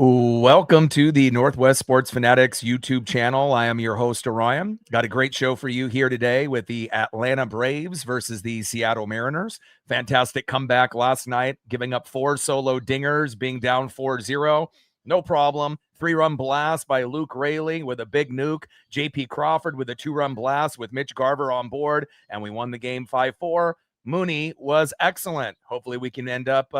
Welcome to the Northwest Sports Fanatics YouTube channel. I am your host, Orion. Got a great show for you here today with the Atlanta Braves versus the Seattle Mariners. Fantastic comeback last night, giving up 4 solo dingers, being down 4-0. No problem. 3-run blast by Luke Raley with a big nuke. J.P. Crawford with a 2-run blast with Mitch Garver on board, and we won the game 5-4. Mooney was excellent. Hopefully we can end up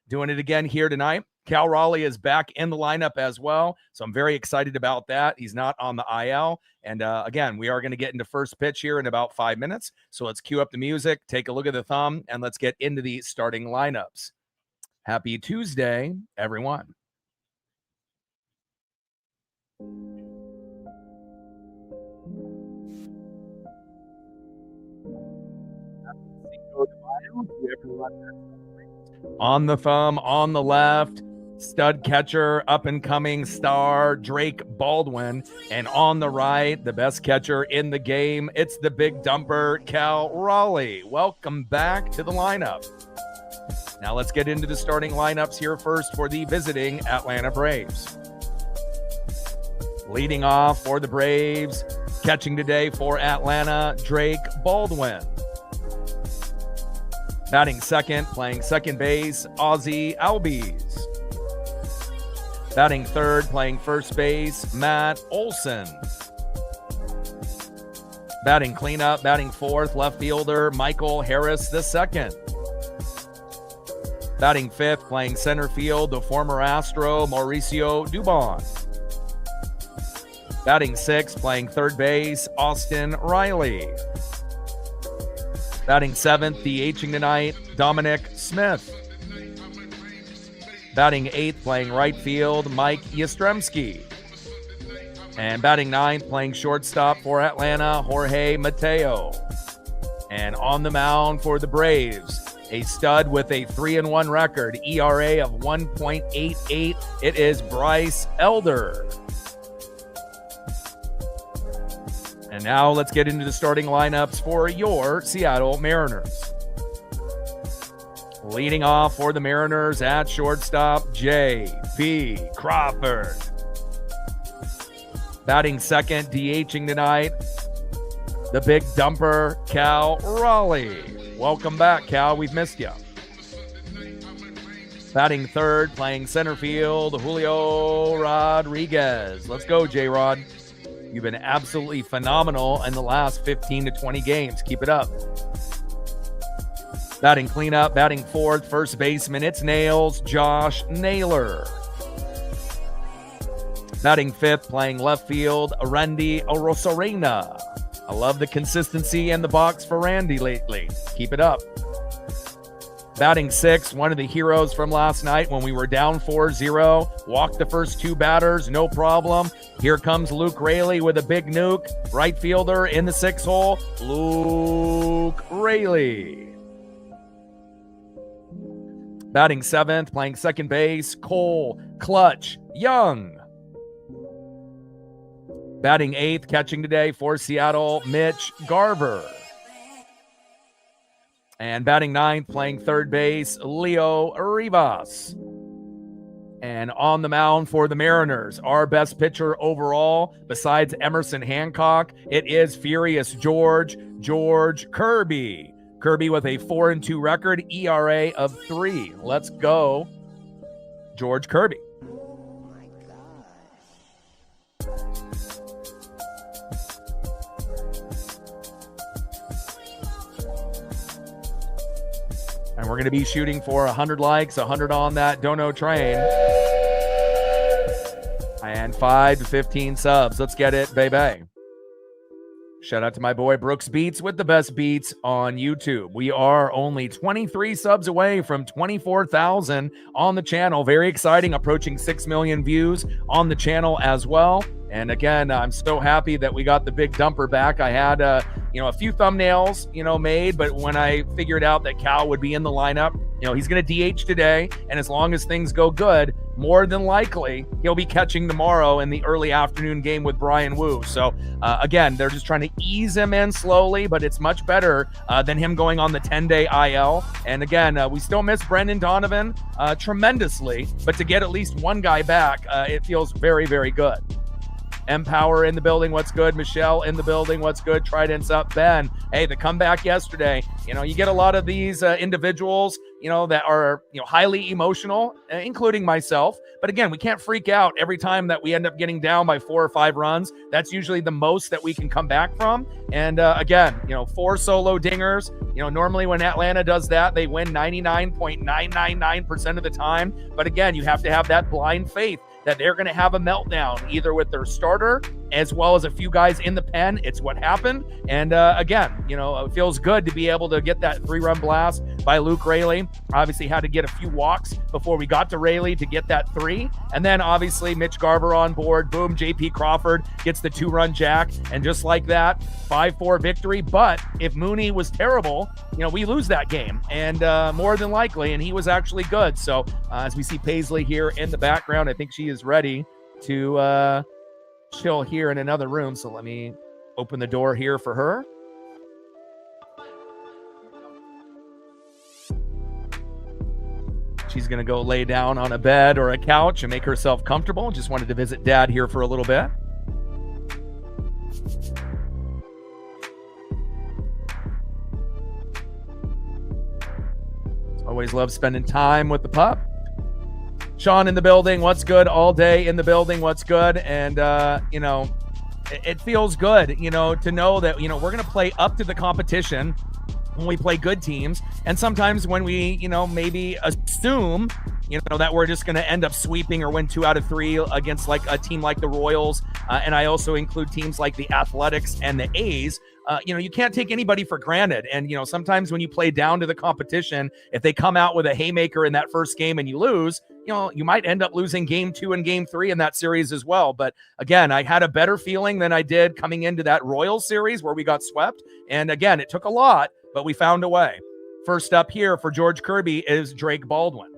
doing it again here tonight. Cal Raleigh is back in the lineup as well, so I'm very excited about that. He's not on the IL. And again, we are going to get into first pitch here in about 5 minutes. So let's cue up the music, take a look at the thumb, and let's get into the starting lineups. Happy Tuesday, everyone. On the thumb, on the left, stud catcher, up-and-coming star, Drake Baldwin. And on the right, the best catcher in the game, it's the big dumper, Cal Raleigh. Welcome back to the lineup. Now let's get into the starting lineups here first for the visiting Atlanta Braves. Leading off for the Braves, catching today for Atlanta, Drake Baldwin. Batting second, playing second base, Ozzie Albies. Batting third, playing first base, Matt Olson. Batting cleanup, batting fourth, left fielder, Michael Harris II. Batting fifth, playing center field, the former Astro, Mauricio Dubon. Batting sixth, playing third base, Austin Riley. Batting seventh, DHing tonight, Dominic Smith. Batting eighth, playing right field, Mike Yastrzemski. And batting ninth, playing shortstop for Atlanta, Jorge Mateo. And on the mound for the Braves, a stud with a 3-1 record, ERA of 1.88. It is Bryce Elder. And now let's get into the starting lineups for your Seattle Mariners. Leading off for the Mariners at shortstop, J.P. Crawford. Batting second, DHing tonight, the big dumper, Cal Raleigh. Welcome back, Cal. We've missed you. Batting third, playing center field, Julio Rodriguez. Let's go, J-Rod. You've been absolutely phenomenal in the last 15 to 20 games. Keep it up. Batting cleanup, batting fourth, first baseman, it's Nails, Josh Naylor. Batting fifth, playing left field, Randy Arozarena. I love the consistency in the box for Randy lately. Keep it up. Batting sixth, one of the heroes from last night when we were down 4-0. Walked the first 2 batters, no problem. Here comes Luke Raley with a big nuke. Right fielder in the 6th hole, Luke Raley. Batting seventh, playing second base, Cole Clutch Young. Batting eighth, catching today for Seattle, Mitch Garver. And batting ninth, playing third base, Leo Rivas. And on the mound for the Mariners, our best pitcher overall, besides Emerson Hancock, it is Furious George Kirby. Kirby with a 4-2 record, ERA of 3. Let's go, George Kirby. And we're going to be shooting for 100 likes, 100 on that dono train. And 5 to 15 subs. Let's get it, baby. Shout out to my boy Brooks Beats with the best beats on YouTube. We are only 23 subs away from 24,000 on the channel. Very exciting, approaching 6 million views on the channel as well. And again, I'm so happy that we got the big dumper back. I had a few thumbnails, made, but when I figured out that Cal would be in the lineup, he's going to DH today. And as long as things go good, more than likely he'll be catching tomorrow in the early afternoon game with Brian Wu. So again, they're just trying to ease him in slowly, but it's much better than him going on the 10-day IL. And again, we still miss Brendan Donovan tremendously, but to get at least one guy back, it feels very, very good. Empower in the building, what's good? Michelle in the building, what's good? Trident's up. Ben, hey, the comeback yesterday. You get a lot of these individuals, that are, highly emotional, including myself. But again, we can't freak out every time that we end up getting down by 4 or 5 runs. That's usually the most that we can come back from. And again, 4 solo dingers. Normally when Atlanta does that, they win 99.999% of the time. But again, you have to have that blind faith that they're going to have a meltdown, either with their starter as well as a few guys in the pen. It's what happened. And again, it feels good to be able to get that 3-run blast by Luke Raley. Obviously had to get a few walks before we got to Raley to get that 3. And then obviously Mitch Garver on board. Boom, JP Crawford gets the 2-run jack. And just like that, 5-4 victory. But if Mooney was terrible, we lose that game. And more than likely, and he was actually good. So as we see Paisley here in the background, I think she is ready to chill here in another room. So let me open the door here for her. She's going to go lay down on a bed or a couch and make herself comfortable. Just wanted to visit Dad here for a little bit. Always love spending time with the pup. Sean in the building, what's good? All day in the building, what's good? And, it feels good, to know that, we're going to play up to the competition when we play good teams. And sometimes when we, maybe assume, that we're just going to end up sweeping or win 2 out of 3 against like a team like the Royals. And I also include teams like the Athletics and the A's. You can't take anybody for granted. And, sometimes when you play down to the competition, if they come out with a haymaker in that first game and you lose, you might end up losing game 2 and game 3 in that series as well. But again, I had a better feeling than I did coming into that Royals series where we got swept. And again, it took a lot, but we found a way. First up here for George Kirby is Drake Baldwin.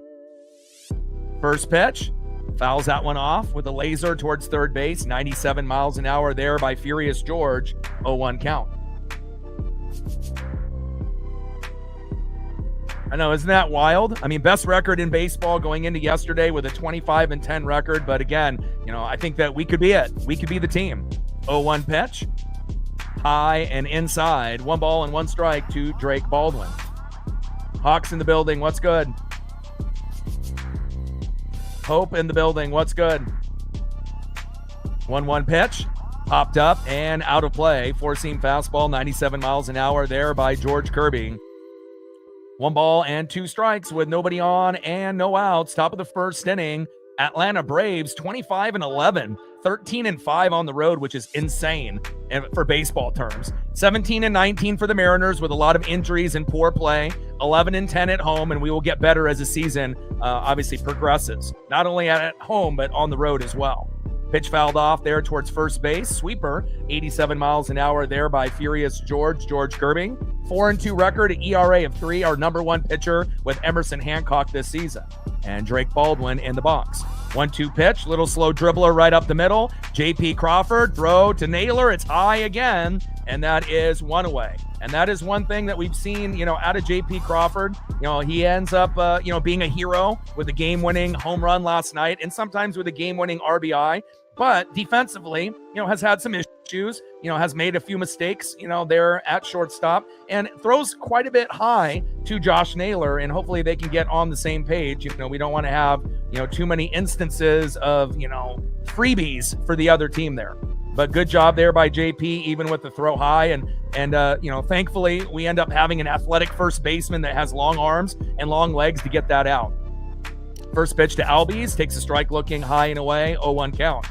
First pitch, fouls that one off with a laser towards third base, 97 miles an hour there by Furious George, 0-1 count. I know, isn't that wild? I mean, best record in baseball going into yesterday with a 25-10 record. But again, I think that we could be it. We could be the team. 0-1 pitch, high and inside. 1 ball and 1 strike to Drake Baldwin. Hawks in the building. What's good? Hope in the building. What's good? 1-1 pitch, popped up and out of play. 4-seam fastball, 97 miles an hour there by George Kirby. 1 ball and 2 strikes with nobody on and no outs. Top of the first inning. Atlanta Braves 25-11, 13-5 on the road, which is insane for baseball terms. 17-19 for the Mariners with a lot of injuries and poor play. 11-10 at home, and we will get better as the season obviously progresses. Not only at home, but on the road as well. Pitch fouled off there towards first base. Sweeper, 87 miles an hour there by Furious George Kirby. 4-2 record, ERA of 3, our number 1 pitcher with Emerson Hancock this season. And Drake Baldwin in the box. 1-2 pitch, little slow dribbler right up the middle. JP Crawford, throw to Naylor. It's high again, and that is 1 away. And that is one thing that we've seen, out of JP Crawford. He ends up, being a hero with a game-winning home run last night and sometimes with a game-winning RBI. But defensively, has had some issues, has made a few mistakes, there at shortstop and throws quite a bit high to Josh Naylor. And hopefully they can get on the same page. We don't want to have, too many instances of, freebies for the other team there. But good job there by JP, even with the throw high. And thankfully, we end up having an athletic first baseman that has long arms and long legs to get that out. First pitch to Albies, takes a strike looking high and away, 0-1 count.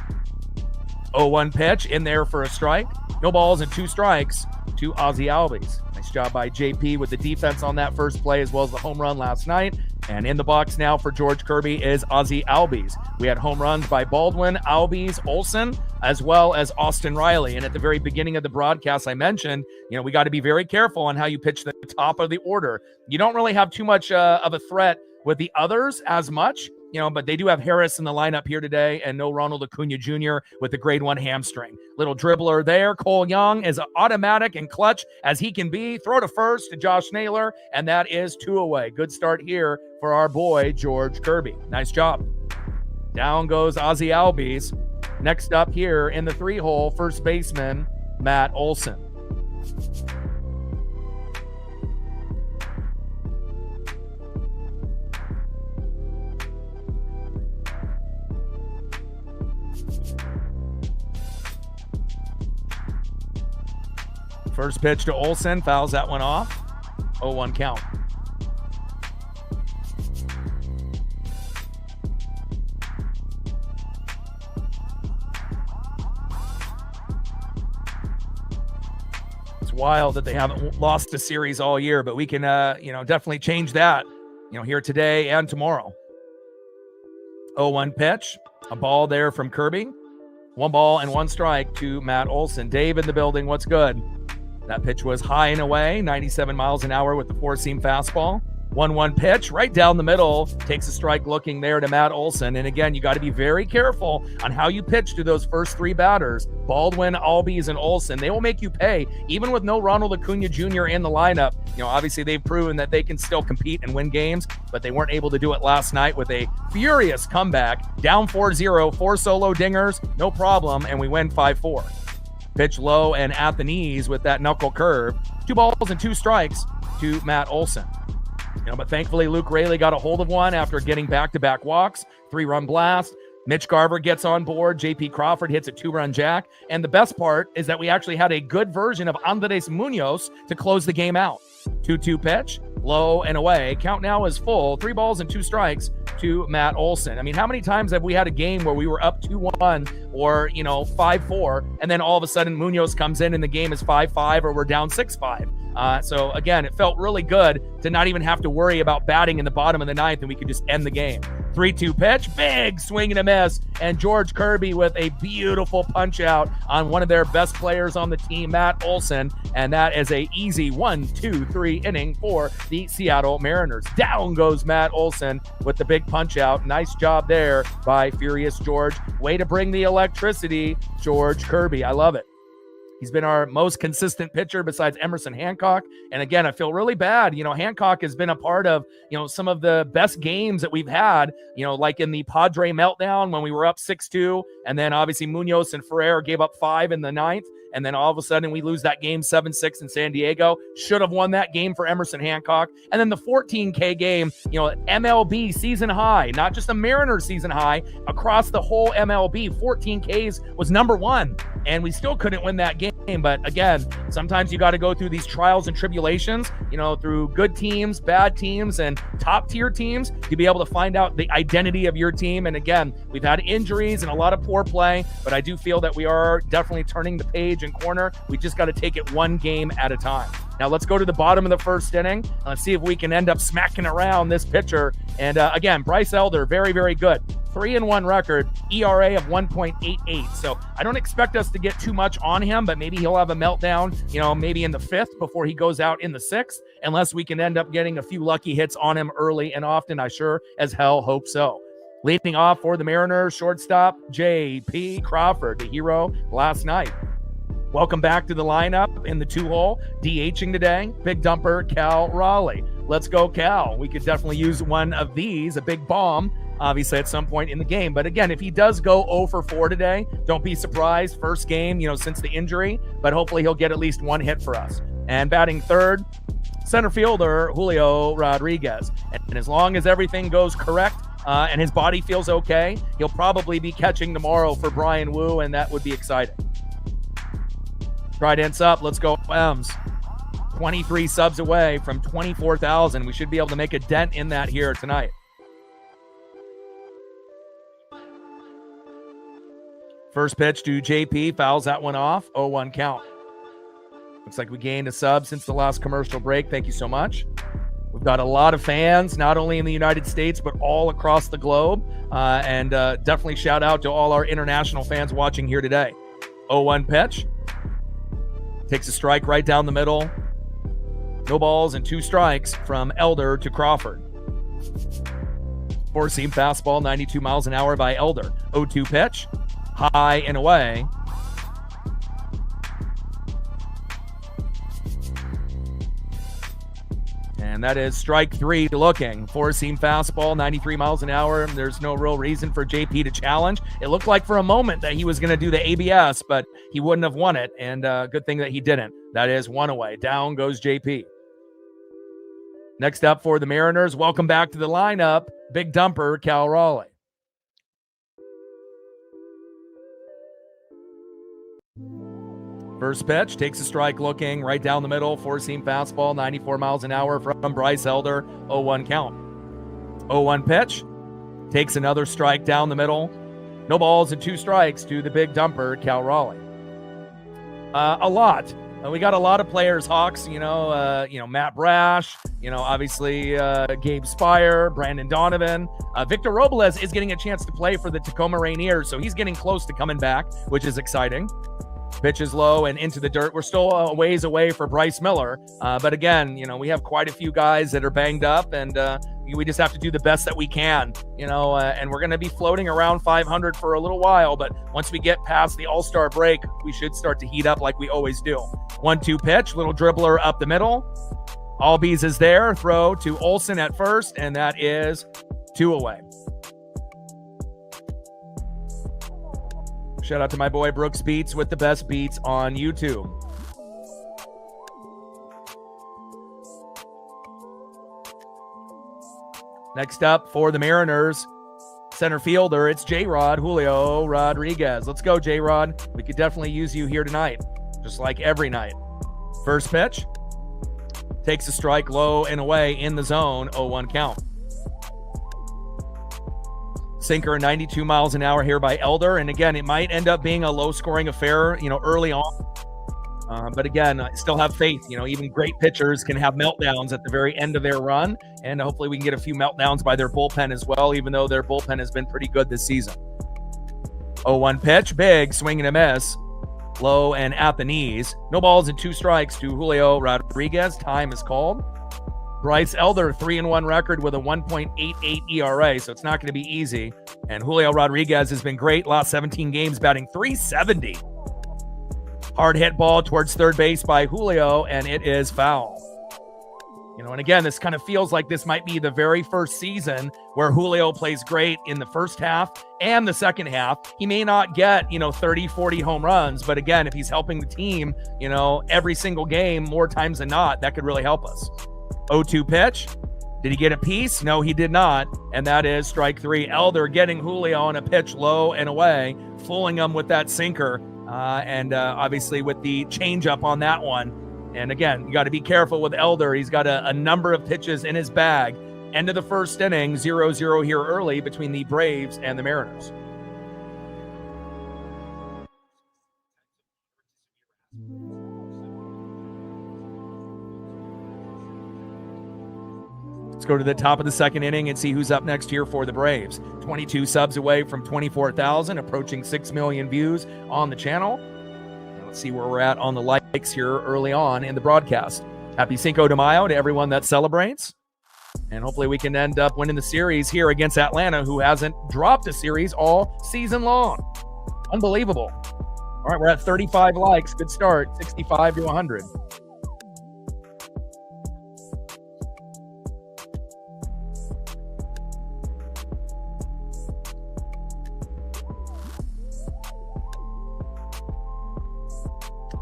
0-1 pitch in there for a strike. No balls and 2 strikes to Ozzie Albies. Nice job by JP with the defense on that first play as well as the home run last night. And in the box now for George Kirby is Ozzie Albies. We had home runs by Baldwin, Albies, Olsen, as well as Austin Riley. And at the very beginning of the broadcast, I mentioned, we got to be very careful on how you pitch the top of the order. You don't really have too much of a threat with the others as much. but they do have Harris in the lineup here today and no Ronald Acuna Jr. with the grade 1 hamstring. Little dribbler there. Cole Young is automatic and clutch as he can be. Throw to first to Josh Naylor, and that is 2 away. Good start here for our boy, George Kirby. Nice job. Down goes Ozzie Albies. Next up here in the 3-hole, first baseman, Matt Olson. First pitch to Olson, fouls that one off. 0-1 count. It's wild that they haven't lost a series all year, but we can, definitely change that, here today and tomorrow. 0-1 pitch, a ball there from Kirby. 1 ball and 1 strike to Matt Olson. Dave in the building, what's good? That pitch was high and away, 97 miles an hour with the 4-seam fastball. 1-1 pitch right down the middle, takes a strike looking there to Matt Olson. And again, you got to be very careful on how you pitch to those first 3 batters. Baldwin, Albies, and Olson. They will make you pay, even with no Ronald Acuna Jr. in the lineup. Obviously they've proven that they can still compete and win games, but they weren't able to do it last night with a furious comeback. Down 4-0, 4 solo dingers, no problem, and we win 5-4. Pitch low and at the knees with that knuckle curve. 2 balls and 2 strikes to Matt Olson. But thankfully Luke Raley got a hold of one after getting back-to-back walks. 3-run blast. Mitch Garver gets on board. J.P. Crawford hits a 2-run jack. And the best part is that we actually had a good version of Andres Munoz to close the game out. 2-2 pitch, low and away. Count now is full. 3 balls and 2 strikes to Matt Olson. I mean, how many times have we had a game where we were up 2-1 or, 5-4, and then all of a sudden Munoz comes in and the game is 5-5 or we're down 6-5? So again, it felt really good to not even have to worry about batting in the bottom of the 9th, and we could just end the game. 3-2 pitch, big swing and a miss, and George Kirby with a beautiful punch out on one of their best players on the team, Matt Olson, and that is a easy 1-2-3 inning for the Seattle Mariners. Down goes Matt Olson with the big punch out. Nice job there by Furious George. Way to bring the electricity, George Kirby. I love it. He's been our most consistent pitcher besides Emerson Hancock. And again, I feel really bad. Hancock has been a part of, some of the best games that we've had, like in the Padre meltdown when we were up 6-2. And then obviously Munoz and Ferrer gave up 5 in the 9th. And then all of a sudden we lose that game 7-6 in San Diego. Should have won that game for Emerson Hancock. And then the 14K game, MLB season high, not just a Mariners season high, across the whole MLB, 14 Ks was number 1. And we still couldn't win that game. But again, sometimes you got to go through these trials and tribulations, through good teams, bad teams, and top tier teams to be able to find out the identity of your team. And again, we've had injuries and a lot of poor play, but I do feel that we are definitely turning the page and corner. We just got to take it one game at a time. Now let's go to the bottom of the first inning. Let's see if we can end up smacking around this pitcher. And again, Bryce Elder, very, very good. 3-1 record, ERA of 1.88. So I don't expect us to get too much on him, but maybe he'll have a meltdown, maybe in the 5th before he goes out in the 6th, unless we can end up getting a few lucky hits on him early and often. I sure as hell hope so. Leading off for the Mariners, shortstop J.P. Crawford, the hero last night. Welcome back to the lineup in the 2-hole. DHing today, big dumper Cal Raleigh. Let's go, Cal. We could definitely use one of these, a big bomb, obviously at some point in the game. But again, if he does go 0 for 4 today, don't be surprised. First game, since the injury, but hopefully he'll get at least one hit for us. And batting third, center fielder Julio Rodriguez. And as long as everything goes correct and his body feels okay, he'll probably be catching tomorrow for Brian Wu, and that would be exciting. Trident's up. Let's go, M's. 23 subs away from 24,000. We should be able to make a dent in that here tonight. First pitch to JP, fouls that one off. 0-1 count. Looks like we gained a sub since the last commercial break. Thank you so much. We've got a lot of fans, not only in the United States, but all across the globe. And definitely shout out to all our international fans watching here today. 0-1 pitch. Takes a strike right down the middle. No balls and 2 strikes from Elder to Crawford. Four-seam fastball, 92 miles an hour by Elder. 0-2 pitch, high and away. And that is strike 3 looking. Four-seam fastball, 93 miles an hour. There's no real reason for JP to challenge. It looked like for a moment that he was going to do the ABS, but he wouldn't have won it. And good thing that he didn't. That is one away. Down goes JP. Next up for the Mariners, welcome back to the lineup, big dumper, Cal Raleigh. First pitch, takes a strike looking, right down the middle, four-seam fastball, 94 miles an hour from Bryce Elder, 0-1 count. 0-1 pitch, takes another strike down the middle. No balls and 2 strikes to the big dumper, Cal Raleigh. A lot. We got a lot of players, Hawks, Matt Brash, obviously Gabe Spire, Brandon Donovan. Victor Robles is getting a chance to play for the Tacoma Rainiers, so he's getting close to coming back, which is exciting. Pitch is low and into the dirt. We're still a ways away for Bryce Miller. But again, we have quite a few guys that are banged up, and we just have to do the best that we can, and we're going to be floating around 500 for a little while. But once we get past the All-Star break, we should start to heat up like we always do. 1-2 pitch, little dribbler up the middle. Albies is there. Throw to Olsen at first, and that is 2 away. Shout out to my boy Brooks Beats with the best beats on YouTube. Next up for the Mariners, center fielder, it's J-Rod Julio Rodriguez. Let's go, J-Rod. We could definitely use you here tonight, just like every night. First pitch, takes a strike low and away in the zone, 0-1 count. Sinker, 92 miles an hour here by Elder. And again, it might end up being a low-scoring affair, early on. But again, I still have faith. Even great pitchers can have meltdowns at the very end of their run. And hopefully we can get a few meltdowns by their bullpen as well, even though their bullpen has been pretty good this season. 0-1 pitch, big, swing and a miss. Low and at the knees. No balls and 2 strikes to Julio Rodriguez. Time is called. Bryce Elder, 3-1 record with a 1.88 ERA, so it's not going to be easy. And Julio Rodriguez has been great. Last 17 games, batting .370. Hard hit ball towards third base by Julio, and it is foul. And again, this kind of feels like this might be the very first season where Julio plays great in the first half and the second half. He may not get, 30, 40 home runs, but again, if he's helping the team, every single game, more times than not, that could really help us. 0-2 pitch. Did he get a piece? No, he did not. And that is strike 3. Elder getting Julio on a pitch low and away, fooling him with that sinker. And obviously with the changeup on that one. And again, you got to be careful with Elder. He's got a number of pitches in his bag. End of the first inning, 0-0 here early between the Braves and the Mariners. Let's go to the top of the second inning and see who's up next here for the Braves. 22 subs away from 24,000, approaching 6 million views on the channel. Let's see where we're at on the likes here early on in the broadcast. Happy Cinco de Mayo to everyone that celebrates. And hopefully we can end up winning the series here against Atlanta, who hasn't dropped a series all season long. Unbelievable. All right, we're at 35 likes. Good start, 65 to 100.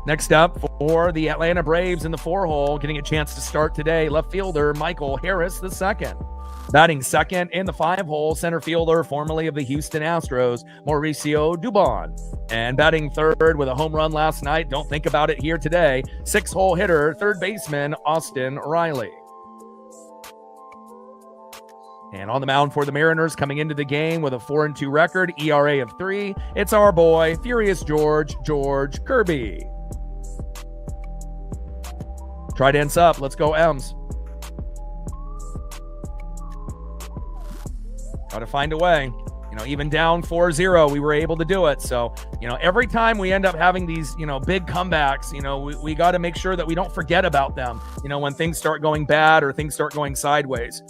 Next up for the Atlanta Braves in the 4-hole, getting a chance to start today, left fielder Michael Harris II. Batting second in the 5-hole, center fielder, formerly of the Houston Astros, Mauricio Dubon. And batting third with a home run last night, don't think about it here today, 6-hole hitter, third baseman Austin Riley. And on the mound for the Mariners, coming into the game with a 4-2 record, ERA of 3, it's our boy, Furious George Kirby. Trident's up. Let's go, M's. Got to find a way. Even down 4-0, we were able to do it. So, every time we end up having these, big comebacks, we got to make sure that we don't forget about them, when things start going bad or things start going sideways.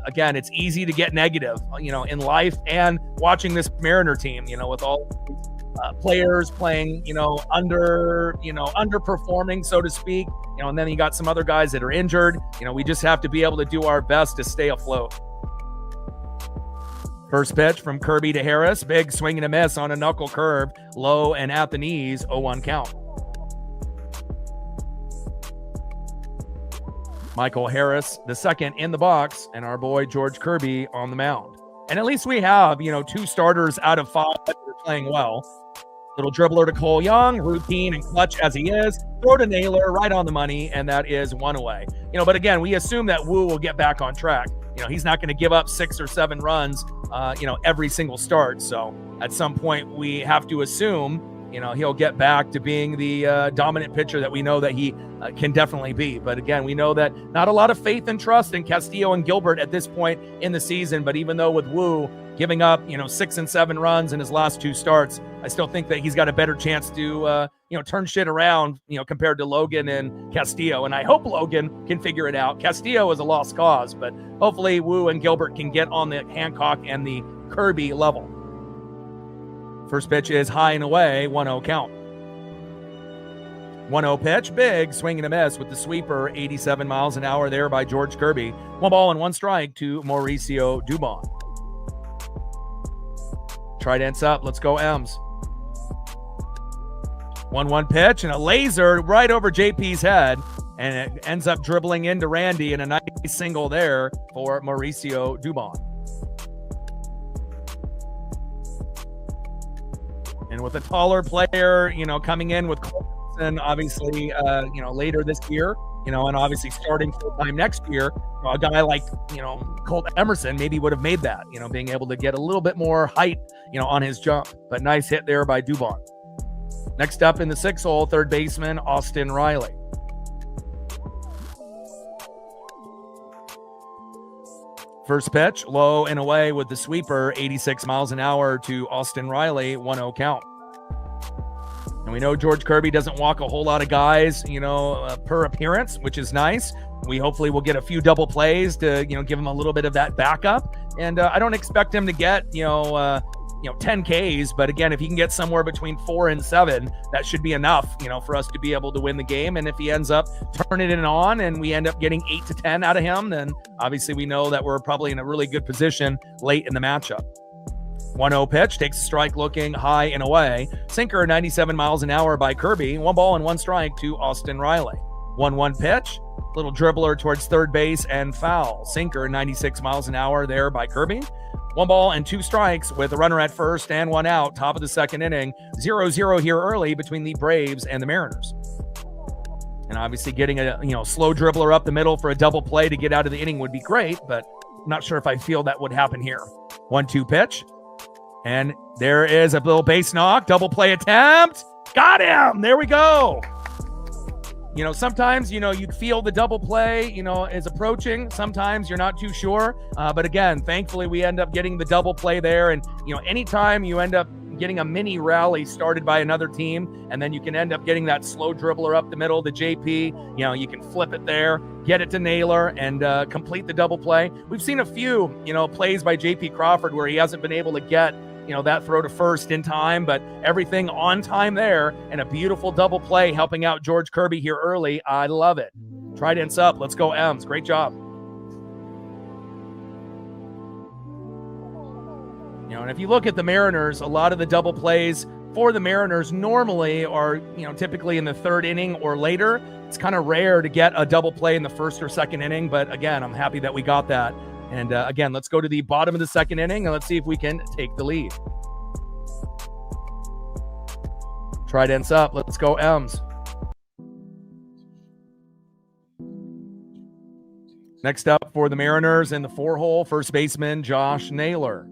Again, it's easy to get negative, in life and watching this Mariner team, with all players playing, underperforming, so to speak, and then you got some other guys that are injured. We just have to be able to do our best to stay afloat. First pitch from Kirby to Harris. Big swing and a miss on a knuckle curve. Low and at the knees. 0-1 count. Michael Harris, the second in the box, and our boy George Kirby on the mound. And at least we have, 2 starters out of 5 that are playing well. Little dribbler to Cole Young, routine and clutch as he is. Throw to Naylor, right on the money, and that is 1 away. But again, we assume that Wu will get back on track. He's not going to give up 6 or 7 runs, every single start. So at some point, we have to assume, he'll get back to being the dominant pitcher that we know that he can definitely be. But again, we know that not a lot of faith and trust in Castillo and Gilbert at this point in the season. But even though with Wu giving up, 6 and 7 runs in his last 2 starts, I still think that he's got a better chance to, turn shit around, compared to Logan and Castillo. And I hope Logan can figure it out. Castillo is a lost cause, but hopefully Wu and Gilbert can get on the Hancock and the Kirby level. First pitch is high and away, 1-0 count. 1-0 pitch, big swing and a miss with the sweeper, 87 miles an hour there by George Kirby. 1 ball and 1 strike to Mauricio Dubon. Trident's up, let's go M's. 1-1 pitch and a laser right over JP's head, and it ends up dribbling into Randy, and a nice single there for Mauricio Dubon. And with a taller player, coming in with Colson, obviously, later this year, and obviously starting full-time next year, a guy like, Colt Emerson maybe would have made that, being able to get a little bit more height, on his jump. But nice hit there by Dubon. Next up in the 6th hole, third baseman, Austin Riley. First pitch, low and away with the sweeper, 86 miles an hour to Austin Riley, 1-0 count. And we know George Kirby doesn't walk a whole lot of guys, per appearance, which is nice. We hopefully will get a few double plays to, give him a little bit of that backup. And I don't expect him to get, 10 Ks, but again, if he can get somewhere between 4 and 7, that should be enough, for us to be able to win the game. And if he ends up turning it on and we end up getting 8 to 10 out of him, then obviously we know that we're probably in a really good position late in the matchup. 1-0 pitch, takes a strike looking high and away. Sinker, 97 miles an hour by Kirby. 1 ball and 1 strike to Austin Riley. 1-1 pitch, little dribbler towards third base and foul. Sinker, 96 miles an hour there by Kirby. 1 ball and 2 strikes with a runner at first and 1 out. Top of the 2nd inning. 0-0 here early between the Braves and the Mariners. And obviously getting a slow dribbler up the middle for a double play to get out of the inning would be great, but I'm not sure if I feel that would happen here. 1-2 pitch. And there is a little base knock. Double play attempt. Got him. There we go. Sometimes, you feel the double play, is approaching. Sometimes you're not too sure. But again, thankfully, we end up getting the double play there. And, anytime you end up getting a mini rally started by another team, and then you can end up getting that slow dribbler up the middle to JP, you can flip it there, get it to Naylor, and complete the double play. We've seen a few, plays by JP Crawford where he hasn't been able to get that throw to first in time, but everything on time there, and a beautiful double play helping out George Kirby here early. I love it. Trident's up. Let's go M's. Great job. And if you look at the Mariners, a lot of the double plays for the Mariners normally are, typically in the 3rd inning or later. It's kind of rare to get a double play in the 1st or 2nd inning, but again, I'm happy that we got that. And again, let's go to the bottom of the 2nd inning and let's see if we can take the lead. Trident's up. Let's go M's. Next up for the Mariners in the 4-hole, first baseman Josh Naylor.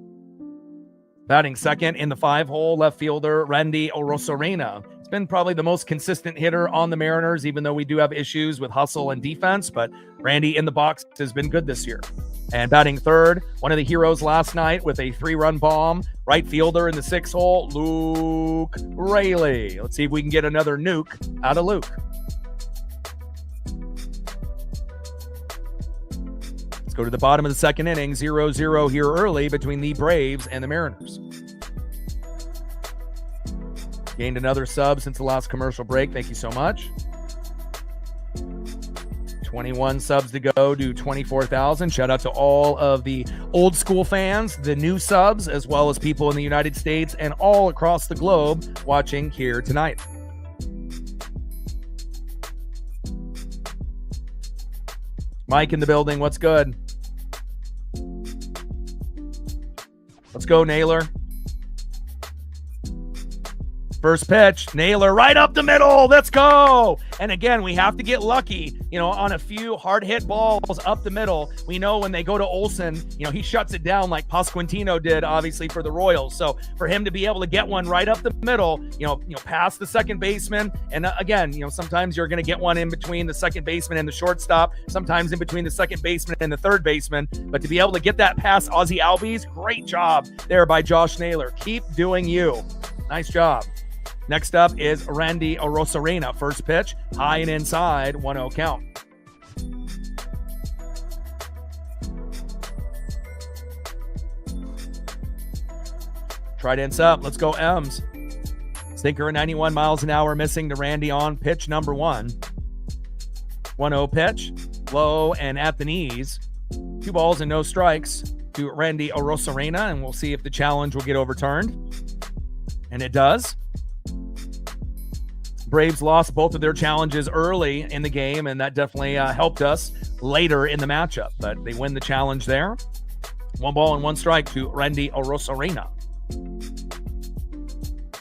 Batting second in the 5-hole, left fielder Randy Orosarena. It's been probably the most consistent hitter on the Mariners, even though we do have issues with hustle and defense, but Randy in the box has been good this year. And batting third, one of the heroes last night with a 3-run bomb, right fielder in the 6th hole, Luke Raley. Let's see if we can get another nuke out of Luke. Let's go to the bottom of the 2nd inning, 0-0 here early between the Braves and the Mariners. Gained another sub since the last commercial break. Thank you so much. 21 subs to go to 24,000. Shout out to all of the old school fans, the new subs, as well as people in the United States and all across the globe watching here tonight. Mike in the building. What's good? Let's go, Naylor. First pitch, Naylor right up the middle. Let's go. And again, we have to get lucky, on a few hard hit balls up the middle. We know when they go to Olsen, he shuts it down like Pasquantino did, obviously, for the Royals. So for him to be able to get one right up the middle, past the second baseman. And again, sometimes you're going to get one in between the second baseman and the shortstop, sometimes in between the second baseman and the third baseman. But to be able to get that past Ozzie Albies, great job there by Josh Naylor. Keep doing you. Nice job. Next up is Randy Arozarena. First pitch, high and inside, 1-0 count. Tried ends up. Let's go, M's. Sinker at 91 miles an hour, missing to Randy on pitch number 1. 1-0 pitch, low and at the knees. 2 balls and no strikes to Randy Arozarena, and we'll see if the challenge will get overturned. And it does. Braves lost both of their challenges early in the game, and that definitely helped us later in the matchup. But they win the challenge there. 1 ball and 1 strike to Randy Arozarena.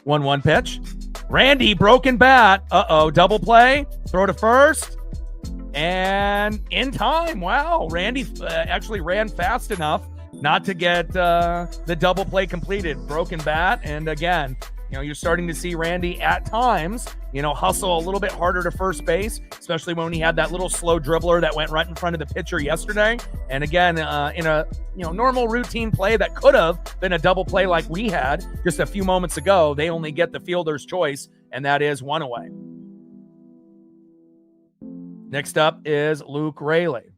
1-1 pitch. Randy, broken bat. Double play. Throw to first. And in time. Wow. Randy actually ran fast enough not to get the double play completed. Broken bat. And again, you're starting to see Randy at times, hustle a little bit harder to first base, especially when he had that little slow dribbler that went right in front of the pitcher yesterday. And again, in a normal routine play that could have been a double play like we had just a few moments ago, they only get the fielder's choice, and that is 1 away. Next up is Luke Raley.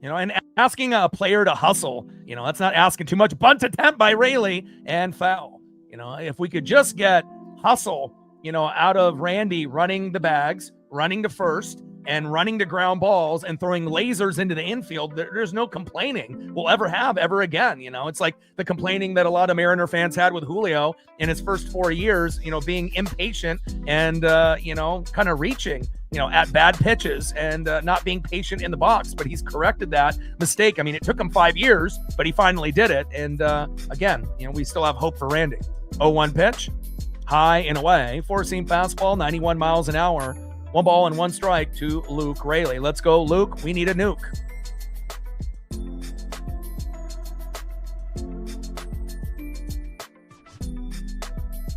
And asking a player to hustle, that's not asking too much. Bunt attempt by Raley and foul. If we could just get hustle, out of Randy running the bags, running to first, and running to ground balls and throwing lasers into the infield, there's no complaining we'll ever have ever again. It's like the complaining that a lot of Mariner fans had with Julio in his first 4 years, being impatient and, kind of reaching, at bad pitches and not being patient in the box. But he's corrected that mistake. I mean, it took him 5 years, but he finally did it. And again, we still have hope for Randy. 0-1 pitch, high and away, 4-seam fastball, 91 miles an hour, 1 ball and 1 strike to Luke Raley. Let's go, Luke. We need a nuke.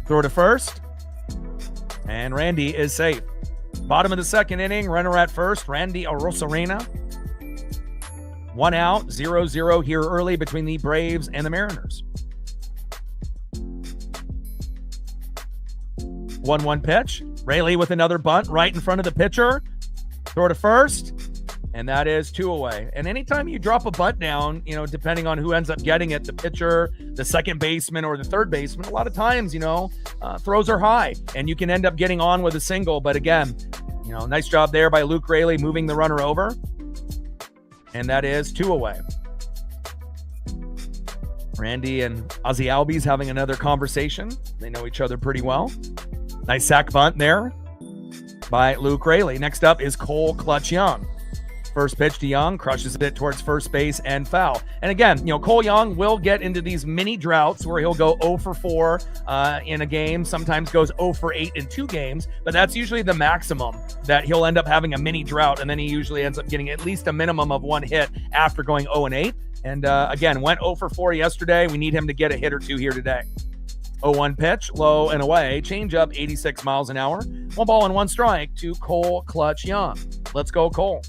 Throw to first, and Randy is safe. Bottom of the 2nd inning, runner at first, Randy Arozarena. 1 out, 0-0 here early between the Braves and the Mariners. 1-1 pitch. Raley with another bunt right in front of the pitcher. Throw to first, and that is 2 away. And anytime you drop a bunt down, depending on who ends up getting it, the pitcher, the second baseman, or the third baseman, a lot of times, throws are high, and you can end up getting on with a single. But again, nice job there by Luke Raley moving the runner over. And that is 2 away. Randy and Ozzie Albies having another conversation. They know each other pretty well. Nice sack bunt there by Luke Raley. Next up is Cole Clutch Young. First pitch to Young, crushes it towards first base and foul. And again, Cole Young will get into these mini droughts where he'll go 0 for 4 in a game, sometimes goes 0 for 8 in 2 games, but that's usually the maximum that he'll end up having a mini drought, and then he usually ends up getting at least a minimum of 1 hit after going 0 and 8. And again, went 0 for 4 yesterday. We need him to get a hit or 2 here today. 0-1 pitch, low and away, change up, 86 miles an hour, 1 ball and 1 strike to Cole Clutch Young. Let's go, Cole.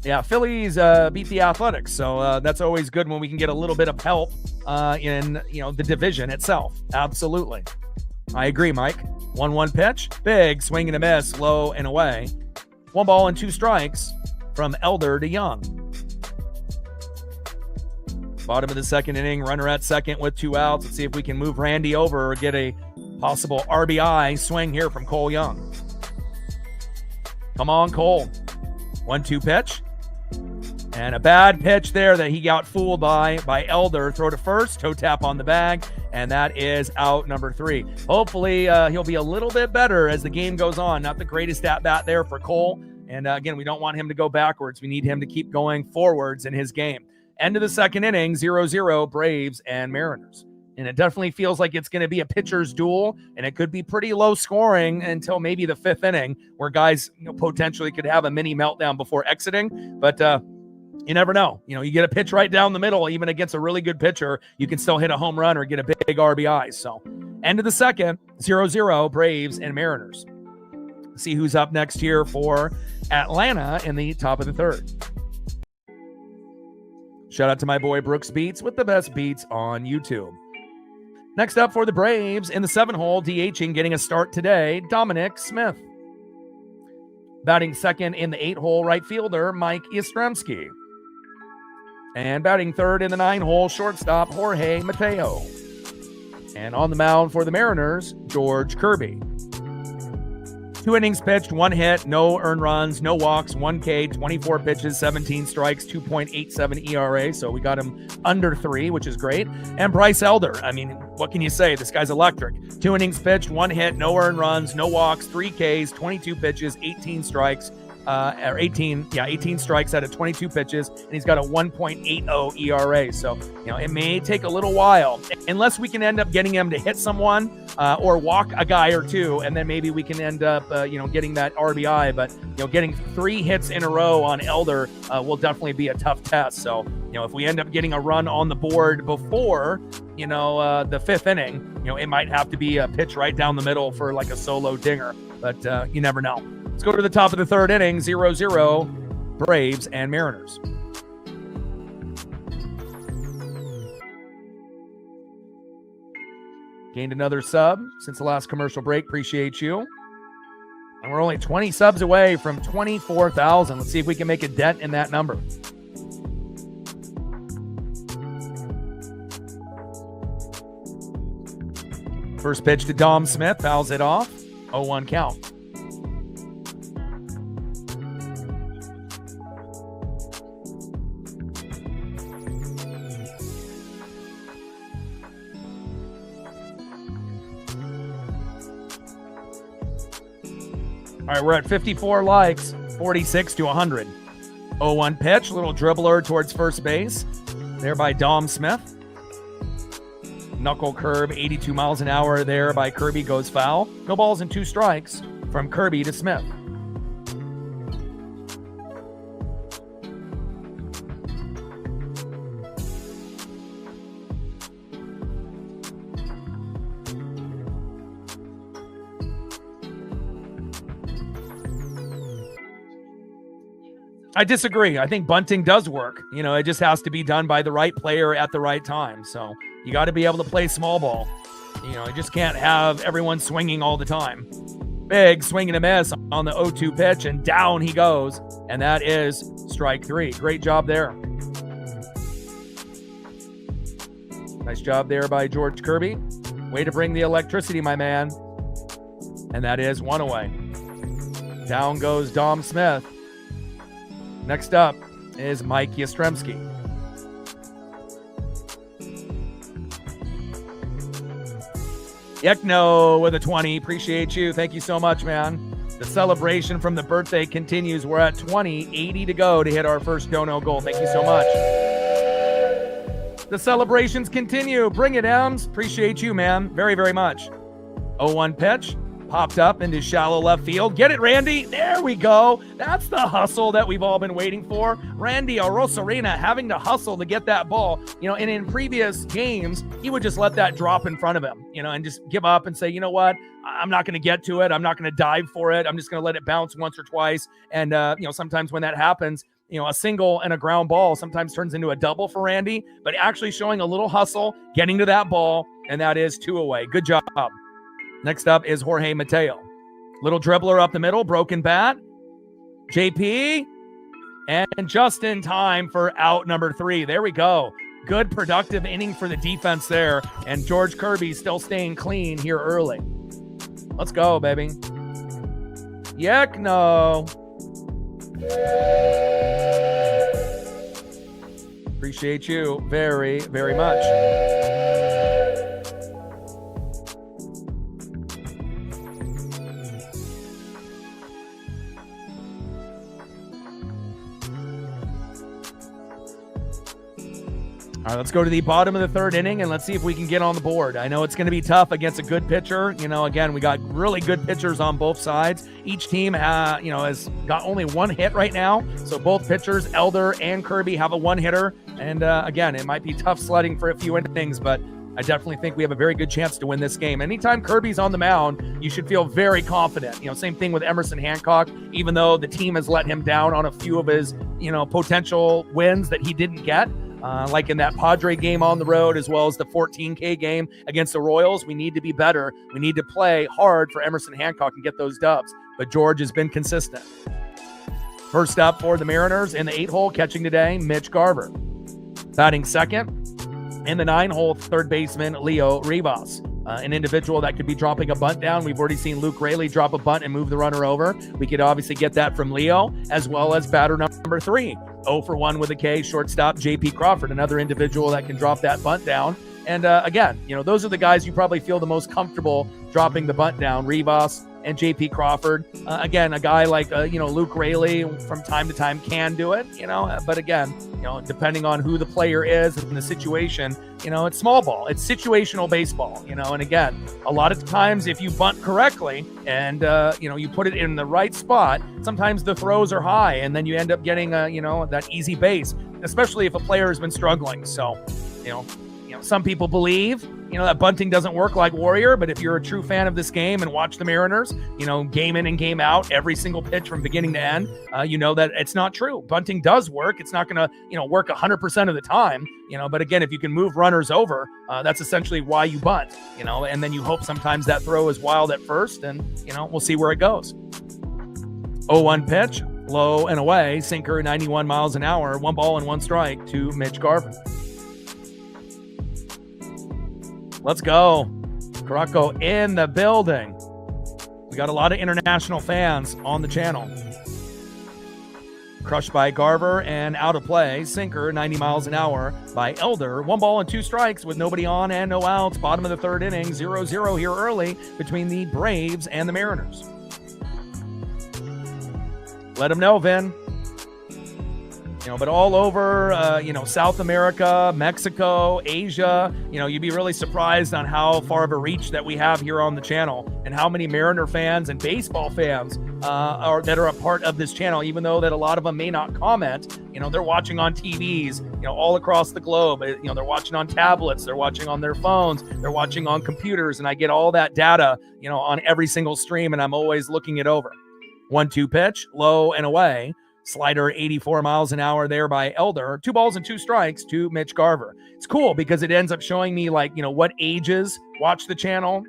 Yeah, Phillies beat the Athletics, so that's always good when we can get a little bit of help in the division itself. Absolutely, I agree, Mike. 1-1 pitch, big swing and a miss, low and away. 1 ball and 2 strikes from Elder to Young. Bottom of the second inning, runner at second with 2 outs. Let's see if we can move Randy over or get a possible RBI swing here from Cole Young. Come on, Cole. 1-2 pitch. And a bad pitch there that he got fooled by Elder. Throw to first, toe tap on the bag, and that is out number 3. Hopefully, he'll be a little bit better as the game goes on. Not the greatest at-bat there for Cole. And again, we don't want him to go backwards. We need him to keep going forwards in his game. End of the second inning, 0-0, Braves and Mariners. And it definitely feels like it's going to be a pitcher's duel, and it could be pretty low scoring until maybe the 5th inning, where guys potentially could have a mini meltdown before exiting. But you never know. You get a pitch right down the middle, even against a really good pitcher, you can still hit a home run or get a big RBI. So end of the second, 0-0, Braves and Mariners. See who's up next here for Atlanta in the top of the 3rd. Shout out to my boy Brooks Beats with the best beats on YouTube. Next up for the Braves in the 7-hole, DHing, getting a start today, Dominic Smith. Batting second in the 8-hole, right fielder Mike Yastrzemski. And batting third in the 9-hole, shortstop Jorge Mateo. And on the mound for the Mariners, George Kirby. 2 innings pitched, 1 hit, no earned runs, no walks, 1 K, 24 pitches, 17 strikes, 2.87 ERA. So we got him under 3, which is great. And Bryce Elder, I mean, what can you say? This guy's electric. 2 innings pitched, 1 hit, no earned runs, no walks, 3 Ks, 22 pitches, 18 strikes. 18 strikes out of 22 pitches, and he's got a 1.80 ERA. So, it may take a little while, unless we can end up getting him to hit someone or walk a guy or 2, and then maybe we can end up, getting that RBI. But, getting 3 hits in a row on Elder will definitely be a tough test. So, if we end up getting a run on the board before, the 5th inning, it might have to be a pitch right down the middle for like a solo dinger, but you never know. Let's go to the top of the 3rd inning, 0-0, Braves and Mariners. Gained another sub since the last commercial break. Appreciate you. And we're only 20 subs away from 24,000. Let's see if we can make a dent in that number. First pitch to Dom Smith, fouls it off. 0-1 count. All right, we're at 54 likes, 46 to 100. 0-1 pitch, little dribbler towards first base. There by Dom Smith. Knuckle curve, 82 miles an hour there by Kirby, goes foul. No balls and 2 strikes from Kirby to Smith. I disagree. I think bunting does work. It just has to be done by the right player at the right time. So you got to be able to play small ball. You just can't have everyone swinging all the time. Big swing and a miss on the 0-2 pitch, and down he goes. And that is strike 3. Great job there. Nice job there by George Kirby. Way to bring the electricity, my man. And that is 1 away. Down goes Dom Smith. Next up is Mike Yastrzemski. Yekno with a 20. Appreciate you. Thank you so much, man. The celebration from the birthday continues. We're at 20, 80 to go to hit our first dono goal. Thank you so much. The celebrations continue. Bring it, Ems. Appreciate you, man. Very, very much. 0-1 pitch. Popped up into shallow left field. Get it, Randy. There we go. That's the hustle that we've all been waiting for. Randy Arosarena having to hustle to get that ball. And in previous games, he would just let that drop in front of him, and just give up and say, you know what? I'm not going to get to it. I'm not going to dive for it. I'm just going to let it bounce once or twice. And, sometimes when that happens, a single and a ground ball sometimes turns into a double for Randy, but actually showing a little hustle, getting to that ball, and that is 2 away. Good job. Next up is Jorge Mateo. Little dribbler up the middle, broken bat. JP, and just in time for out number 3. There we go. Good productive inning for the defense there, and George Kirby still staying clean here early. Let's go, baby. Yuck, no. Appreciate you very, very much. All right, let's go to the bottom of the 3rd inning, and let's see if we can get on the board. I know it's going to be tough against a good pitcher. Again, we got really good pitchers on both sides. Each team, has got only 1 hit right now. So both pitchers, Elder and Kirby, have a 1-hitter. And again, it might be tough sledding for a few innings, but I definitely think we have a very good chance to win this game. Anytime Kirby's on the mound, you should feel very confident. Same thing with Emerson Hancock, even though the team has let him down on a few of his, potential wins that he didn't get. Like in that Padre game on the road, as well as the 14K game against the Royals. We need to be better. We need to play hard for Emerson Hancock and get those dubs. But George has been consistent. First up for the Mariners in the 8-hole, catching today, Mitch Garver. Batting second in the 9-hole, 3rd baseman Leo Rivas. An individual that could be dropping a bunt down. We've already seen Luke Raley drop a bunt and move the runner over. We could obviously get that from Leo, as well as batter number 3. 0 for 1 with a K, shortstop JP Crawford, another individual that can drop that bunt down. And again, those are the guys you probably feel the most comfortable dropping the bunt down, Rivas and JP Crawford. Again, a guy like, Luke Raley from time to time can do it, but again, depending on who the player is and the situation, it's small ball. It's situational baseball, and again, a lot of times if you bunt correctly and, you put it in the right spot, sometimes the throws are high and then you end up getting, that easy base, especially if a player has been struggling. So, some people believe, that bunting doesn't work like Warrior, but if you're a true fan of this game and watch the Mariners, game in and game out, every single pitch from beginning to end, that it's not true. Bunting does work. It's not going to, work 100% of the time, but again, if you can move runners over, that's essentially why you bunt, and then you hope sometimes that throw is wild at first and, we'll see where it goes. 0-1 pitch, low and away, sinker 91 miles an hour, 1 ball and 1 strike to Mitch Garver. Let's go. Caraco in the building. We got a lot of international fans on the channel. Crushed by Garver and out of play. Sinker, 90 miles an hour by Elder. 1 ball and 2 strikes with nobody on and no outs. Bottom of the 3rd inning, 0-0 here early between the Braves and the Mariners. Let them know, Vin. But all over, South America, Mexico, Asia, you'd be really surprised on how far of a reach that we have here on the channel and how many Mariner fans and baseball fans that are a part of this channel, even though that a lot of them may not comment. They're watching on TVs, all across the globe. They're watching on tablets, they're watching on their phones, they're watching on computers, and I get all that data, on every single stream, and I'm always looking it over. 1-2 pitch, low and away. Slider 84 miles an hour there by Elder. 2 balls and 2 strikes to Mitch Garver. It's cool because it ends up showing me what ages watch the channel.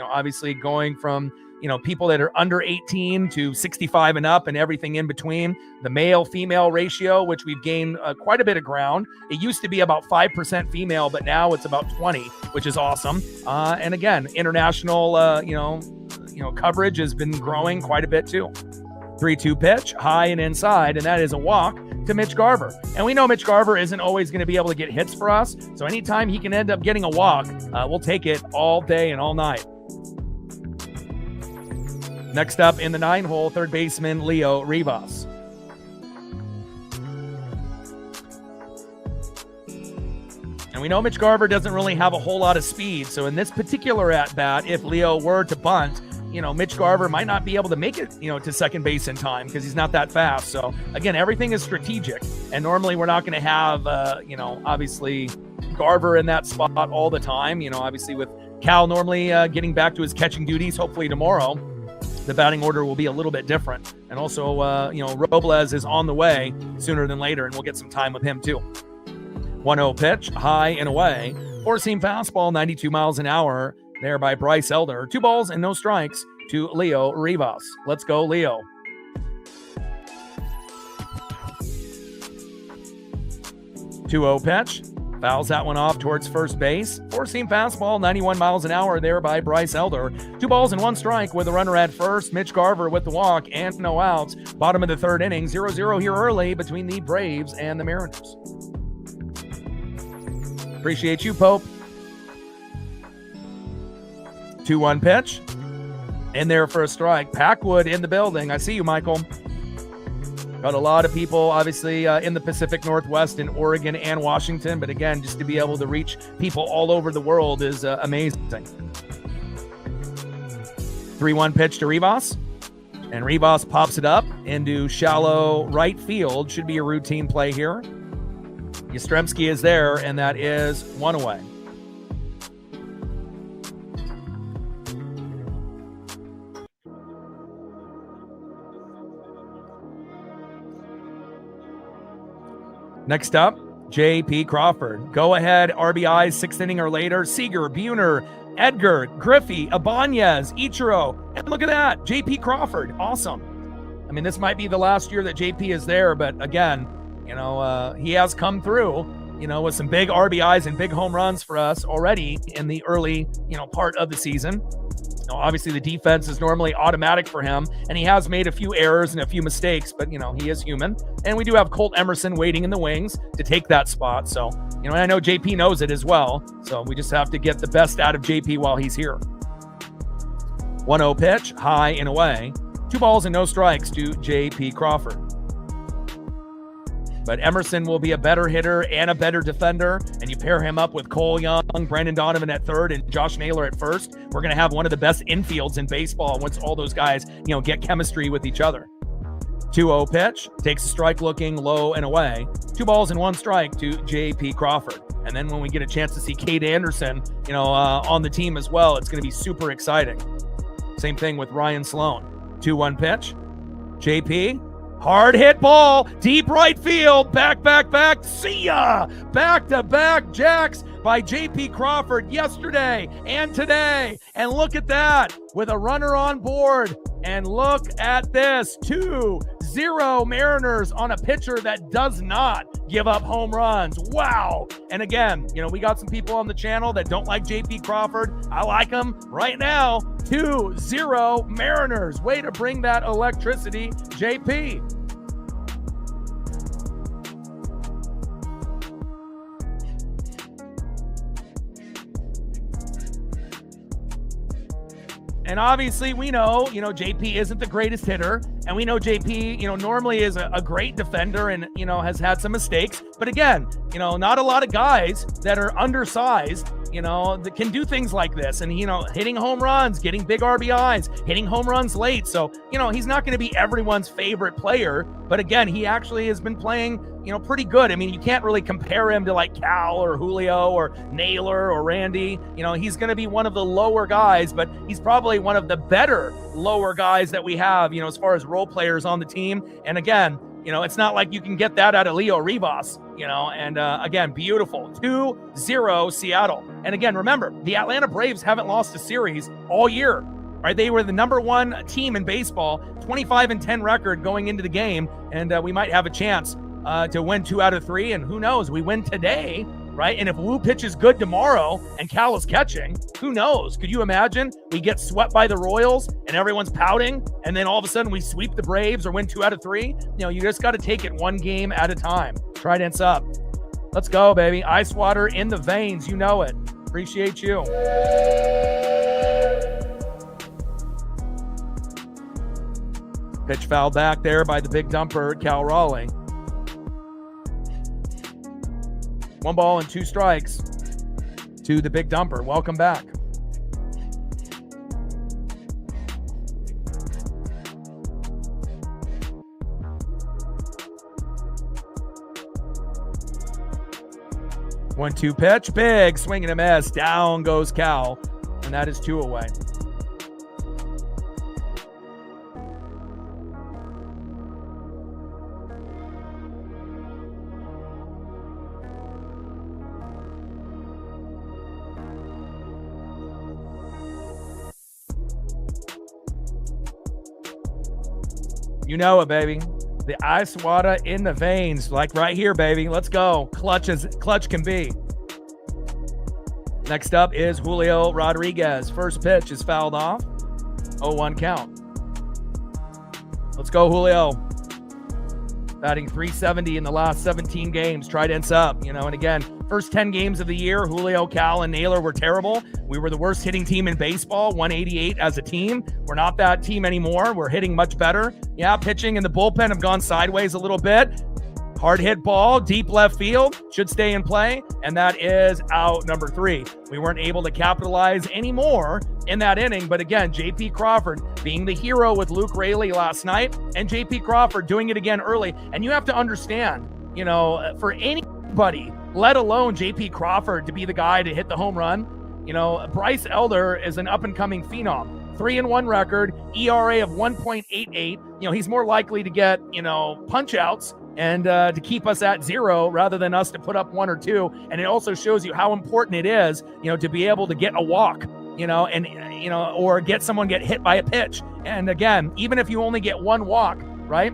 Obviously going from people that are under 18 to 65 and up and everything in between. The male-female ratio, which we've gained quite a bit of ground. It used to be about 5% female, but now it's about 20, which is awesome. And again, international coverage has been growing quite a bit too. 3-2 pitch, high and inside, and that is a walk to Mitch Garver. And we know Mitch Garver isn't always going to be able to get hits for us, so anytime he can end up getting a walk, we'll take it all day and all night. Next up in the 9-hole, 3rd baseman Leo Rivas. And we know Mitch Garver doesn't really have a whole lot of speed, so in this particular at-bat, if Leo were to bunt, Mitch Garver might not be able to make it, to second base in time because he's not that fast. So again, everything is strategic. And normally we're not going to have, obviously Garver in that spot all the time. Obviously with Cal normally getting back to his catching duties, hopefully tomorrow. the batting order will be a little bit different. And also, Robles is on the way sooner than later, and we'll get some time with him too. 1-0 pitch, high and away. Four-seam fastball, 92 miles an hour there by Bryce Elder. 2 balls and no strikes to Leo Rivas. Let's go, Leo. 2-0 pitch. Fouls that one off towards first base. Four-seam fastball, 91 miles an hour there by Bryce Elder. 2 balls and 1 strike with a runner at first. Mitch Garver with the walk and no outs. Bottom of the third inning, 0-0 here early between the Braves and the Mariners. Appreciate you, Pope. 2-1 pitch. In there for a strike. Packwood in the building. I see you, Michael. Got a lot of people, obviously, in the Pacific Northwest, in Oregon and Washington. But again, just to be able to reach people all over the world is amazing. 3-1 pitch to Rivas. And Rivas pops it up into shallow right field. Should be a routine play here. Yastrzemski is there, and that is 1 away. Next up, J.P. Crawford. Go ahead, RBIs, 6th inning or later. Seager, Buhner, Edgar, Griffey, Ibanez, Ichiro. And look at that, J.P. Crawford. Awesome. I mean, this might be the last year that J.P. is there, but again, he has come through, with some big RBIs and big home runs for us already in the early, part of the season. Obviously the defense is normally automatic for him, and he has made a few errors and a few mistakes, but he is human. And we do have Colt Emerson waiting in the wings to take that spot. So, and I know JP knows it as well. So we just have to get the best out of JP while he's here. 1-0 pitch, high and away. 2 balls and no strikes to JP Crawford. But Emerson will be a better hitter and a better defender, and you pair him up with Cole Young, Brandon Donovan at third, and Josh Naylor at first. We're going to have one of the best infields in baseball once all those guys, get chemistry with each other. 2-0 pitch, takes a strike looking low and away. 2 balls and 1 strike to J.P. Crawford. And then when we get a chance to see Cade Anderson, on the team as well, it's going to be super exciting. Same thing with Ryan Sloan. 2-1 pitch, J.P., hard hit ball, deep right field, back, see ya! Back-to-back jacks by J.P. Crawford yesterday and today. And look at that, with a runner on board. And look at this, 2-0 Mariners on a pitcher that does not give up home runs. Wow. And again, we got some people on the channel that don't like J.P. Crawford. I like him right now. 2-0 Mariners. Way to bring that electricity, J.P. And obviously we know, JP isn't the greatest hitter, and we know JP, normally is a great defender and, has had some mistakes. But again, not a lot of guys that are undersized, that can do things like this. And, hitting home runs, getting big RBIs, hitting home runs late. So, he's not going to be everyone's favorite player. But again, he actually has been playing, pretty good. I mean, you can't really compare him to like Cal or Julio or Naylor or Randy. He's going to be one of the lower guys, but he's probably one of the better lower guys that we have, as far as role players on the team. And again, it's not like you can get that out of Leo Rivas, and again, beautiful. 2-0 Seattle. And again, remember, the Atlanta Braves haven't lost a series all year. Right, they were the number 1 team in baseball, 25-10 record going into the game, and we might have a chance to win 2 out of 3. And who knows, we win today, right? And if Wu pitches good tomorrow and Cal is catching, who knows? Could you imagine we get swept by the Royals and everyone's pouting, and then all of a sudden we sweep the Braves or win 2 out of 3? You just got to take it one game at a time. Trident's up. Let's go, baby. Ice water in the veins. You know it. Appreciate you. Pitch foul back there by the big dumper, Cal Raleigh. 1 ball and 2 strikes to the big dumper. Welcome back. One-two pitch, big swing and a miss. Down goes Cal, and that is 2 away. You know it, baby. The ice water in the veins, like right here, baby. Let's go. Clutch can be. Next up is Julio Rodriguez. First pitch is fouled off. 0-1 count. Let's go, Julio. Batting .370 in the last 17 games. Trident's up, and again, first 10 games of the year, Julio, Cal, and Naylor were terrible. We were the worst hitting team in baseball, 188 as a team. We're not that team anymore. We're hitting much better. Yeah, pitching and the bullpen have gone sideways a little bit. Hard hit ball, deep left field, should stay in play, and that is out number 3. We weren't able to capitalize anymore in that inning, but again, J.P. Crawford being the hero with Luke Raley last night, and J.P. Crawford doing it again early. And you have to understand, for anybody, let alone J.P. Crawford, to be the guy to hit the home run, Bryce Elder is an up-and-coming phenom. 3-1 record, ERA of 1.88. He's more likely to get, punch-outs and to keep us at 0 rather than us to put up 1 or 2. And it also shows you how important it is, to be able to get a walk, or get hit by a pitch. And again, even if you only get 1 walk, right,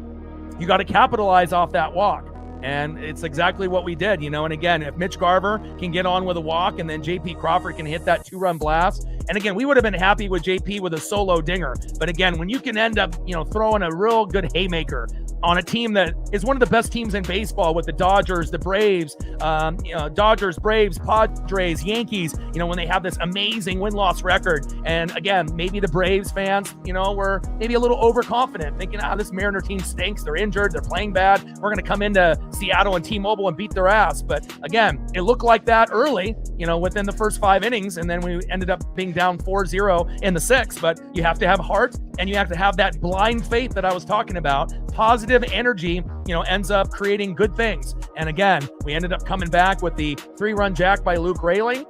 you got to capitalize off that walk. And it's exactly what we did, and again, if Mitch Garver can get on with a walk and then J.P. Crawford can hit that 2-run blast. And again, we would have been happy with J.P. with a solo dinger. But again, when you can end up, throwing a real good haymaker on a team that is one of the best teams in baseball with the Dodgers, the Braves, Dodgers, Braves, Padres, Yankees, when they have this amazing win-loss record. And again, maybe the Braves fans, were maybe a little overconfident, thinking, this Mariner team stinks. They're injured. They're playing bad. We're going to come into Seattle and T-Mobile and beat their ass. But again, it looked like that early, within the first 5 innings. And then we ended up being down 4-0 in the 6th. But you have to have heart and you have to have that blind faith that I was talking about. Positive energy, ends up creating good things. And again, we ended up coming back with the 3-run jack by Luke Raley,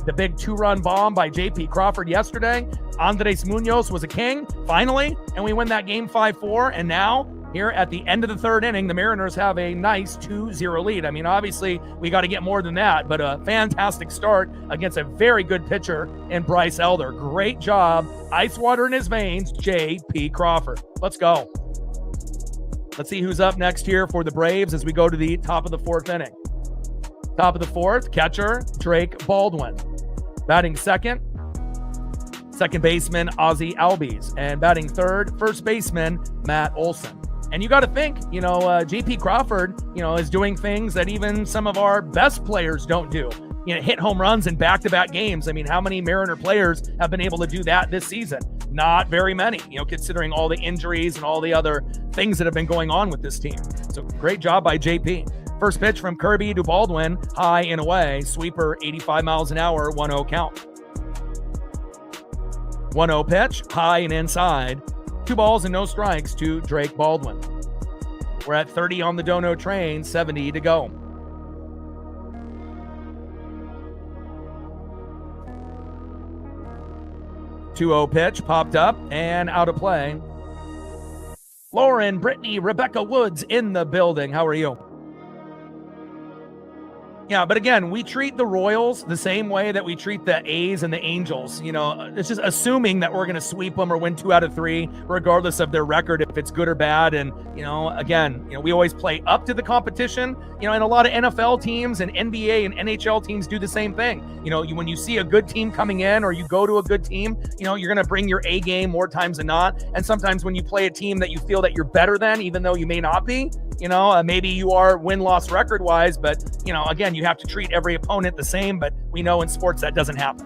the big 2-run bomb by J.P. Crawford yesterday. Andres Munoz was a king, finally, and we win that game 5-4. And now, here at the end of the 3rd inning, the Mariners have a nice 2-0 lead. I mean, obviously, we got to get more than that, but a fantastic start against a very good pitcher in Bryce Elder. Great job. Ice water in his veins, J.P. Crawford. Let's go. Let's see who's up next here for the Braves as we go to the top of the 4th inning. Top of the 4th, catcher Drake Baldwin. Batting second baseman Ozzie Albies. And batting third, first baseman Matt Olson. And you got to think, J.P. Crawford, is doing things that even some of our best players don't do. Hit home runs in back-to-back games. I mean, how many Mariner players have been able to do that this season? Not very many, considering all the injuries and all the other things that have been going on with this team. So great job by JP. First pitch from Kirby to Baldwin, high and away. Sweeper, 85 miles an hour, 1-0 count. 1-0 pitch, high and inside. 2 balls and no strikes to Drake Baldwin. We're at 30 on the Dono train, 70 to go. 2-0 pitch popped up and out of play. Lauren, Brittany, Rebecca Woods in the building. How are you? Yeah, but again, we treat the Royals the same way that we treat the A's and the Angels. It's just assuming that we're going to sweep them or win 2 out of 3, regardless of their record, if it's good or bad. And, again, we always play up to the competition, and a lot of NFL teams and NBA and NHL teams do the same thing. When you see a good team coming in or you go to a good team, you're going to bring your A game more times than not. And sometimes when you play a team that you feel that you're better than, even though you may not be, maybe you are win-loss record-wise, but, again, you have to treat every opponent the same, but we know in sports that doesn't happen.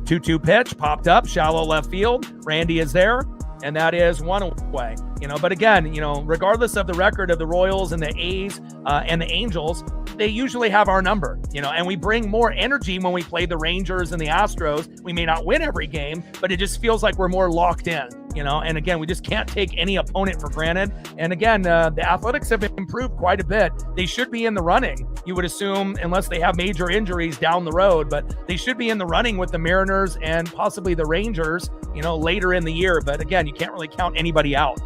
2-2 pitch popped up, shallow left field. Randy is there, and that is 1 away. But again, regardless of the record of the Royals and the A's and the Angels, they usually have our number, and we bring more energy when we play the Rangers and the Astros. We may not win every game, but it just feels like we're more locked in, and again, we just can't take any opponent for granted. And again, the Athletics have improved quite a bit. They should be in the running, you would assume, unless they have major injuries down the road, but they should be in the running with the Mariners and possibly the Rangers, later in the year. But again, you can't really count anybody out.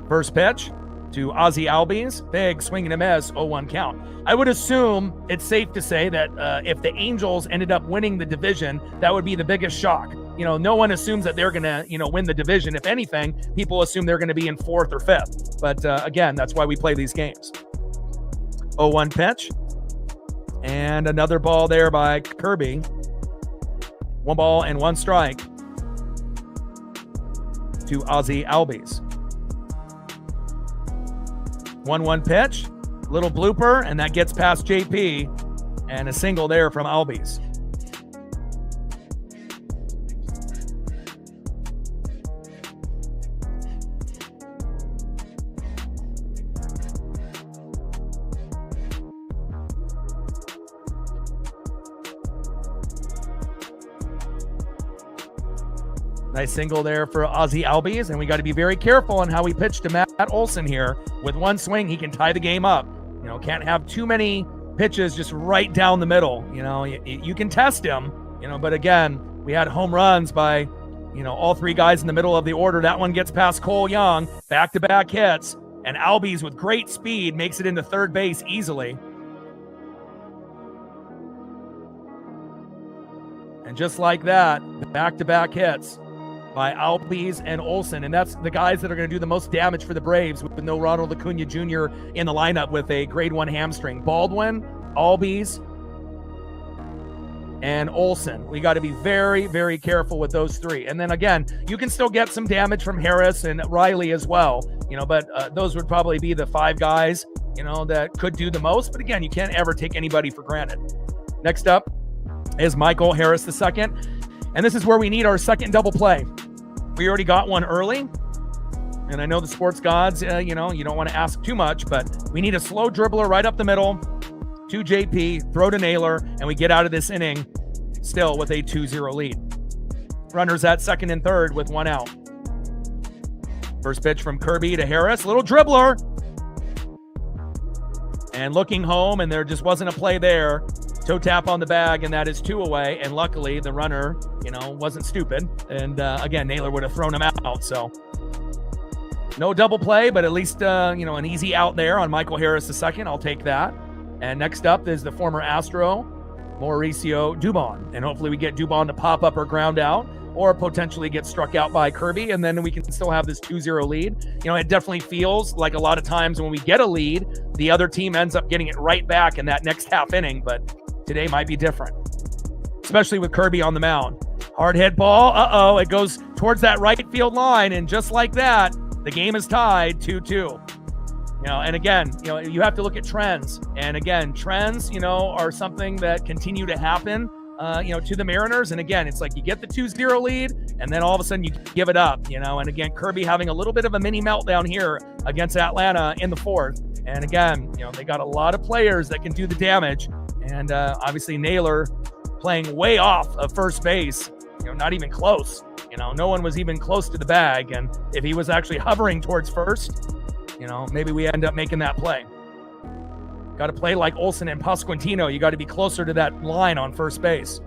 First pitch to Ozzie Albies, big swing and a miss, 0-1 count. I would assume it's safe to say that if the Angels ended up winning the division, that would be the biggest shock. no one assumes that they're going to, win the division. If anything, people assume they're going to be in 4th or 5th. But again, that's why we play these games. 0-1 pitch. And another ball there by Kirby. 1 ball and 1 strike to Ozzy Albies. 1-1 pitch. Little blooper, and that gets past JP. And a single there from Albies. Nice single there for Ozzy Albies, and we got to be very careful on how we pitch to Matt Olson here. With 1 swing, he can tie the game up. Can't have too many pitches just right down the middle. You can test him, but again, we had home runs by, all 3 guys in the middle of the order. That one gets past Cole Young, back-to-back hits, and Albies with great speed makes it into third base easily. And just like that, back-to-back hits by Albies and Olson, and that's the guys that are going to do the most damage for the Braves with no Ronald Acuna Jr. in the lineup with a grade 1 hamstring. Baldwin, Albies, and Olson. We got to be very, very careful with those 3. And then again, you can still get some damage from Harris and Riley as well, but those would probably be the 5 guys, that could do the most. But again, you can't ever take anybody for granted. Next up is Michael Harris II. And this is where we need our second double play. We already got one early. And I know the sports gods, you don't want to ask too much, but we need a slow dribbler right up the middle to JP, throw to Naylor, and we get out of this inning still with a 2-0 lead. Runners at second and third with 1 out. First pitch from Kirby to Harris, little dribbler. And looking home, and there just wasn't a play there. Toe tap on the bag, and that is 2 away. And luckily, the runner, wasn't stupid. And again, Naylor would have thrown him out. So no double play, but at least, an easy out there on Michael Harris II. I'll take that. And next up is the former Astro, Mauricio Dubon. And hopefully we get Dubon to pop up or ground out, or potentially get struck out by Kirby, and then we can still have this 2-0 lead. It definitely feels like a lot of times when we get a lead, the other team ends up getting it right back in that next half inning, but today might be different, especially with Kirby on the mound. Hard hit ball. It goes towards that right field line, and just like that, the game is tied 2-2. And again, you have to look at trends. And again, trends, are something that continue to happen, to the Mariners. And again, it's like you get the 2-0 lead, and then all of a sudden you give it up, And again, Kirby having a little bit of a mini meltdown here against Atlanta in the 4th. And again, they got a lot of players that can do the damage. And obviously Naylor playing way off of first base, not even close. No one was even close to the bag. And if he was actually hovering towards first, maybe we end up making that play. Got to play like Olson and Pasquantino. You got to be closer to that line on first base.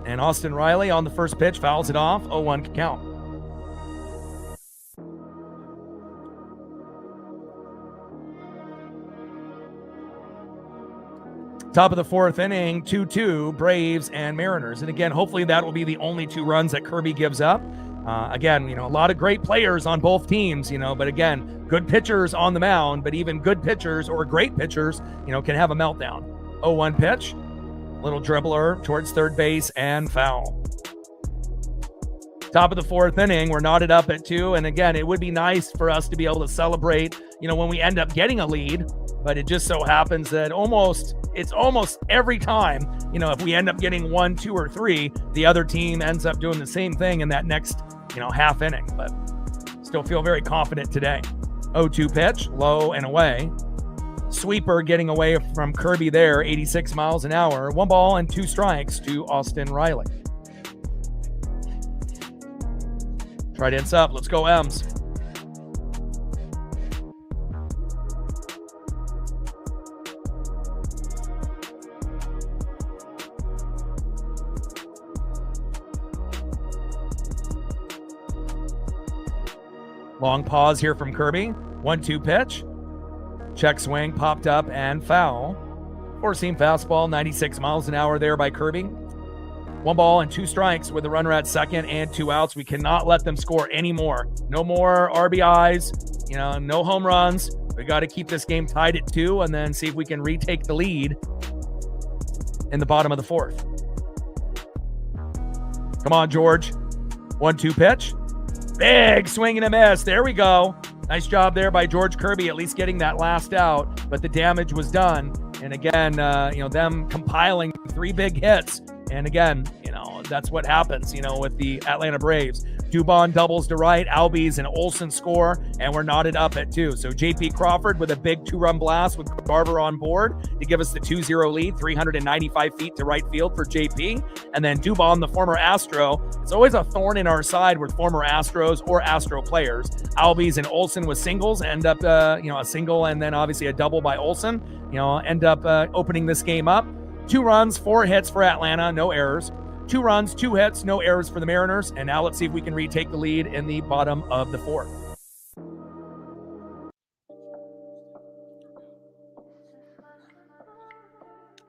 And Austin Riley on the first pitch fouls it off. 0-1 count. Top of the 4th inning, 2-2, Braves and Mariners. And again, hopefully that will be the only 2 runs that Kirby gives up. Again, a lot of great players on both teams, but again, good pitchers on the mound, but even good pitchers or great pitchers, can have a meltdown. 0-1 pitch, little dribbler towards third base and foul. Top of the 4th inning, we're knotted up at 2. And again, it would be nice for us to be able to celebrate, when we end up getting a lead, but it just so happens that it's almost every time, if we end up getting 1, 2, or 3, the other team ends up doing the same thing in that next, half inning, but still feel very confident today. 0-2 pitch, low and away. Sweeper getting away from Kirby there, 86 miles an hour. 1 ball and 2 strikes to Austin Riley. Trident's up. Let's go, M's. Long pause here from Kirby. 1-2 pitch. Check swing, popped up and foul. Four-seam fastball, 96 miles an hour there by Kirby. 1 ball and 2 strikes with a runner at second and 2 outs. We cannot let them score anymore. No more RBIs, no home runs. We got to keep this game tied at 2 and then see if we can retake the lead in the bottom of the 4th. Come on, George. 1-2 pitch. Big swing and a miss. There we go. Nice job there by George Kirby, at least getting that last out, but the damage was done. And again, them compiling 3 big hits. And again, that's what happens, with the Atlanta Braves. Dubon doubles to right, Albies and Olsen score, and we're knotted up at 2. So JP Crawford with a big 2-run blast with Garver on board to give us the 2-0 lead, 395 feet to right field for JP. And then Dubon, the former Astro, it's always a thorn in our side with former Astros or Astro players. Albies and Olsen with singles end up, a single and then obviously a double by Olsen, end up opening this game up. 2 runs, 4 hits for Atlanta, no errors. 2 runs, 2 hits, no errors for the Mariners. And now let's see if we can retake the lead in the bottom of the 4th.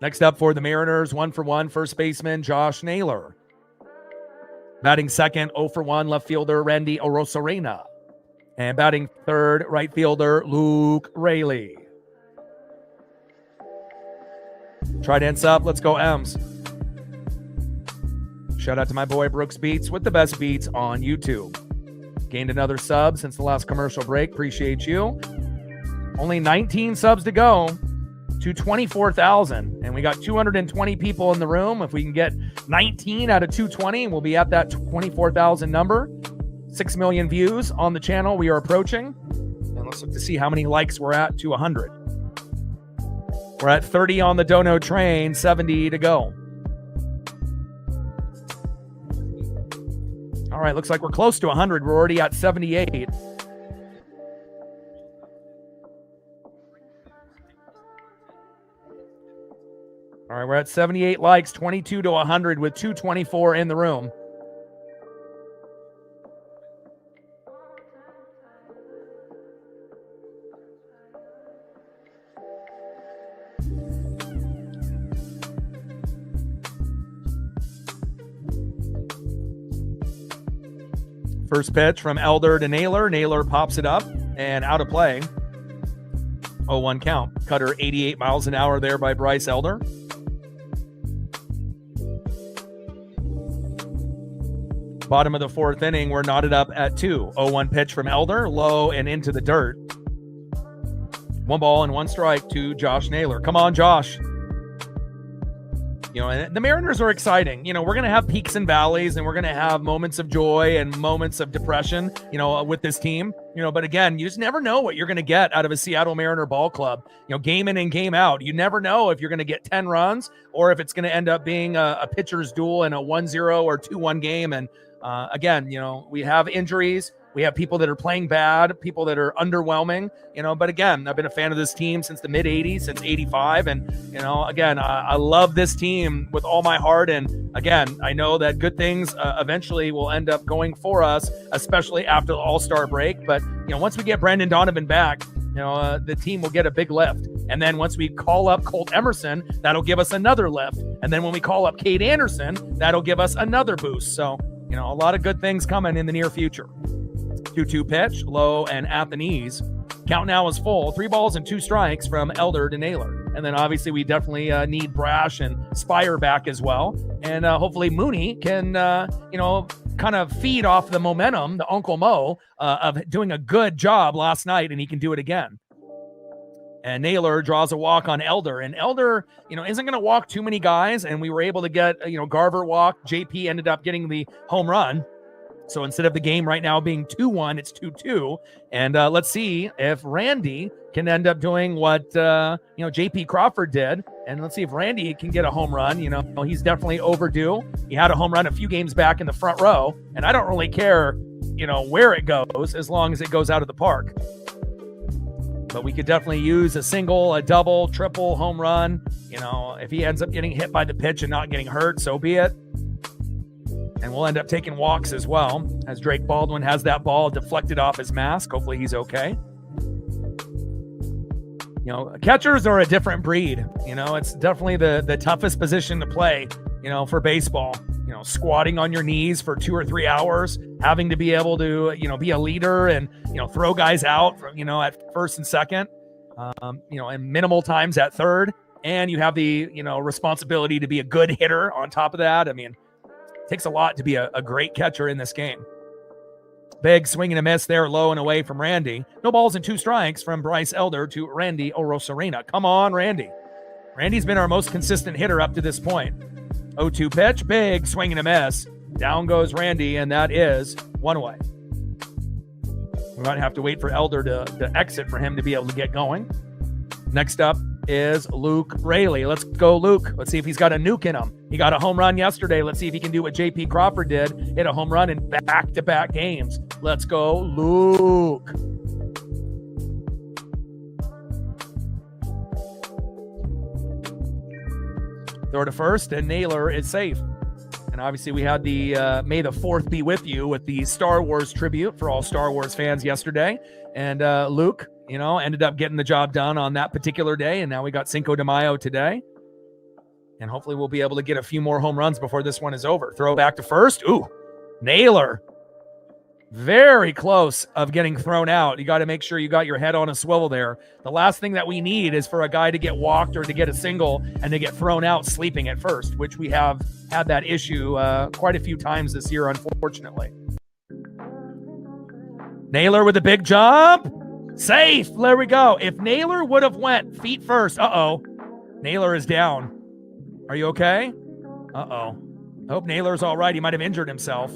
Next up for the Mariners, 1-for-1 first baseman Josh Naylor. Batting second, 0-for-1 left fielder Randy Arozarena. And batting third, right fielder Luke Raley. Trident's up. Let's go, M's. Shout out to my boy Brooks Beats with the best beats on YouTube. Gained another sub since the last commercial break. Appreciate you. Only 19 subs to go to 24,000. And we got 220 people in the room. If we can get 19 out of 220, we'll be at that 24,000 number. 6 million views on the channel we are approaching. And let's look to see how many likes we're at to 100. We're at 30 on the Dono train, 70 to go. All right, looks like we're close to 100. We're already at 78. All right, we're at 78 likes, 22 to 100 with 224 in the room. First pitch from Elder to Naylor. Naylor pops it up and out of play. 0-1 count. Cutter 88 miles an hour there by Bryce Elder. Bottom of the 4th inning, we're knotted up at 2. 0-1 pitch from Elder, low and into the dirt. 1 ball and 1 strike to Josh Naylor. Come on, Josh. And the Mariners are exciting. We're going to have peaks and valleys, and we're going to have moments of joy and moments of depression, with this team. But again, you just never know what you're going to get out of a Seattle Mariner ball club. Game in and game out. You never know if you're going to get 10 runs or if it's going to end up being a pitcher's duel in a 1-0 or 2-1 game. And again, we have injuries. We have people that are playing bad, people that are underwhelming, but again, I've been a fan of this team since the mid 80s, since 85. And, again, I love this team with all my heart. And again, I know that good things eventually will end up going for us, especially after the All-Star break. But, once we get Brendan Donovan back, the team will get a big lift. And then once we call up Colt Emerson, that'll give us another lift. And then when we call up Cade Anderson, that'll give us another boost. So, a lot of good things coming in the near future. 2-2 pitch, low and at the knees. Count now is full. 3 balls and 2 strikes from Elder to Naylor. And then obviously we definitely need Brash and Spire back as well. And hopefully Mooney can, kind of feed off the momentum, the Uncle Mo, of doing a good job last night, and he can do it again. And Naylor draws a walk on Elder. And Elder, isn't going to walk too many guys. And we were able to get, Garver walk. JP ended up getting the home run. So instead of the game right now being 2-1, it's 2-2. And let's see if Randy can end up doing what, JP Crawford did. And let's see if Randy can get a home run. He's definitely overdue. He had a home run a few games back in the front row. And I don't really care, where it goes as long as it goes out of the park. But we could definitely use a single, a double, triple, home run. If he ends up getting hit by the pitch and not getting hurt, so be it. And we'll end up taking walks as well, as Drake Baldwin has that ball deflected off his mask. Hopefully he's okay. Catchers are a different breed. It's definitely the toughest position to play, for baseball. squatting on your knees for 2 or 3 hours, having to be able to, be a leader and, throw guys out from, at first and second, and minimal times at third. And you have the, responsibility to be a good hitter on top of that. I mean, it takes a lot to be a great catcher in this game. Big swing and a miss there, low and away from Randy. No balls and 2 strikes from Bryce Elder to Randy Orosarena. Come on, Randy. Randy's been our most consistent hitter up to this point. 0-2 pitch, big swing and a miss. Down goes Randy, and that is 1 away. We might have to wait for Elder to exit for him to be able to get going. Next up is Luke Raley. Let's go, Luke. Let's see if he's got a nuke in him. He got a home run yesterday. Let's see if he can do what J.P. Crawford did, hit a home run in back-to-back games. Let's go, Luke. Throw to first, and Naylor is safe. And obviously we had the May the 4th be with you with the Star Wars tribute for all Star Wars fans yesterday. And Luke, ended up getting the job done on that particular day. And now we got Cinco de Mayo today. And hopefully we'll be able to get a few more home runs before this one is over. Throw back to first. Ooh, Naylor. Very close of getting thrown out. You got to make sure you got your head on a swivel there. The last thing that we need is for a guy to get walked or to get a single and to get thrown out sleeping at first, which we have had that issue quite a few times this year, unfortunately. Naylor with a big jump. Safe. There we go. If Naylor would have went feet first. Naylor is down. Are you okay? I hope Naylor's all right. He might have injured himself.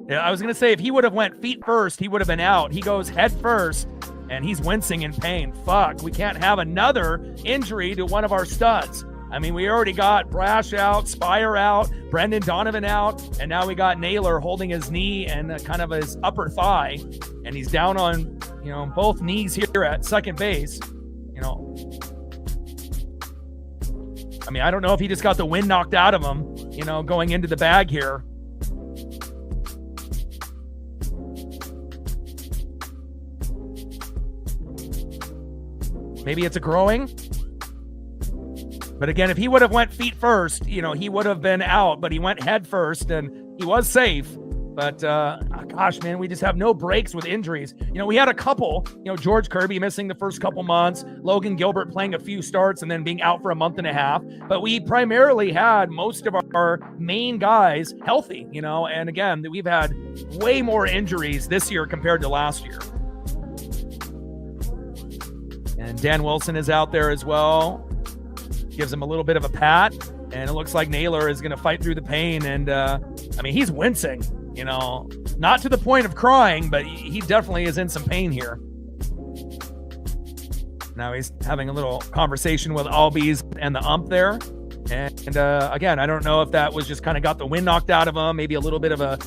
Yeah, I was going to say, if he would have went feet first, he would have been out. He goes head first, and he's wincing in pain. Fuck, we can't have another injury to one of our studs. I mean, we already got Brash out, Spire out, Brendan Donovan out, and now we got Naylor holding his knee and kind of his upper thigh, and he's down on, both knees here at second base. I mean, I don't know if he just got the wind knocked out of him, going into the bag here. Maybe it's a growing. But again, if he would have went feet first, he would have been out. But he went head first, and he was safe. But, gosh, man, we just have no breaks with injuries. We had a couple, George Kirby missing the first couple months, Logan Gilbert playing a few starts and then being out for a month and a half. But we primarily had most of our main guys healthy, and again, we've had way more injuries this year compared to last year. And Dan Wilson is out there as well. Gives him a little bit of a pat. And it looks like Naylor is going to fight through the pain. And, he's wincing, not to the point of crying, but he definitely is in some pain here. Now he's having a little conversation with Albies and the ump there. And again, I don't know if that was just kind of got the wind knocked out of him, maybe a little bit of a,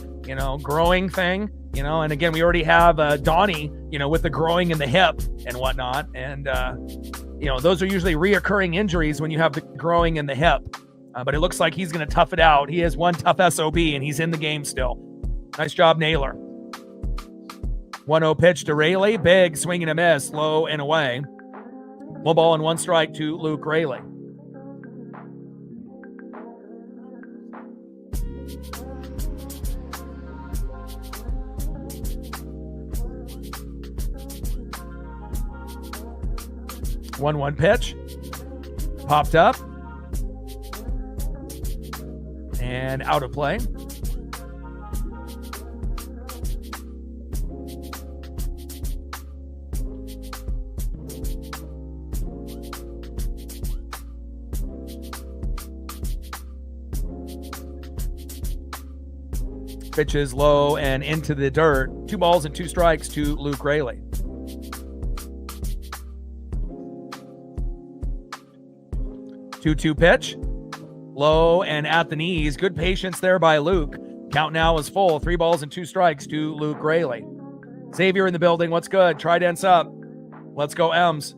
growing thing, and again, we already have Donnie, with the growing in the hip and whatnot. And, those are usually reoccurring injuries when you have the growing in the hip. But it looks like he's going to tough it out. He is one tough SOB, and he's in the game still. Nice job, Naylor. 1-0 pitch to Rayleigh. Big swing and a miss, low and away. 1 ball and 1 strike to Luke Rayleigh. One pitch. Popped up. And out of play. Pitches low and into the dirt. 2 balls and 2 strikes to Luke Rayleigh. 2-2 pitch. Low and at the knees. Good patience there by Luke. Count now is full. 3 balls and 2 strikes to Luke Rayleigh. Xavier in the building. What's good? Trident's up. Let's go, Ems.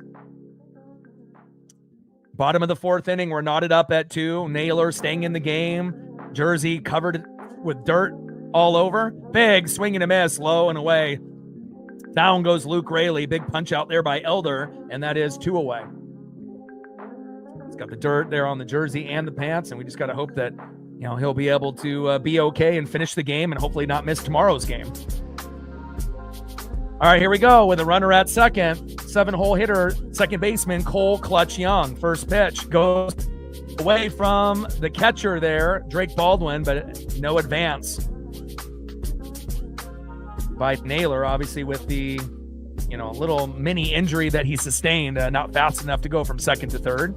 Bottom of the 4th inning. We're knotted up at 2. Naylor staying in the game. Jersey covered with dirt all over. Big swing and a miss. Low and away. Down goes Luke Rayleigh. Big punch out there by Elder. And that is 2 away. He's got the dirt there on the jersey and the pants, and we just got to hope that, he'll be able to be okay and finish the game and hopefully not miss tomorrow's game. All right, here we go with a runner at second. 7-hole hitter, second baseman Cole Clutch Young. First pitch goes away from the catcher there, Drake Baldwin, but no advance by Naylor, obviously with the, little mini injury that he sustained, not fast enough to go from second to third.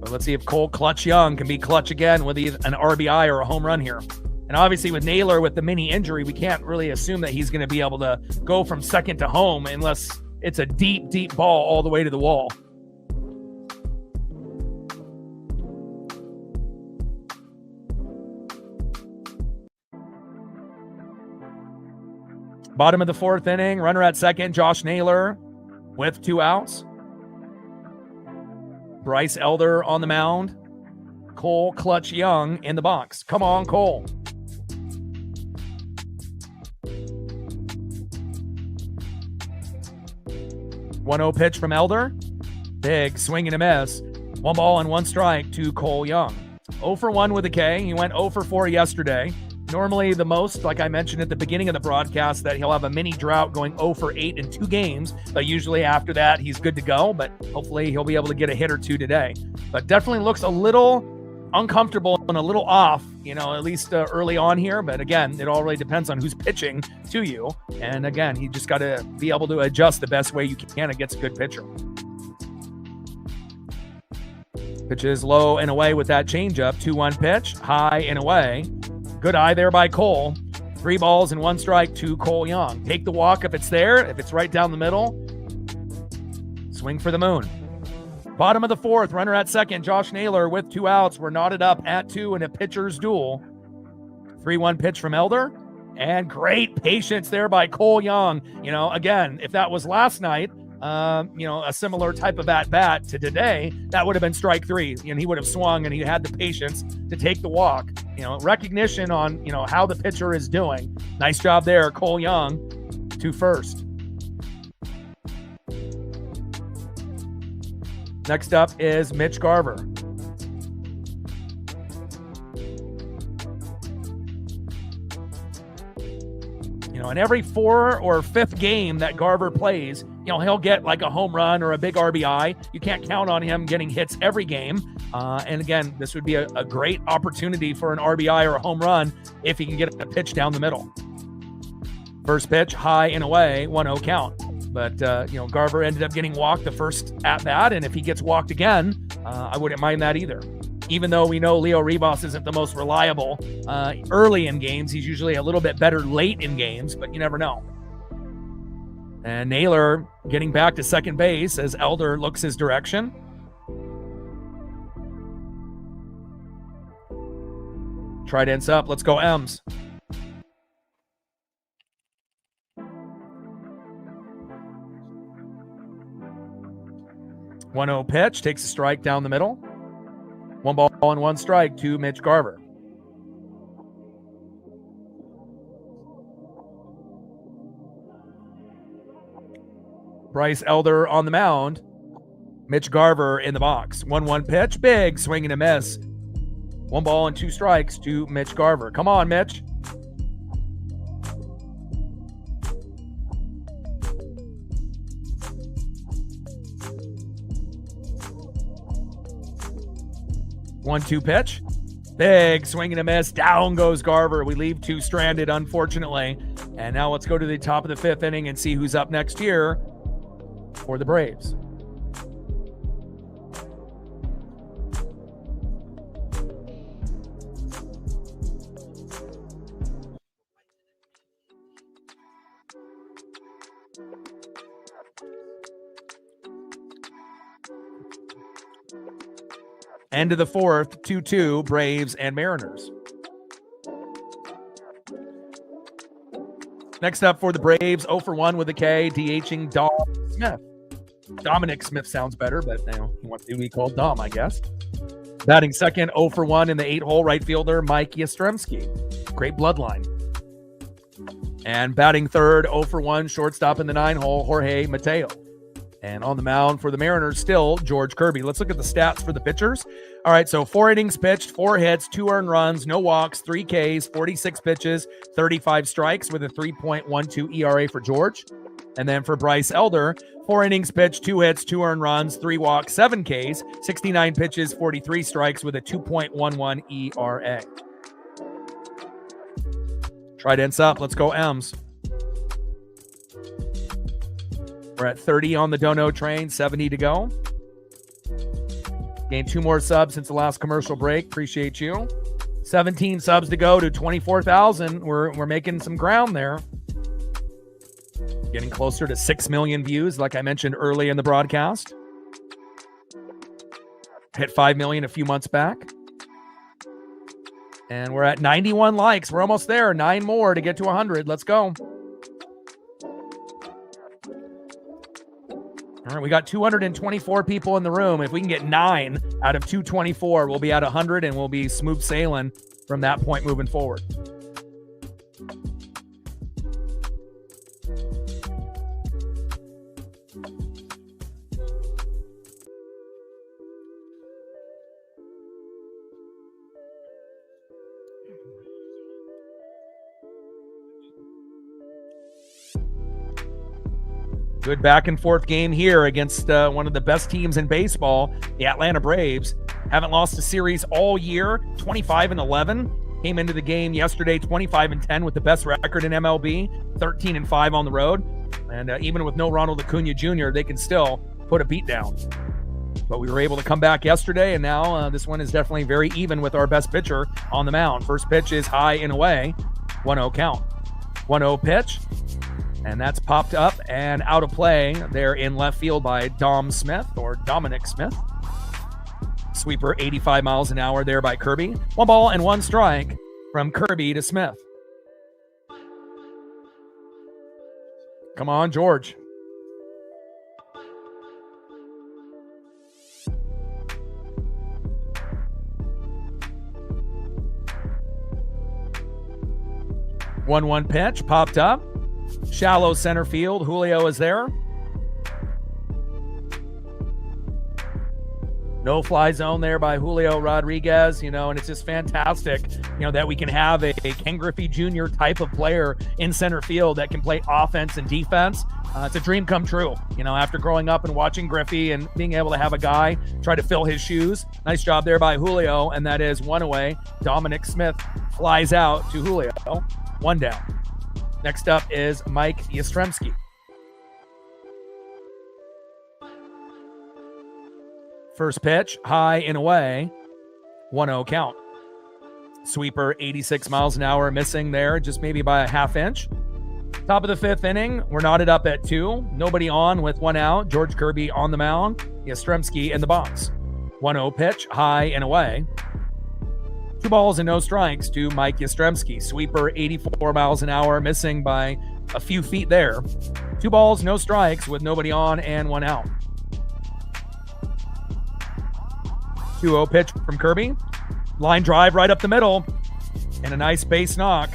But let's see if Cole Clutch Young can be clutch again with an RBI or a home run here. And obviously with Naylor with the mini injury, we can't really assume that he's going to be able to go from second to home unless it's a deep, deep ball all the way to the wall. Bottom of the fourth inning, runner at second, Josh Naylor with 2 outs. Bryce Elder on the mound. Cole Clutch Young in the box. Come on, Cole. 1-0 pitch from Elder. Big swing and a miss. 1 ball and 1 strike to Cole Young. 0 for 1 with a K. He went 0 for 4 yesterday. Normally the most, like I mentioned at the beginning of the broadcast, that he'll have a mini drought going 0 for 8 in 2 games. But usually after that, he's good to go. But hopefully he'll be able to get a hit or 2 today. But definitely looks a little uncomfortable and a little off, at least early on here. But again, it all really depends on who's pitching to you. And again, you just got to be able to adjust the best way you can against a good pitcher. Pitches low and away with that changeup. 2-1 pitch, high and away. Good eye there by Cole. 3 balls and 1 strike to Cole Young. Take the walk if it's there. If it's right down the middle, swing for the moon. Bottom of the fourth, runner at second, Josh Naylor with 2 outs. We're knotted up at 2 in a pitcher's duel. 3-1 pitch from Elder. And great patience there by Cole Young. Again, if that was last night, a similar type of at-bat to today, that would have been strike 3. He would have swung and he had the patience to take the walk. Recognition on, how the pitcher is doing. Nice job there, Cole Young to first. Next up is Mitch Garver. In every 4th or 5th game that Garver plays, he'll get like a home run or a big RBI. You can't count on him getting hits every game. And again, this would be a great opportunity for an RBI or a home run if he can get a pitch down the middle. First pitch, high and away, 1-0 count. But, Garver ended up getting walked the first at-bat, and if he gets walked again, I wouldn't mind that either. Even though we know Leo Ribas isn't the most reliable early in games, he's usually a little bit better late in games, but you never know. And Naylor getting back to second base as Elder looks his direction. Trident's up. Let's go, M's. One-0 pitch, takes a strike down the middle. 1 ball and 1 strike to Mitch Garver. Bryce Elder on the mound. Mitch Garver in the box. 1-1 pitch, big swing and a miss. 1 ball and 2 strikes to Mitch Garver. Come on, Mitch. One-two pitch. Big swing and a miss. Down goes Garver. We leave 2 stranded, unfortunately. And now let's go to the top of the 5th inning and see who's up next here for the Braves. End of the 4th, 2-2, Braves and Mariners. Next up for the Braves, 0 for 1 with a K, DHing Dom Smith. Dominic Smith sounds better, but he wants to be called Dom, I guess. Batting second, 0 for 1 in the 8-hole, right fielder Mike Yastrzemski. Great bloodline. And batting third, 0 for 1, shortstop in the 9-hole, Jorge Mateo. And on the mound for the Mariners, still George Kirby. Let's look at the stats for the pitchers. All right, so 4 innings pitched, 4 hits, 2 earned runs, no walks, 3 Ks, 46 pitches, 35 strikes with a 3.12 ERA for George. And then for Bryce Elder, 4 innings pitched, 2 hits, 2 earned runs, 3 walks, 7 Ks, 69 pitches, 43 strikes with a 2.11 ERA. Tridents up. Let's go M's. We're at 30 on the Dono train, 70 to go. Gained 2 more subs since the last commercial break. Appreciate you. 17 subs to go to 24,000. We're making some ground there. Getting closer to 6 million views, like I mentioned early in the broadcast. Hit 5 million a few months back. And we're at 91 likes. We're almost there. 9 more to get to 100. Let's go. All right, we got 224 people in the room. If we can get 9 out of 224, we'll be at 100 and we'll be smooth sailing from that point moving forward. Good back and forth game here against one of the best teams in baseball, the Atlanta Braves. Haven't lost a series all year, 25-11. Came into the game yesterday 25-10 with the best record in MLB, 13-5 on the road. And even with no Ronald Acuna Jr., they can still put a beat down. But we were able to come back yesterday, and now this one is definitely very even with our best pitcher on the mound. First pitch is high and away, 1-0 count. 1-0 pitch. And that's popped up and out of play there in left field by Dominic Smith. Sweeper 85 miles an hour there by Kirby. 1 ball and 1 strike from Kirby to Smith. Come on, George. One pitch popped up. Shallow center field. Julio is there. No fly zone there by Julio Rodriguez, and it's just fantastic, that we can have a Ken Griffey Jr. type of player in center field that can play offense and defense. It's a dream come true, after growing up and watching Griffey and being able to have a guy try to fill his shoes. Nice job there by Julio, and that is 1 away. Dominic Smith flies out to Julio. 1 down. Next up is Mike Yastrzemski. First pitch, high and away, 1-0 count. Sweeper, 86 miles an hour, missing there, just maybe by a half inch. Top of the 5th inning, we're knotted up at 2. Nobody on with 1 out. George Kirby on the mound. Yastrzemski in the box. 1-0 pitch, high and away. 2 balls and no strikes to Mike Yastrzemski. Sweeper, 84 miles an hour, missing by a few feet there. 2 balls, no strikes with nobody on and 1 out. 2-0 pitch from Kirby. Line drive right up the middle. And a nice base knock.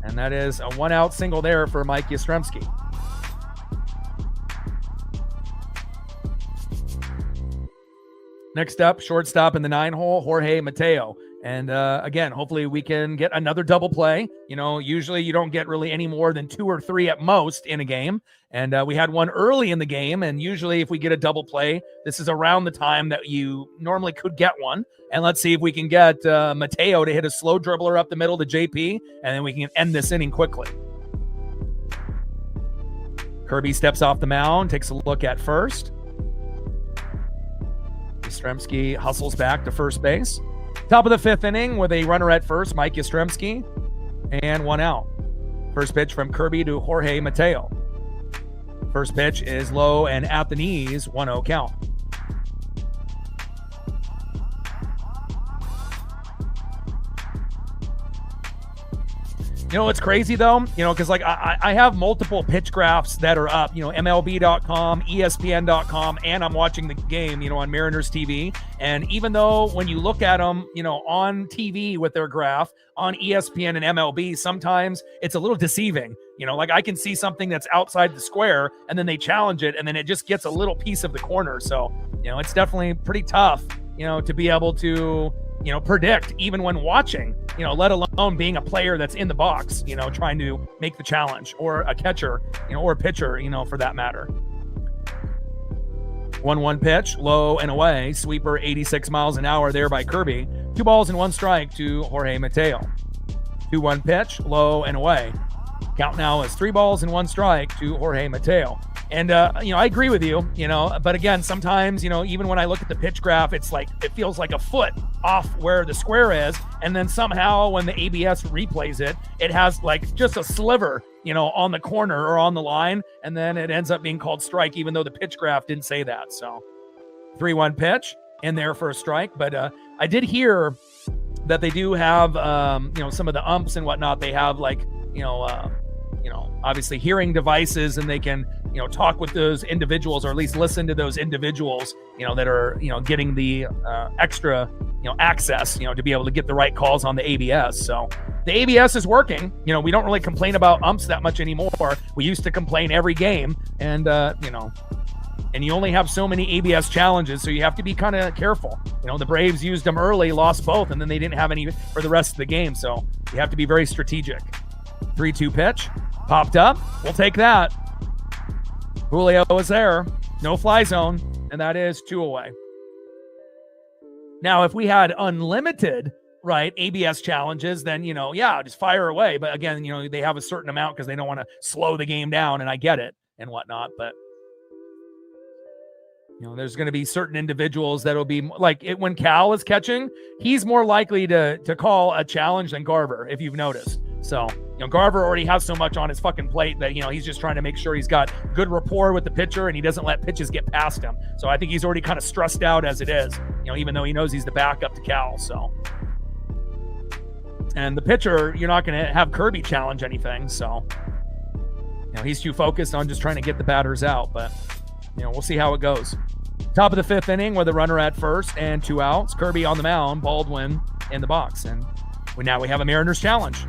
And that is a 1-out single there for Mike Yastrzemski. Next up, shortstop in the 9-hole, Jorge Mateo. And again, hopefully we can get another double play. Usually you don't get really any more than 2 or 3 at most in a game. And we had one early in the game. And usually if we get a double play, this is around the time that you normally could get one. And let's see if we can get Mateo to hit a slow dribbler up the middle to JP. And then we can end this inning quickly. Kirby steps off the mound, takes a look at first. Yastrzemski hustles back to first base. Top of the 5th inning with a runner at first, Mike Yastrzemski, and 1 out. First pitch from Kirby to Jorge Mateo. First pitch is low and at the knees, 1-0 count. You know what's crazy though? You know, because like I have multiple pitch graphs that are up, you know, MLB.com, ESPN.com, and I'm watching the game, you know, on Mariners TV. And even though when you look at them, you know, on TV with their graph on ESPN and MLB, sometimes it's a little deceiving. You know, like I can see something that's outside the square and then they challenge it and then it just gets a little piece of the corner. So, you know, it's definitely pretty tough, you know, to be able to, you know, predict even when watching, you know, let alone being a player that's in the box, you know, trying to make the challenge, or a catcher, you know, or a pitcher, you know, for that matter. 1-1 pitch, low and away, sweeper 86 miles an hour there by Kirby. 2 balls and 1 strike to Jorge Mateo. 2-1 pitch, low and away. Count now is 3 balls and 1 strike to Jorge Mateo. And, you know, I agree with you, you know, but again, sometimes, you know, even when I look at the pitch graph, it's like, it feels like a foot off where the square is. And then somehow when the ABS replays it, it has like just a sliver, you know, on the corner or on the line. And then it ends up being called strike, even though the pitch graph didn't say that. So 3-1 pitch in there for a strike. But I did hear that they do have, you know, some of the umps and whatnot. They have like, you know, obviously hearing devices, and they can, you know, talk with those individuals, or at least listen to those individuals, you know, that are, you know, getting the extra, you know, access, you know, to be able to get the right calls on the ABS. So the ABS is working. You know, we don't really complain about umps that much anymore. We used to complain every game, and, you know, and you only have so many ABS challenges, so you have to be kind of careful. You know, the Braves used them early, lost both, and then they didn't have any for the rest of the game. So you have to be very strategic. 3-2 pitch, popped up. We'll take that. Julio is there. No fly zone, and that is 2 away. Now, if we had unlimited, right, ABS challenges, then, you know, yeah, just fire away. But again, you know, they have a certain amount because they don't want to slow the game down, and I get it and whatnot. But, you know, there's going to be certain individuals that'll be like it when Cal is catching, he's more likely to call a challenge than Garver, if you've noticed. So, you know, Garver already has so much on his fucking plate that, you know, he's just trying to make sure he's got good rapport with the pitcher and he doesn't let pitches get past him. So I think he's already kind of stressed out as it is, you know, even though he knows he's the backup to Cal. So, and the pitcher, you're not going to have Kirby challenge anything. So, you know, he's too focused on just trying to get the batters out. But, you know, we'll see how it goes. Top of the 5th inning with a runner at first and 2 outs. Kirby on the mound, Baldwin in the box. And now we have a Mariners challenge.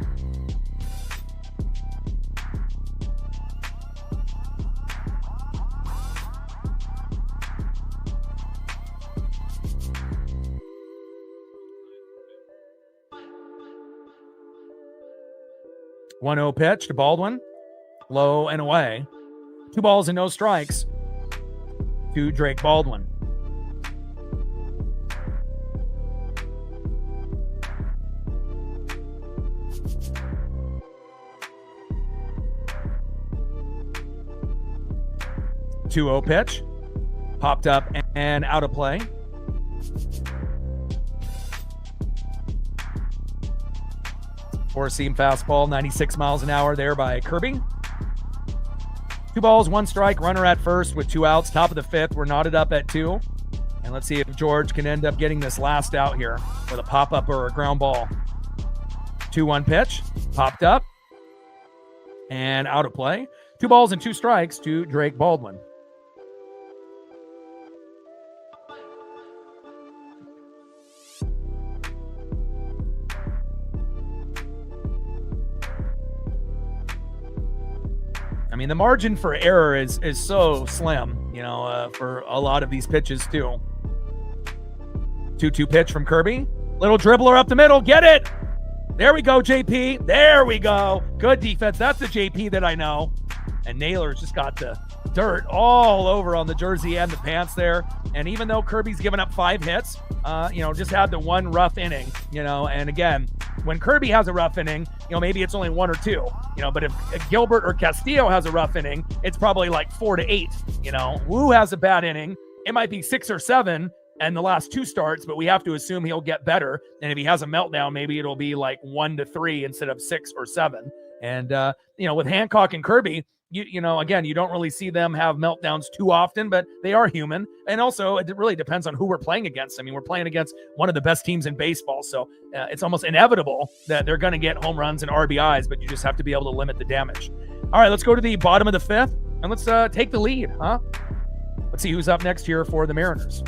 One-zero pitch to Baldwin, low and away. 2 balls and no strikes to Drake Baldwin. Two-zero pitch, popped up and out of play. Four-seam fastball, 96 miles an hour there by Kirby. 2 balls, 1 strike, runner at first with 2 outs. Top of the 5th, we're knotted up at 2. And let's see if George can end up getting this last out here with a pop-up or a ground ball. 2-1 pitch, popped up and out of play. 2 balls and 2 strikes to Drake Baldwin. I mean, the margin for error is so slim, you know, for a lot of these pitches too. 2-2 pitch from Kirby. Little dribbler up the middle. Get it. There we go, JP. There we go. Good defense. That's the JP that I know. And Naylor's just got the dirt all over on the jersey and the pants there. And even though Kirby's given up 5 hits, you know, just had the 1 rough inning, you know, and again, when Kirby has a rough inning, you know, maybe it's only 1 or 2, you know, but if Gilbert or Castillo has a rough inning, it's probably like 4 to 8, you know. Wu has a bad inning. It might be 6 or 7 and the last 2 starts, but we have to assume he'll get better. And if he has a meltdown, maybe it'll be like 1 to 3 instead of 6 or 7. And, you know, with Hancock and Kirby, again, you don't really see them have meltdowns too often, but they are human. And also, it really depends on who we're playing against. I mean, we're playing against one of the best teams in baseball, so it's almost inevitable that they're going to get home runs and RBIs, but you just have to be able to limit the damage. All right, let's go to the bottom of the fifth, and let's take the lead, huh? Let's see who's up next here for the Mariners.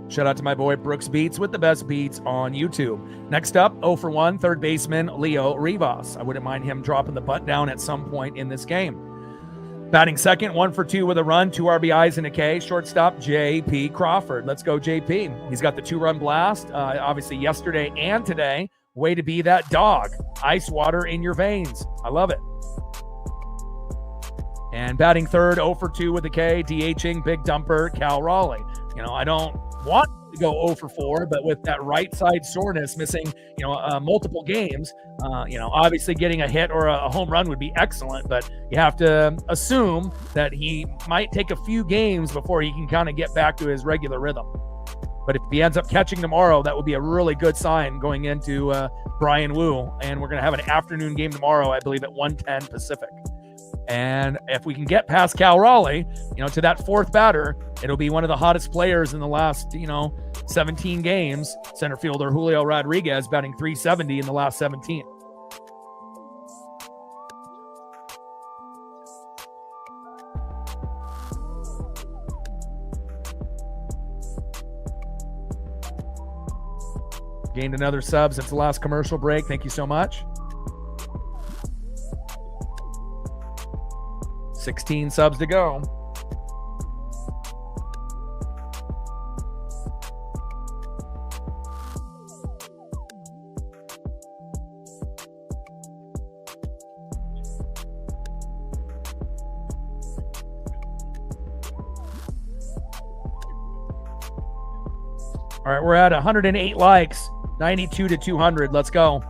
Shout out to my boy Brooks Beats with the best beats on YouTube. Next up, 0 for 1, third baseman Leo Rivas. I wouldn't mind him dropping the butt down at some point in this game. Batting second, 1 for 2 with a run, 2 RBIs and a K. Shortstop, J.P. Crawford. Let's go, J.P. He's got the 2-run blast, obviously yesterday and today. Way to be that dog. Ice water in your veins. I love it. And batting third, 0 for 2 with a K, DHing, big dumper, Cal Raleigh. I don't want to go 0 for 4, but with that right side soreness, missing, multiple games, obviously getting a hit or a home run would be excellent, but you have to assume that he might take a few games before he can kind of get back to his regular rhythm. But if he ends up catching tomorrow, that would be a really good sign going into Brian Wu. And we're going to have an afternoon game tomorrow, I believe, at 1:10 Pacific. And if we can get past Cal Raleigh, to that fourth batter, it'll be one of the hottest players in the last, 17 games. Center fielder Julio Rodriguez batting .370 in the last 17. Gained another sub since the last commercial break. Thank you so much. 16 subs to go. All right, we're at 108 likes, 92 to 200. Let's go.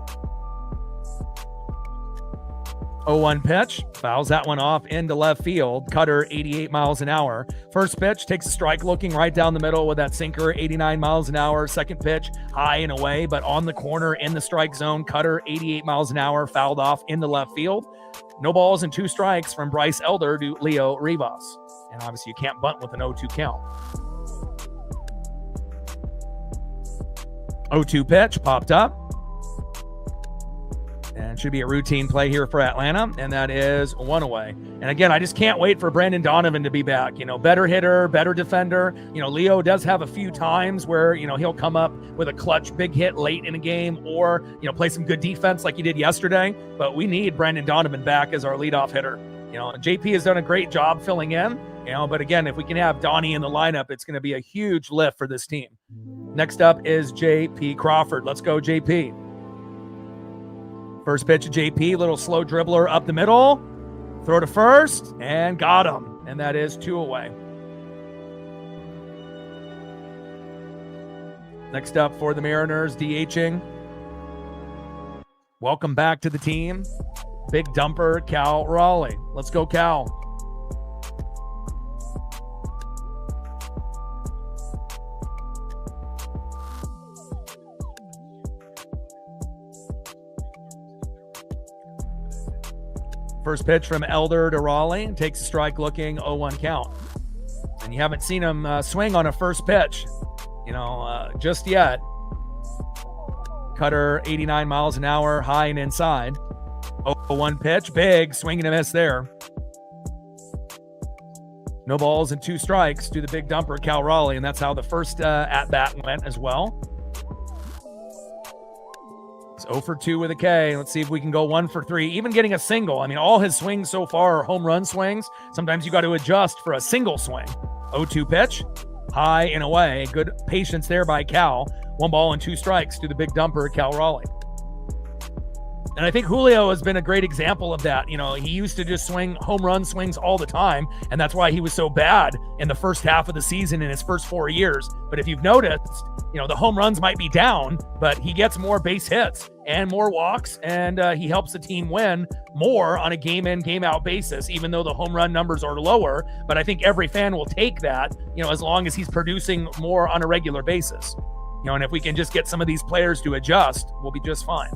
0-1 pitch, fouls that one off into left field. Cutter, 88 miles an hour. First pitch, takes a strike looking right down the middle with that sinker, 89 miles an hour. Second pitch, high and away, but on the corner in the strike zone. Cutter, 88 miles an hour, fouled off into left field. No balls and 2 strikes from Bryce Elder to Leo Rivas. And obviously you can't bunt with an 0-2 count. 0-2 pitch, popped up. And should be a routine play here for Atlanta, and that is 1 away. And again, I just can't wait for Brandon Donovan to be back. Better hitter, better defender. Leo does have a few times where, he'll come up with a clutch big hit late in a game or, play some good defense like he did yesterday. But we need Brandon Donovan back as our leadoff hitter. JP has done a great job filling in, but again, if we can have Donnie in the lineup, it's going to be a huge lift for this team. Next up is J.P. Crawford. Let's go, J.P. First pitch of JP, little slow dribbler up the middle, throw to first, and got him. And that is 2 away. Next up for the Mariners, DHing. Welcome back to the team. Big dumper, Cal Raleigh. Let's go, Cal. First pitch from Elder to Raleigh. Takes a strike looking, 0-1 count. And you haven't seen him swing on a first pitch, just yet. Cutter, 89 miles an hour, high and inside. 0-1 pitch, big, swing and a miss there. No balls and 2 strikes to the big dumper, Cal Raleigh, and that's how the first at-bat went as well. 0 for 2 with a K. Let's see if we can go 1 for 3, even getting a single. I mean, all his swings so far are home run swings. Sometimes you got to adjust for a single swing. 0-2 pitch, high and away. Good patience there by Cal. 1 ball and 2 strikes to the big dumper, Cal Raleigh. And I think Julio has been a great example of that. He used to just swing home run swings all the time, and that's why he was so bad in the first half of the season in his first 4 years. But if you've noticed, the home runs might be down, but he gets more base hits and more walks, and he helps the team win more on a game-in, game-out basis, even though the home run numbers are lower. But I think every fan will take that, as long as he's producing more on a regular basis. And if we can just get some of these players to adjust, we'll be just fine.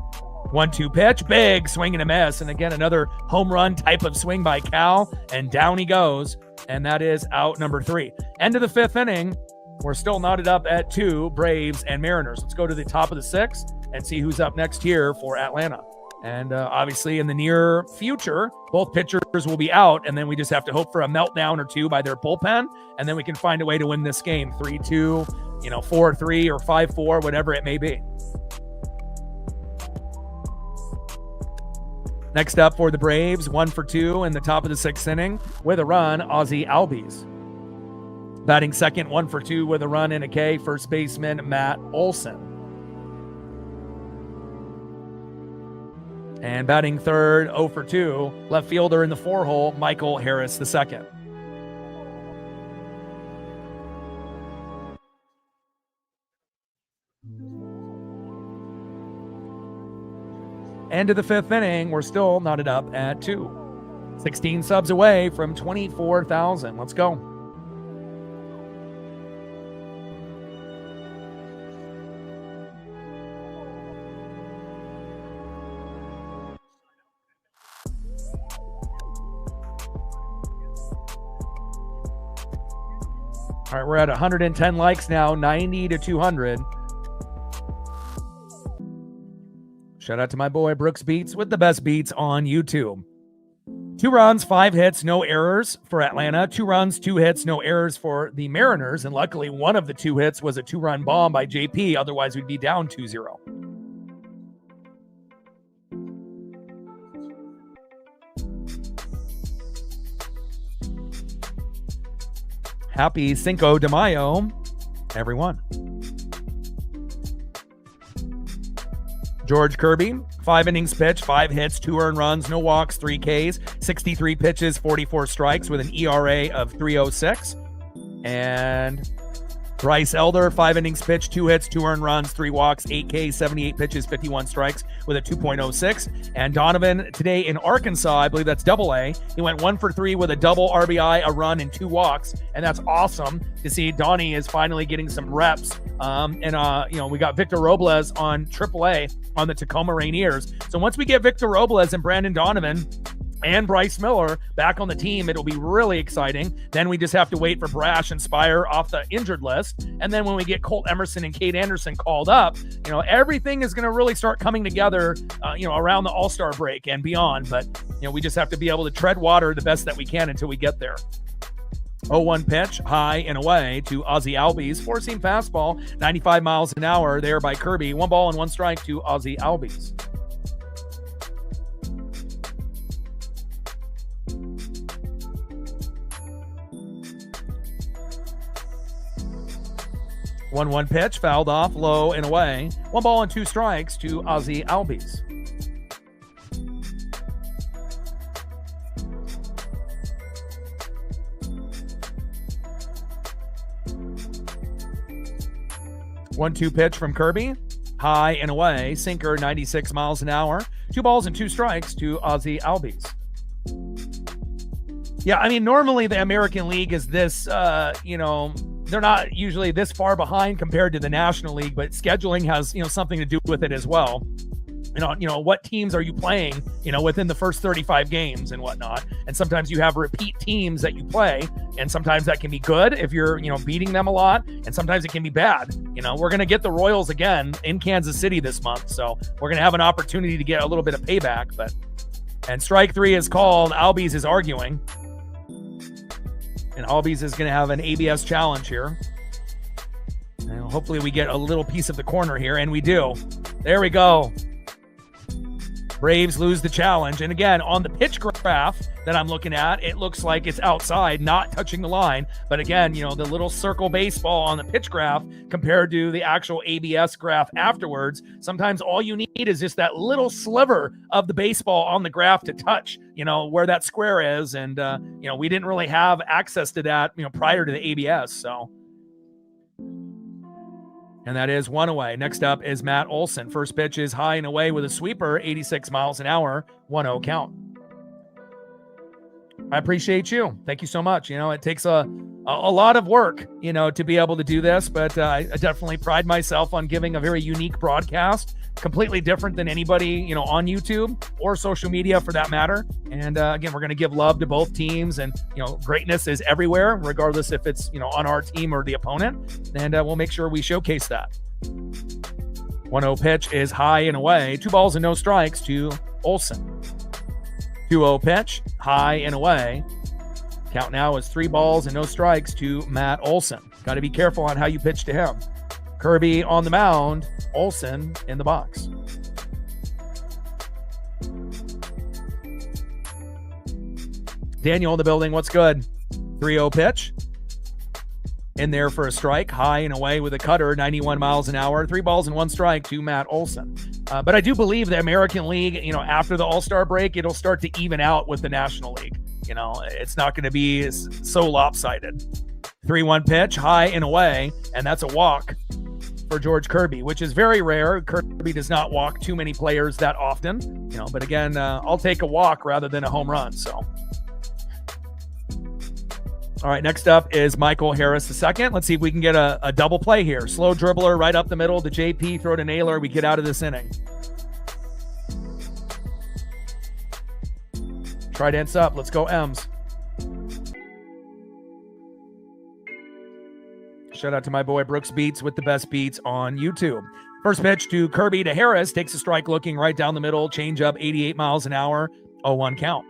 1-2 pitch, big swing and a miss. And again, another home run type of swing by Cal, and down he goes. And that is out number 3. End of the 5th inning. We're still knotted up at 2, Braves and Mariners. Let's go to the top of the 6th and see who's up next here for Atlanta. And obviously in the near future, both pitchers will be out, and then we just have to hope for a meltdown or 2 by their bullpen, and then we can find a way to win this game 3-2, 4-3 or 5-4, whatever it may be. Next up for the Braves, 1-for-2 in the top of the 6th inning with a run, Ozzie Albies. Batting second, 1-for-2 with a run and a K, first baseman Matt Olson. And batting third, 0-for-2, left fielder in the 4-hole, Michael Harris II. End of the 5th inning, we're still knotted up at 2. 16 subs away from 24,000. Let's go. All right, we're at 110 likes now, 90 to 200. Shout out to my boy Brooks Beats with the best beats on YouTube. 2 runs, 5 hits, no errors for Atlanta. 2 runs, 2 hits, no errors for the Mariners. And luckily, one of the 2 hits was a 2-run bomb by JP. Otherwise, we'd be down 2-0. Happy Cinco de Mayo, everyone. George Kirby, 5 innings pitched, 5 hits, 2 earned runs, no walks, 3 Ks, 63 pitches, 44 strikes with an ERA of 3.06. And Bryce Elder, 5 innings pitched, 2 hits, 2 earned runs, 3 walks, 8 Ks, 78 pitches, 51 strikes with a 2.06. And Donovan today in Arkansas, I believe that's AA. He went 1-for-3 with a double RBI, a run, and 2 walks. And that's awesome to see. Donnie is finally getting some reps. We got Victor Robles on AAA on the Tacoma Rainiers. So once we get Victor Robles and Brandon Donovan and Bryce Miller back on the team, it'll be really exciting. Then we just have to wait for Brash and Spire off the injured list. And then when we get Colt Emerson and Cade Anderson called up, everything is going to really start coming together, around the All-Star break and beyond. But, we just have to be able to tread water the best that we can until we get there. 0-1 pitch, high and away to Ozzie Albies. 4-seam fastball, 95 miles an hour there by Kirby. 1 ball and 1 strike to Ozzie Albies. One pitch, fouled off, low and away. 1 ball and 2 strikes to Ozzie Albies. One-two pitch from Kirby, high and away, sinker 96 miles an hour. 2 balls and 2 strikes to Ozzie Albies. Yeah, I mean, normally the American League is this, they're not usually this far behind compared to the National League, but scheduling has, something to do with it as well. What teams are you playing, within the first 35 games and whatnot. And sometimes you have repeat teams that you play, and sometimes that can be good if you're, beating them a lot, and sometimes it can be bad. We're going to get the Royals again in Kansas City this month, so we're going to have an opportunity to get a little bit of payback. And strike 3 is called. Albies is arguing. And Albies is going to have an ABS challenge here. And hopefully we get a little piece of the corner here, and we do. There we go. Braves lose the challenge. And again, on the pitch graph that I'm looking at, it looks like it's outside, not touching the line. But again, the little circle baseball on the pitch graph compared to the actual ABS graph afterwards, sometimes all you need is just that little sliver of the baseball on the graph to touch, where that square is. And, we didn't really have access to that, prior to the ABS. So. And that is 1 away. Next up is Matt Olson. First pitch is high and away with a sweeper, 86 miles an hour, 1-0 count. I appreciate you. Thank you so much. It takes a lot of work, to be able to do this, but I definitely pride myself on giving a very unique broadcast completely different than anybody, on YouTube or social media for that matter. And again, we're going to give love to both teams, and, greatness is everywhere, regardless if it's, on our team or the opponent. And we'll make sure we showcase that. 1-0 pitch is high and away. 2 balls and no strikes to Olson. 2-0 pitch, high and away. Count now is 3 balls and no strikes to Matt Olson. Got to be careful on how you pitch to him. Kirby on the mound, Olson in the box. Daniel in the building, what's good? 3-0 pitch. In there for a strike, high and away with a cutter, 91 miles an hour. 3 balls and 1 strike to Matt Olson. But I do believe the American League, after the All-Star break, it'll start to even out with the National League. It's not going to be so lopsided. 3-1 pitch, high and away, and that's a walk for George Kirby, which is very rare. Kirby does not walk too many players that often, but again, I'll take a walk rather than a home run. So, all right, next up is Michael Harris II. Let's see if we can get a double play here. Slow dribbler right up the middle to JP, throw to Naylor. We get out of this inning. Trident's up. Let's go, M's. Shout out to my boy Brooks Beats with the best beats on YouTube. First pitch to Kirby to Harris. Takes a strike looking right down the middle. Change up 88 miles an hour. 0-1 count.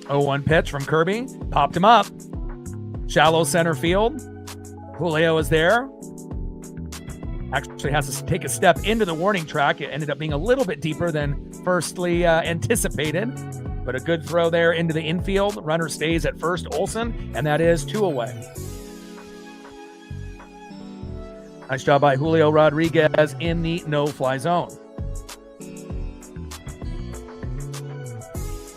Oh, 1 pitch from Kirby. Popped him up. Shallow center field. Julio is there. Actually has to take a step into the warning track. It ended up being a little bit deeper than firstly anticipated, but a good throw there into the infield. Runner stays at first, Olson, and that is 2 away. Nice job by Julio Rodriguez in the no-fly zone.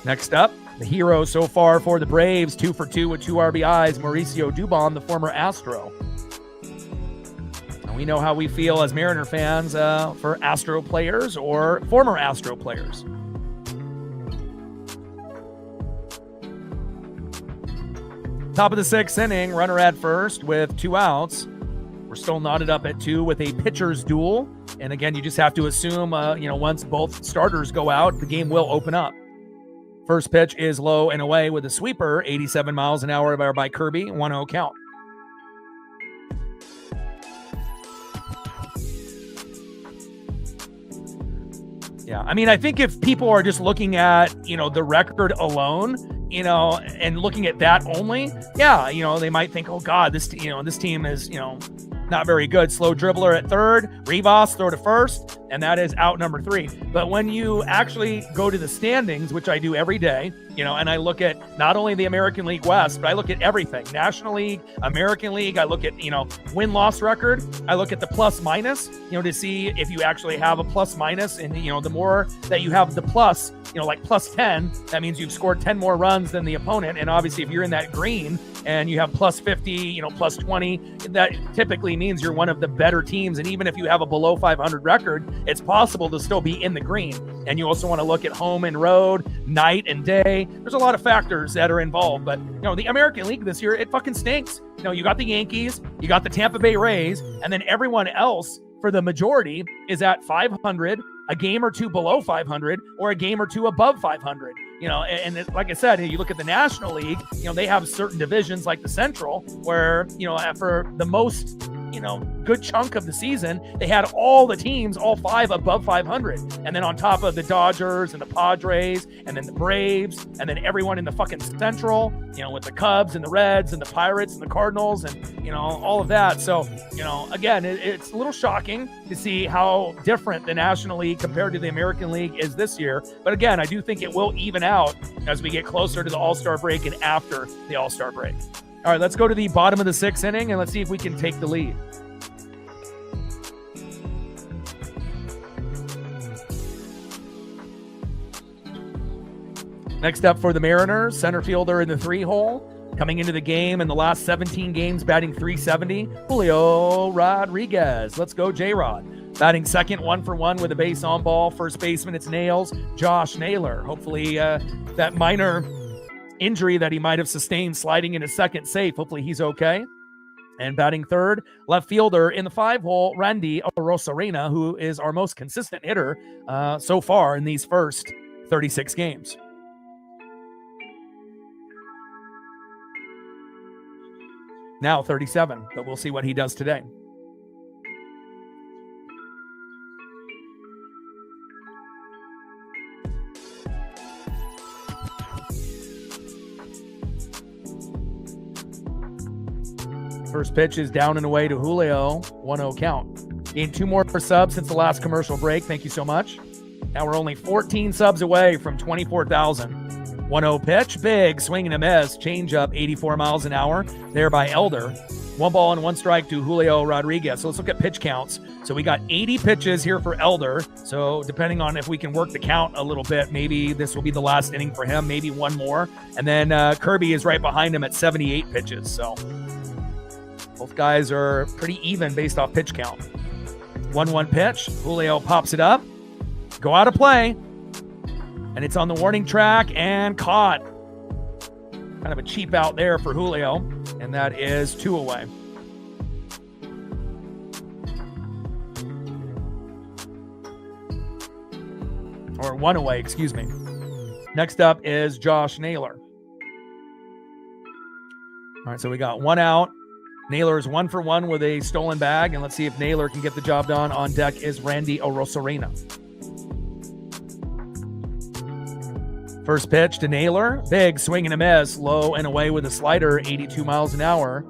Next up, the hero so far for the Braves, 2 for 2 with 2 RBIs, Mauricio Dubon, the former Astro. We know how we feel as Mariner fans for Astro players or former Astro players. Top of the 6th inning, runner at first with 2 outs. We're still knotted up at 2 with a pitcher's duel. And again, you just have to assume, once both starters go out, the game will open up. First pitch is low and away with a sweeper, 87 miles an hour by Kirby, 1-0 count. Yeah, I think if people are just looking at, the record alone, and looking at that only, they might think, oh God, this team is, not very good. Slow dribbler at third, Rivas throw to first, and that is out number 3. But when you actually go to the standings, which I do every day, and I look at not only the American League West, but I look at everything, National League, American League, I look at, win-loss record, I look at the plus-minus, to see if you actually have a plus-minus, and, the more that you have the plus, like plus 10, that means you've scored 10 more runs than the opponent, and obviously if you're in that green, and you have plus 50, plus 20, that typically means you're one of the better teams. And even if you have a below 500 record, it's possible to still be in the green. And you also want to look at home and road, night and day. There's a lot of factors that are involved. But, the American League this year, it fucking stinks. You got the Yankees, you got the Tampa Bay Rays, and then everyone else, for the majority, is at 500, a game or 2 below 500, or a game or 2 above 500. And like I said, you look at the National League, they have certain divisions like the Central where, for the most, good chunk of the season, they had all the teams, all 5 above 500. And then on top of the Dodgers and the Padres and then the Braves and then everyone in the fucking Central, with the Cubs and the Reds and the Pirates and the Cardinals and, all of that. So, again, it's a little shocking to see how different the National League compared to the American League is this year. But again, I do think it will even out as we get closer to the All-Star break and after the All-Star break. All right, let's go to the bottom of the 6th inning and let's see if we can take the lead. Next up for the Mariners, center fielder in the 3-hole. Coming into the game in the last 17 games, batting .370, Julio Rodriguez. Let's go, J-Rod. Batting second, 1 for 1 with a base on ball. First baseman, it's Nails, Josh Naylor. Hopefully that minor injury that he might have sustained sliding into second safe. Hopefully he's okay. And batting third, left fielder in the 5-hole, Randy Rosarena, who is our most consistent hitter so far in these first 36 games. Now 37, but we'll see what he does today. First pitch is down and away to Julio, 1-0 count. Gained 2 more subs since the last commercial break. Thank you so much. Now we're only 14 subs away from 24,000. 1-0 pitch, big swing and a miss, change up 84 miles an hour there by Elder. 1 ball and 1 strike to Julio Rodriguez. So let's look at pitch counts. So we got 80 pitches here for Elder. So depending on if we can work the count a little bit, maybe this will be the last inning for him, maybe 1 more. And then Kirby is right behind him at 78 pitches. So both guys are pretty even based off pitch count. 1-1 pitch, Julio pops it up, go out of play. And it's on the warning track and caught. Kind of a cheap out there for Julio. And that is 2 away. Or 1 away, excuse me. Next up is Josh Naylor. All right, so we got 1 out. Naylor is 1 for 1 with a stolen bag. And let's see if Naylor can get the job done. On deck is Randy Rosarena. First pitch to Naylor. Big swing and a miss. Low and away with a slider. 82 miles an hour.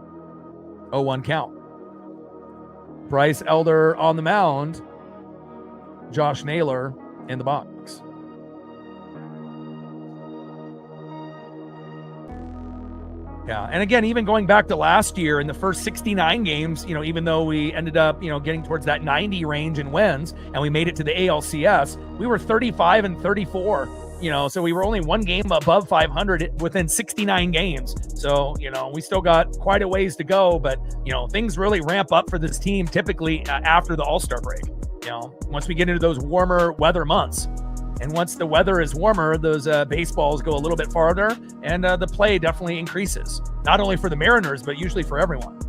0-1 count. Bryce Elder on the mound. Josh Naylor in the box. Yeah, and again, even going back to last year in the first 69 games, even though we ended up, getting towards that 90 range in wins and we made it to the ALCS, we were 35 and 34. So we were only 1 game above 500 within 69 games. So, we still got quite a ways to go, but, things really ramp up for this team typically after the All-Star break. Once we get into those warmer weather months. And once the weather is warmer, those baseballs go a little bit farther and the play definitely increases. Not only for the Mariners, but usually for everyone.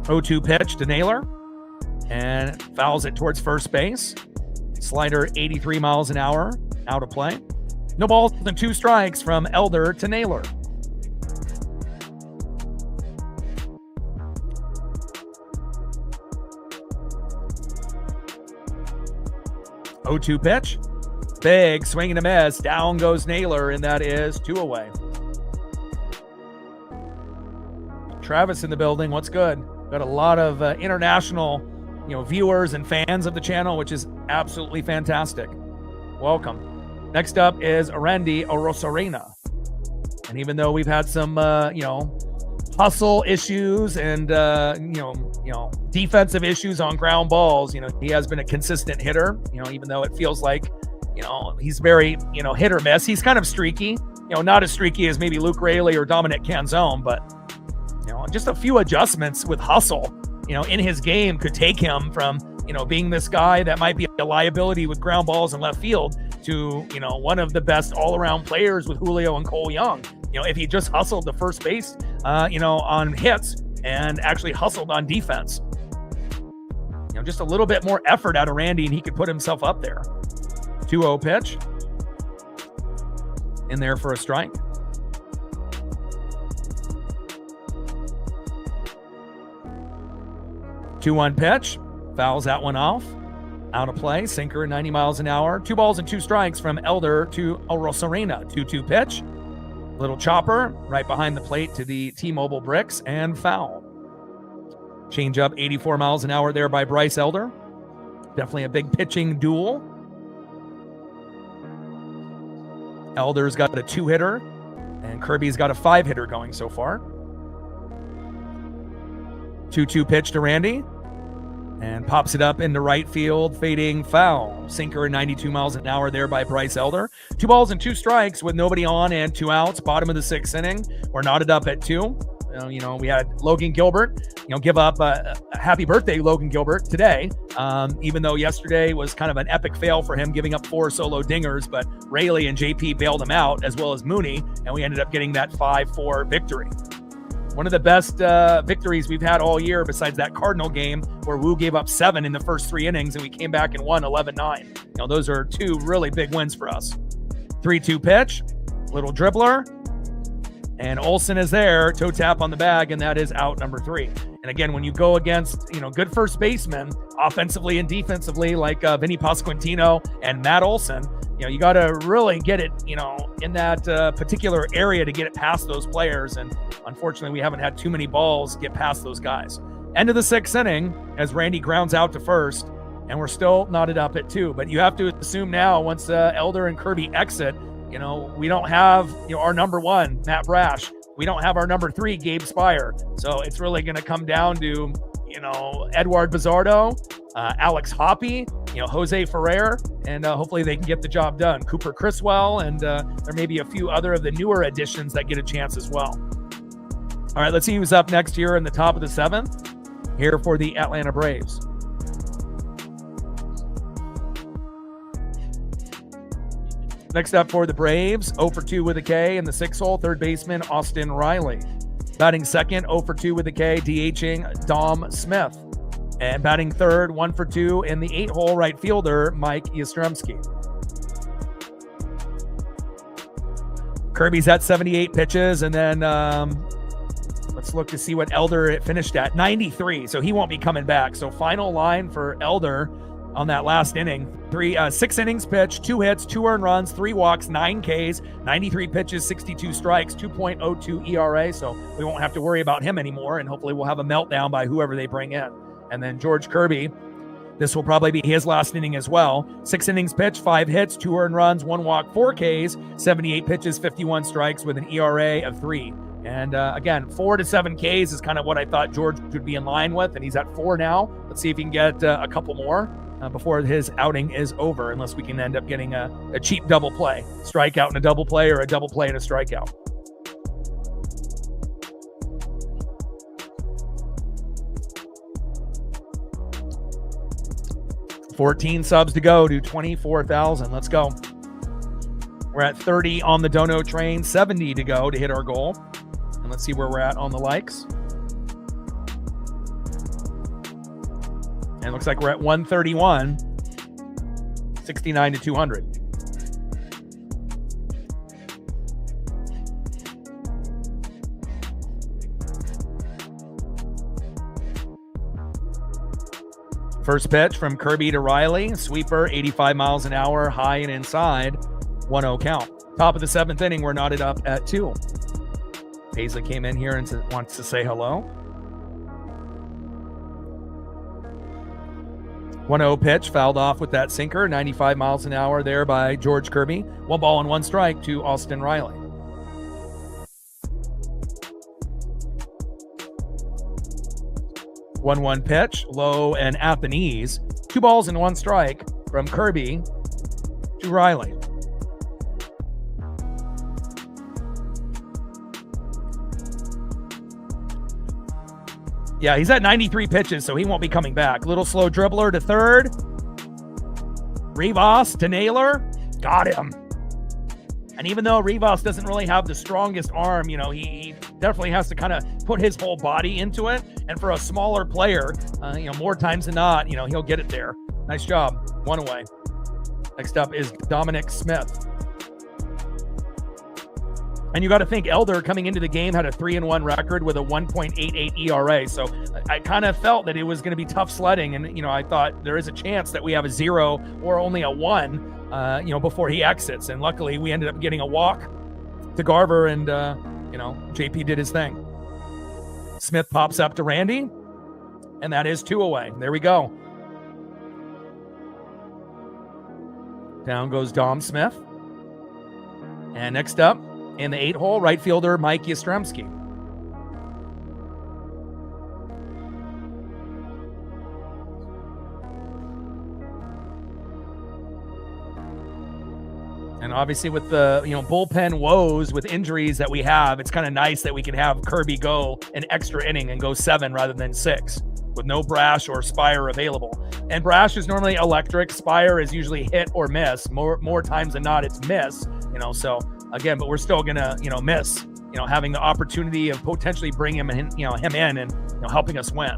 0-2 pitch to Naylor and fouls it towards first base. Slider 83 miles an hour, out of play. No balls and 2 strikes from Elder to Naylor. Oh-2 pitch. Big swing and a miss. Down goes Naylor, and that is 2 away. Travis in the building. What's good? Got a lot of international viewers and fans of the channel, which is absolutely fantastic. Welcome. Next up is Randy Rosarena. And even though we've had some, hustle issues and, defensive issues on ground balls, he has been a consistent hitter, even though it feels like, he's very, hit or miss. He's kind of streaky, not as streaky as maybe Luke Raley or Dominic Canzone, but, just a few adjustments with hustle in his game could take him from, being this guy that might be a liability with ground balls in left field to, one of the best all-around players with Julio and Cole Young. If he just hustled the first base, on hits and actually hustled on defense. Just a little bit more effort out of Randy and he could put himself up there. 2-0 pitch. In there for a strike. 2-1 pitch. Fouls that one off. Out of play. Sinker 90 miles an hour. 2 balls and 2 strikes from Elder to Rosarena. 2-2 pitch. Little chopper right behind the plate to the T-Mobile bricks and foul. Change up 84 miles an hour there by Bryce Elder. Definitely a big pitching duel. Elder's got a 2-hitter and Kirby's got a 5-hitter going so far. 2-2 pitch to Randy and pops it up into right field, fading foul. Sinker 92 miles an hour there by Bryce Elder. 2 balls and 2 strikes with nobody on and 2 outs. Bottom of the 6th inning. We're knotted up at 2. We had Logan Gilbert, give up a happy birthday, Logan Gilbert, today. Even though yesterday was kind of an epic fail for him, giving up 4 solo dingers, but Rayleigh and JP bailed him out, as well as Mooney, and we ended up getting that 5-4 victory. One of the best victories we've had all year, besides that Cardinal game where Wu gave up 7 in the first 3 innings and we came back and won 11-9. Those are 2 really big wins for us. 3-2 pitch, little dribbler, and Olsen is there, toe tap on the bag, and that is out number 3. And again, when you go against, good first basemen, offensively and defensively, like Vinny Pasquantino and Matt Olsen, you got to really get it, in that particular area to get it past those players. And unfortunately, we haven't had too many balls get past those guys. End of the 6th inning as Randy grounds out to first, and we're still knotted up at 2. But you have to assume now, once Elder and Kirby exit, we don't have our number 1, Matt Brash. We don't have our number 3, Gabe Spire. So it's really going to come down to, Edward Bizardo, Alex Hoppy, Jose Ferrer, and hopefully they can get the job done. Cooper Criswell, and there may be a few other of the newer additions that get a chance as well. All right, let's see who's up next here in the top of the 7th here for the Atlanta Braves. Next up for the Braves, 0 for 2 with a K in the 6th hole, third baseman Austin Riley. Batting second, 0 for 2 with a K, DHing Dom Smith. And batting third, 1 for 2 in the 8th hole, right fielder Mike Yastrzemski. Kirby's at 78 pitches, and then let's look to see what Elder finished at, 93, so he won't be coming back. So final line for Elder on that last inning. 6 innings pitched, 2 hits, 2 earned runs, 3 walks, 9 Ks, 93 pitches, 62 strikes, 2.02 ERA. So we won't have to worry about him anymore, and hopefully we'll have a meltdown by whoever they bring in. And then George Kirby, this will probably be his last inning as well. 6 innings pitched, 5 hits, 2 earned runs, 1 walk, 4 Ks, 78 pitches, 51 strikes with an ERA of 3. And again, 4 to 7 Ks is kind of what I thought George would be in line with, and he's at 4 now. Let's see if he can get a couple more before his outing is over, unless we can end up getting a cheap double play, strikeout and a double play, or a double play and a strikeout. $14 subs to go to 24,000. Let's go. We're at 30 on the Dono train, 70 to go to hit our goal. And let's see where we're at on the likes. And it looks like we're at 131, 69 to 200. First pitch from Kirby to Riley, sweeper, 85 miles an hour, high and inside, 1-0 count. Top of the 7th inning, we're knotted up at 2. Paisley came in here and wants to say hello. 1-0 pitch, fouled off with that sinker, 95 miles an hour there by George Kirby. 1 ball and 1 strike to Austin Riley. One pitch, low and at the knees. 2 balls and 1 strike from Kirby to Riley. Yeah, he's at 93 pitches, so he won't be coming back. Little slow dribbler to third. Rivas to Naylor. Got him. And even though Rivas doesn't really have the strongest arm, he definitely has to kind of put his whole body into it. And for a smaller player, more times than not, he'll get it there. Nice job. 1 away. Next up is Dominic Smith. And you got to think Elder coming into the game had a 3-1 record with a 1.88 ERA. So I kind of felt that it was going to be tough sledding. And, I thought there is a chance that we have a 0 or only a 1, before he exits. And luckily we ended up getting a walk to Garver, and, JP did his thing. Smith pops up to Randy, and that is 2 away. There we go. Down goes Dom Smith. And next up, in the 8th hole, right fielder Mike Yastrzemski. And obviously with the bullpen woes with injuries that we have, it's kind of nice that we can have Kirby go an extra inning and go 7 rather than 6. with no Brash or Spire available. And Brash is normally electric. Spire is usually hit or miss. More times than not, it's miss. So again, but we're still gonna miss. Having the opportunity of potentially bring him in, him in and helping us win.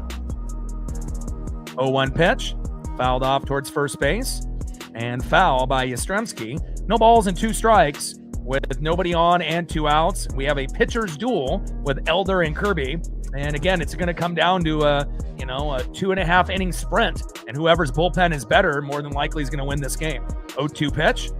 0-1 pitch, fouled off towards first base, and foul by Yastrzemski. No balls and 2 strikes with nobody on and 2 outs. We have a pitcher's duel with Elder and Kirby. And again, it's going to come down to a 2.5 inning sprint, and whoever's bullpen is better, more than likely is going to win this game. 0-2 pitch,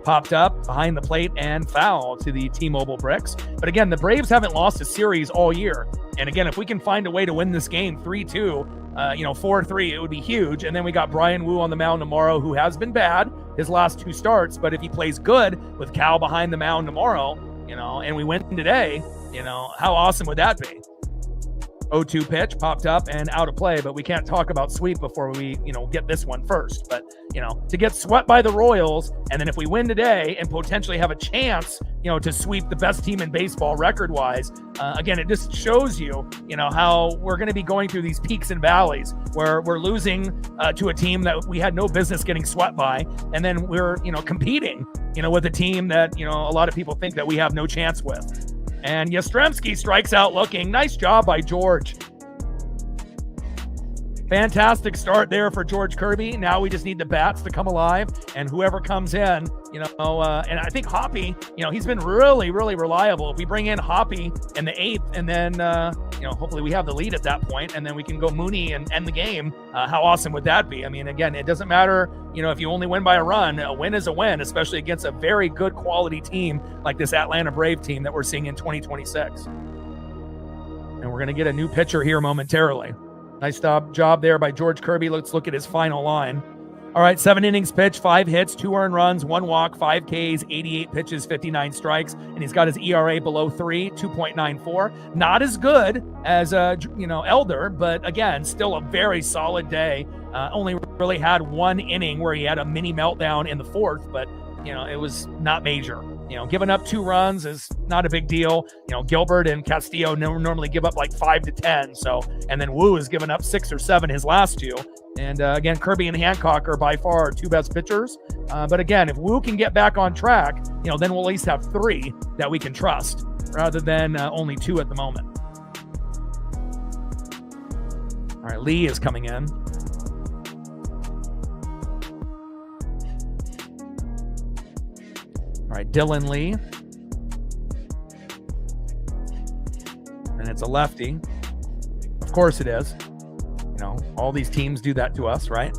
popped up behind the plate and foul to the T-Mobile Bricks. But again, the Braves haven't lost a series all year. And again, if we can find a way to win this game 3-2, 4-3, it would be huge. And then we got Brian Wu on the mound tomorrow, who has been bad his last 2 starts. But if he plays good with Cal behind the mound tomorrow, and we win today, how awesome would that be? 0-2 pitch, popped up and out of play, but we can't talk about sweep before we, get this one first. But, to get swept by the Royals, and then if we win today and potentially have a chance, to sweep the best team in baseball record-wise, again, it just shows you, how we're going to be going through these peaks and valleys where we're losing to a team that we had no business getting swept by, and then we're, competing, with a team that, a lot of people think that we have no chance with. And Yastrzemski strikes out looking. Nice job by George. Fantastic start there for George Kirby. Now we just need the bats to come alive, and whoever comes in, and I think Hoppy, he's been really, really reliable. If we bring in Hoppy in the 8th, and then, hopefully we have the lead at that point, and then we can go Mooney and end the game. How awesome would that be? I mean, again, it doesn't matter, if you only win by a run. A win is a win, especially against a very good quality team like this Atlanta Brave team that we're seeing in 2026. And we're going to get a new pitcher here momentarily. Nice job there by George Kirby. Let's look at his final line. All right, 7 innings pitched, 5 hits, 2 earned runs, 1 walk, 5 Ks, 88 pitches, 59 strikes, and he's got his ERA below 3, 2.94. Not as good as Elder, but again, still a very solid day. Only really had 1 inning where he had a mini meltdown in the 4th, but it was not major. Giving up 2 runs is not a big deal. Gilbert and Castillo normally give up like 5 to 10. So, and then Wu has given up 6 or 7 his last 2. And again, Kirby and Hancock are by far our 2 best pitchers. But again, if Wu can get back on track, then we'll at least have 3 that we can trust rather than only 2 at the moment. All right, Lee is coming in. All right, Dylan Lee. And it's a lefty. Of course it is. All these teams do that to us, right?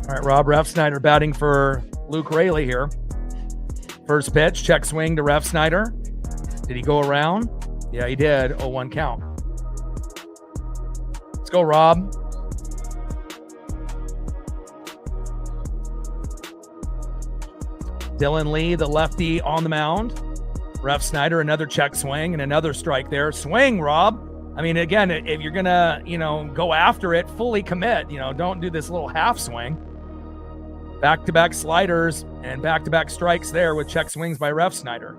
All right, Rob Refsnyder batting for Luke Raley here. First pitch, check swing to Refsnyder. Did he go around? Yeah, he did. 0-1 count. Let's go, Rob. Dylan Lee, the lefty on the mound. Refsnyder, another check swing and another strike there. Swing, Rob. I mean, again, if you're going to, go after it, fully commit, don't do this little half swing. Back-to-back sliders and back-to-back strikes there with check swings by Refsnyder.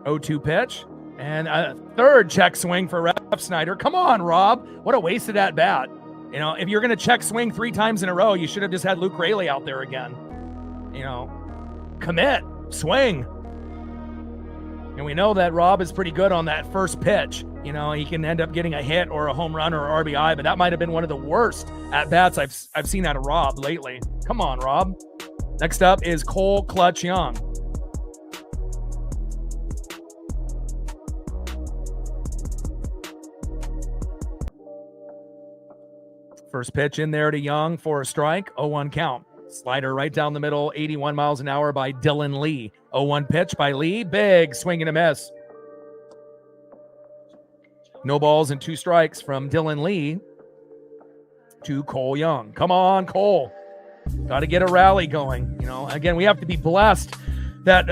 0-2 pitch and a third check swing for Refsnyder. Come on, Rob. What a wasted at bat. If you're going to check swing 3 times in a row, you should have just had Luke Raley out there again. Commit, swing. And we know that Rob is pretty good on that first pitch. He can end up getting a hit or a home run or RBI, but that might have been one of the worst at-bats I've seen out of Rob lately. Come on, Rob. Next up is Cole Clutch Young. First pitch in there to Young for a strike. 0-1 count. Slider right down the middle, 81 miles an hour by Dylan Lee. 0-1 pitch by Lee. Big swing and a miss. No balls and 2 strikes from Dylan Lee to Cole Young. Come on, Cole. Got to get a rally going. You know, again, we have to be blessed that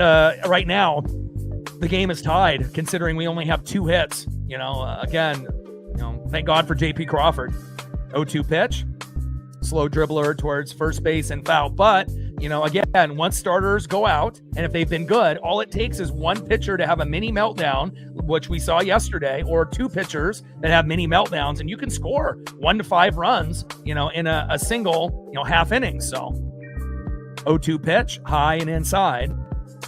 right now the game is tied, considering we only have 2 hits. You know, again, you know, thank God for J.P. Crawford. 0-2 pitch. Slow dribbler towards first base and foul. But, you know, again, once starters go out, and if they've been good, all it takes is one pitcher to have a mini meltdown, which we saw yesterday, or 2 pitchers that have mini meltdowns, and you can score 1 to 5 runs, you know, in a single, you know, half inning. So 0-2 pitch, high and inside.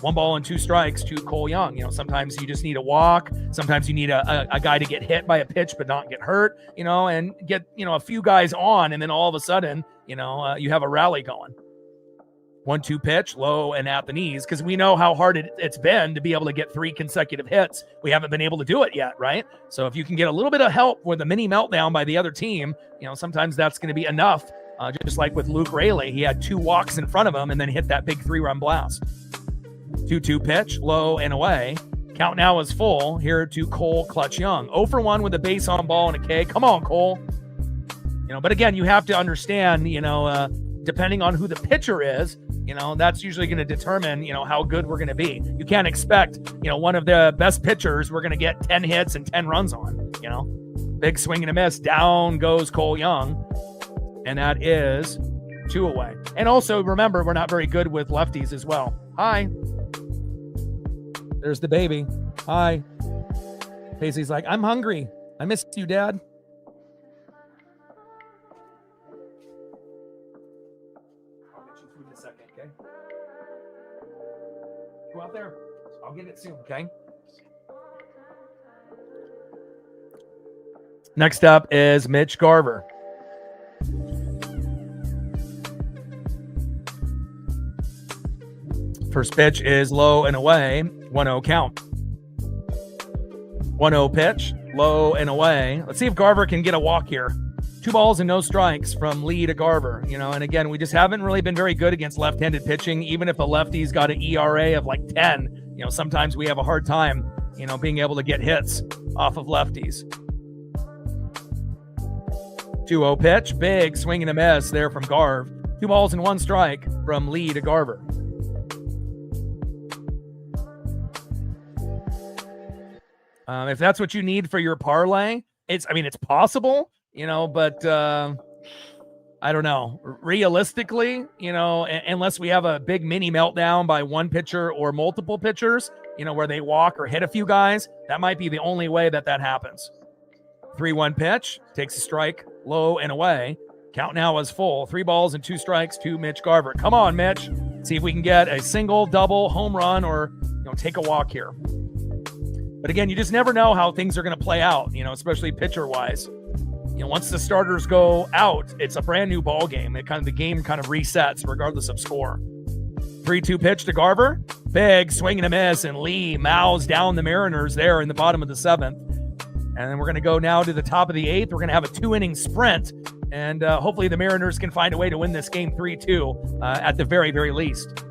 1 ball and 2 strikes to Cole Young. You know, sometimes you just need a walk. Sometimes you need a guy to get hit by a pitch but not get hurt, you know, and get, you know, a few guys on, and then all of a sudden, you know, you have a rally going. 1-2 pitch, low and at the knees, because we know how hard it's been to be able to get 3 consecutive hits. We haven't been able to do it yet, right? So if you can get a little bit of help with a mini meltdown by the other team, you know, sometimes that's going to be enough. Just like with Luke Raley, he had 2 walks in front of him and then hit that big 3-run blast. 2-2 pitch, low and away. Count now is full here to Cole Clutch Young. 0-for-1 with a base on ball and a K. Come on, Cole. You know, but again, you have to understand, you know, depending on who the pitcher is, you know, that's usually going to determine, you know, how good we're going to be. You can't expect, you know, one of the best pitchers we're going to get 10 hits and 10 runs on, you know. Big swing and a miss. Down goes Cole Young. And that is 2 away. And also, remember, we're not very good with lefties as well. Hi. There's the baby. Hi. Paisley's like, I'm hungry. I missed you, Dad. I'll get you food in a second, okay? Go out there. I'll get it soon, okay? Next up is Mitch Garver. First pitch is low and away. 1-0 count. 1-0 pitch, low and away. Let's see if Garver can get a walk here. 2 balls and no strikes from Lee to Garver. You know, and again, we just haven't really been very good against left-handed pitching. Even if a lefty's got an ERA of like 10, you know, sometimes we have a hard time, you know, being able to get hits off of lefties. 2-0 pitch, big swing and a miss there from Garv. 2 balls and 1 strike from Lee to Garver. If that's what you need for your parlay, it's possible, you know, but I don't know. Realistically, you know, unless we have a big mini meltdown by one pitcher or multiple pitchers, you know, where they walk or hit a few guys, that might be the only way that happens. 3-1 pitch, takes a strike, low and away. Count now is full. 3 balls and 2 strikes to Mitch Garver. Come on, Mitch. See if we can get a single, double, home run, or, you know, take a walk here. But again, you just never know how things are going to play out, you know, especially pitcher-wise. You know, once the starters go out, it's a brand new ball game. The game kind of resets regardless of score. 3-2 pitch to Garver. Big swing and a miss, and Lee mows down the Mariners there in the bottom of the 7th. And then we're going to go now to the top of the 8th. We're going to have a 2-inning sprint, and hopefully the Mariners can find a way to win this game 3-2 at the very, very least.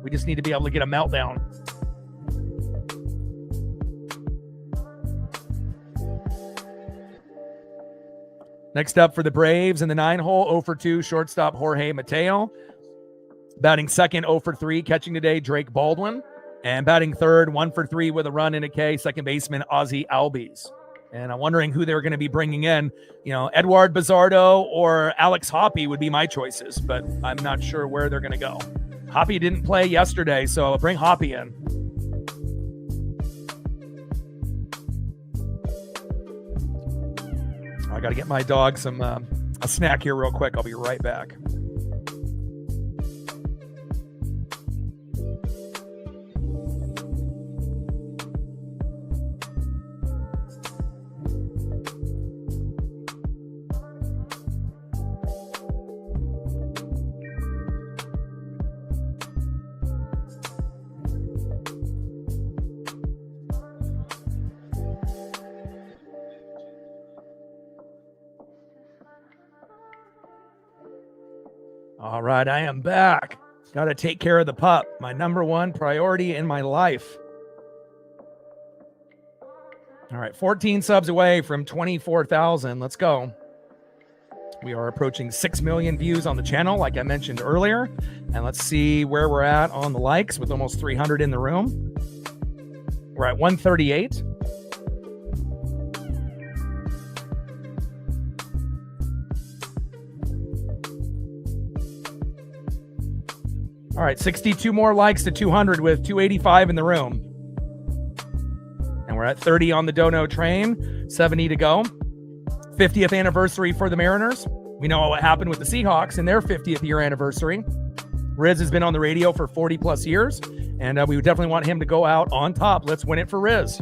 We just need to be able to get a meltdown. Next up for the Braves in the 9-hole, 0-for-2, shortstop Jorge Mateo. Batting second, 0-for-3, catching today, Drake Baldwin. And batting third, 1-for-3 with a run and a K, second baseman Ozzie Albies. And I'm wondering who they're going to be bringing in. You know, Edward Bizardo or Alex Hoppe would be my choices, but I'm not sure where they're going to go. Hoppe didn't play yesterday, so I'll bring Hoppe in. I got to get my dog some a snack here real quick. I'll be right back. All right, I am back. Got to take care of the pup, my number one priority in my life. All right, 14 subs away from 24,000. Let's go. We are approaching 6 million views on the channel, like I mentioned earlier. And let's see where we're at on the likes with almost 300 in the room. We're at 138. All right, 62 more likes to 200 with 285 in the room. And we're at 30 on the Dono train, 70 to go. 50th anniversary for the Mariners. We know what happened with the Seahawks in their 50th year anniversary. Riz has been on the radio for 40 plus years, and we would definitely want him to go out on top. Let's win it for Riz.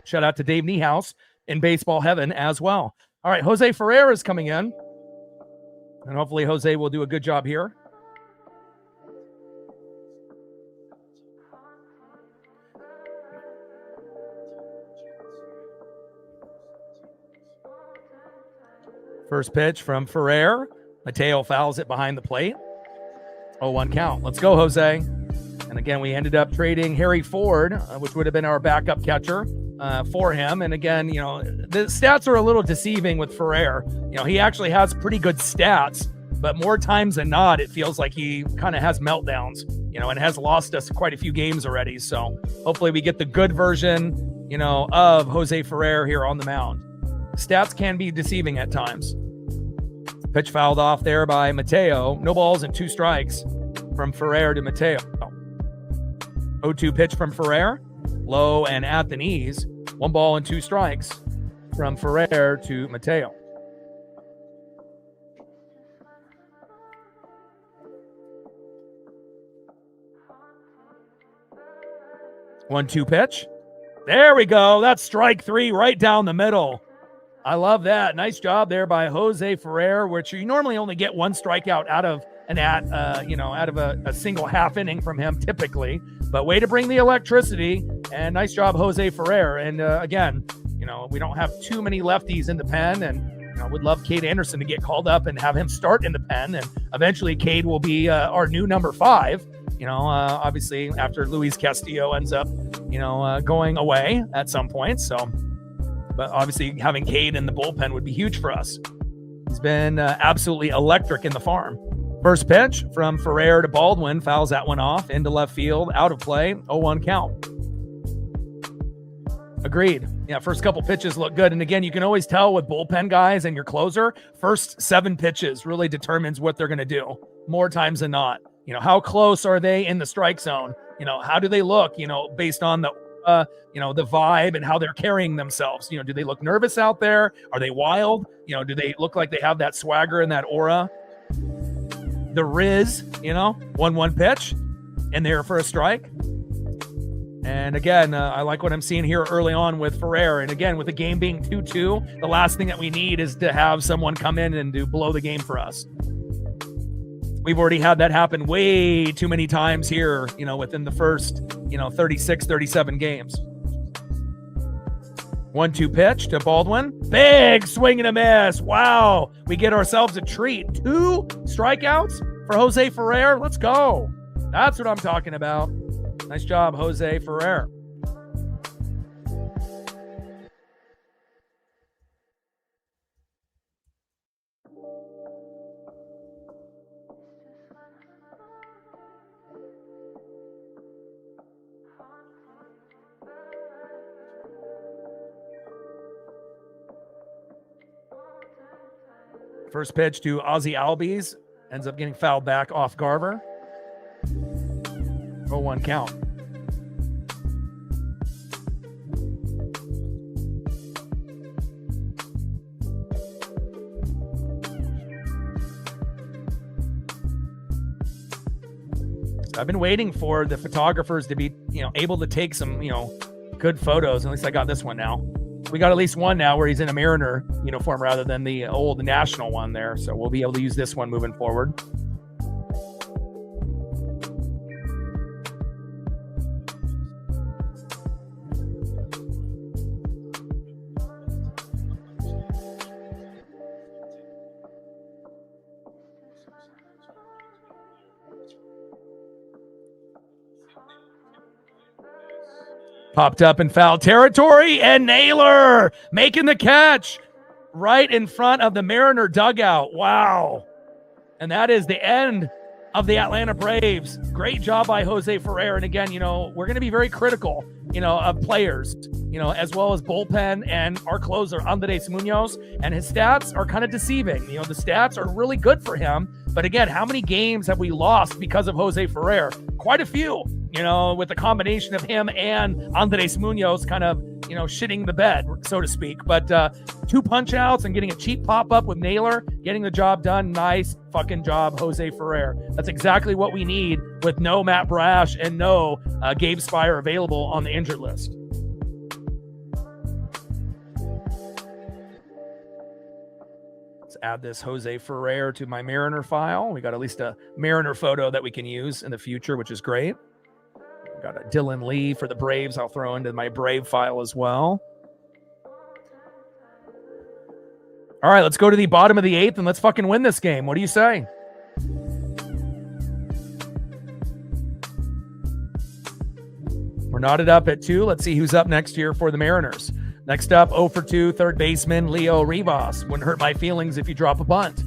Shout out to Dave Niehaus in baseball heaven as well. All right, Jose Ferrer is coming in, and hopefully Jose will do a good job here. First pitch from Ferrer. Mateo fouls it behind the plate. 0-1 count. Let's go, Jose. And again, we ended up trading Harry Ford, which would have been our backup catcher, for him. And again, you know, the stats are a little deceiving with Ferrer. You know, he actually has pretty good stats, but more times than not, it feels like he kind of has meltdowns, you know, and has lost us quite a few games already. So hopefully we get the good version, you know, of Jose Ferrer here on the mound. Stats can be deceiving at times. Pitch fouled off there by Mateo. No balls and 2 strikes from Ferrer to Mateo. 0-2 pitch from Ferrer. Low and at the knees. 1 ball and 2 strikes from Ferrer to Mateo. One-two pitch. There we go. That's strike 3 right down the middle. I love that. Nice job there by Jose Ferrer, which you normally only get 1 strikeout out of a single half inning from him typically. But way to bring the electricity, and nice job, Jose Ferrer. And again, you know, we don't have too many lefties in the pen, and you know, would love Cade Anderson to get called up and have him start in the pen, and eventually Cade will be our new number 5. You know, obviously after Luis Castillo ends up, you know, going away at some point. So. But obviously having Cade in the bullpen would be huge for us. He's been absolutely electric in the farm. First pitch from Ferrer to Baldwin. Fouls that one off into left field. Out of play. 0-1 count. Agreed. Yeah, first couple pitches look good. And again, you can always tell with bullpen guys and your closer, first 7 pitches really determines what they're going to do more times than not. You know, how close are they in the strike zone? You know, how do they look, you know, based on the the vibe and how they're carrying themselves. You know, do they look nervous out there? Are they wild? You know, do they look like they have that swagger and that aura? The Riz, you know, 1-1 pitch in there for a strike. And again, I like what I'm seeing here early on with Ferrer. And again, with the game being 2-2, the last thing that we need is to have someone come in and do blow the game for us. We've already had that happen way too many times here, you know, within the first, 36, 37 games. 1-2 pitch to Baldwin. Big swing and a miss. Wow. We get ourselves a treat. 2 strikeouts for Jose Ferrer. Let's go. That's what I'm talking about. Nice job, Jose Ferrer. First pitch to Ozzie Albies. Ends up getting fouled back off Garver. 0-1 count. I've been waiting for the photographers to be, able to take some, good photos. At least I got this one now. We got at least one now where he's in a Mariner uniform rather than the old national one there. So we'll be able to use this one moving forward. Popped up in foul territory, and Naylor making the catch right in front of the Mariner dugout. Wow. And that is the end of the Atlanta Braves. Great job by Jose Ferrer. And again, we're going to be very critical, of players, as well as bullpen and our closer, Andres Munoz. And his stats are kind of deceiving. The stats are really good for him. But again, how many games have we lost because of Jose Ferrer? Quite a few, with the combination of him and Andres Munoz kind of, shitting the bed, so to speak. But 2 punch outs and getting a cheap pop-up with Naylor, getting the job done. Nice fucking job, Jose Ferrer. That's exactly what we need with no Matt Brash and no Gabe Spire available on the injured list. Let's add this Jose Ferrer to my Mariner file. We got at least a Mariner photo that we can use in the future, which is great. Got a Dylan Lee for the Braves. I'll throw into my Brave file as well. All right, let's go to the bottom of the 8th and let's fucking win this game. What do you say? We're knotted up at 2. Let's see who's up next here for the Mariners. Next up, 0 for 2, third baseman Leo Rivas. Wouldn't hurt my feelings if you drop a bunt.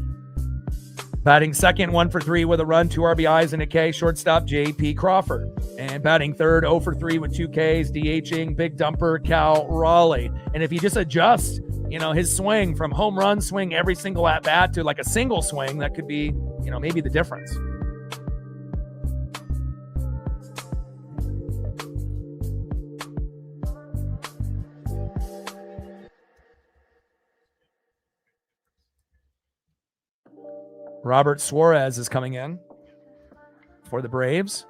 Batting second, 1 for 3 with a run, 2 RBIs and a K. Shortstop, J.P. Crawford. And batting third, 0 for 3 with 2 Ks, DHing, big dumper, Cal Raleigh. And if you just adjust, his swing from home run swing every single at-bat to like a single swing, that could be, maybe the difference. Robert Suarez is coming in for the Braves.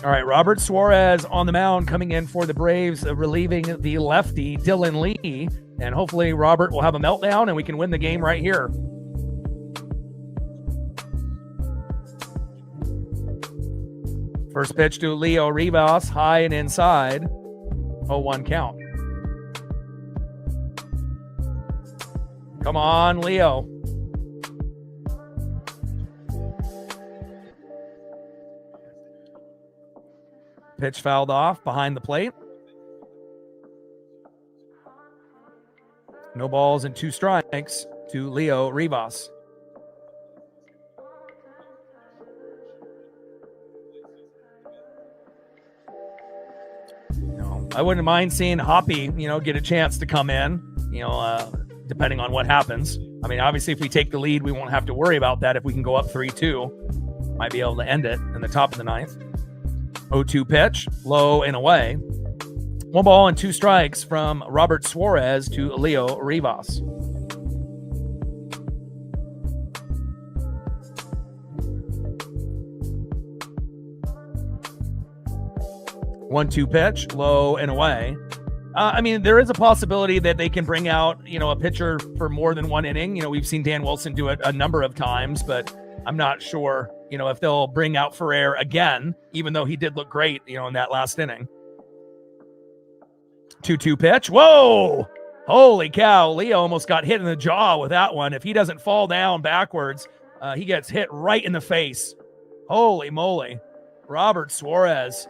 All right, Robert Suarez on the mound coming in for the Braves, relieving the lefty, Dylan Lee. And hopefully Robert will have a meltdown and we can win the game right here. First pitch to Leo Rivas, high and inside. 0-1 count. Come on, Leo. Pitch fouled off behind the plate. No balls and 2 strikes to Leo Rivas. I wouldn't mind seeing Hoppy, get a chance to come in, depending on what happens. I mean, obviously, if we take the lead, we won't have to worry about that. If we can go up 3-2, might be able to end it in the top of the 9th. 0-2 pitch, low and away. 1 ball and 2 strikes from Robert Suarez to Leo Rivas. One-two pitch, low and away. There is a possibility that they can bring out, a pitcher for more than 1 inning. We've seen Dan Wilson do it a number of times, but I'm not sure, if they'll bring out Ferrer again, even though he did look great, in that last inning. 2-2 pitch. Whoa! Holy cow. Leo almost got hit in the jaw with that one. If he doesn't fall down backwards, he gets hit right in the face. Holy moly. Robert Suarez.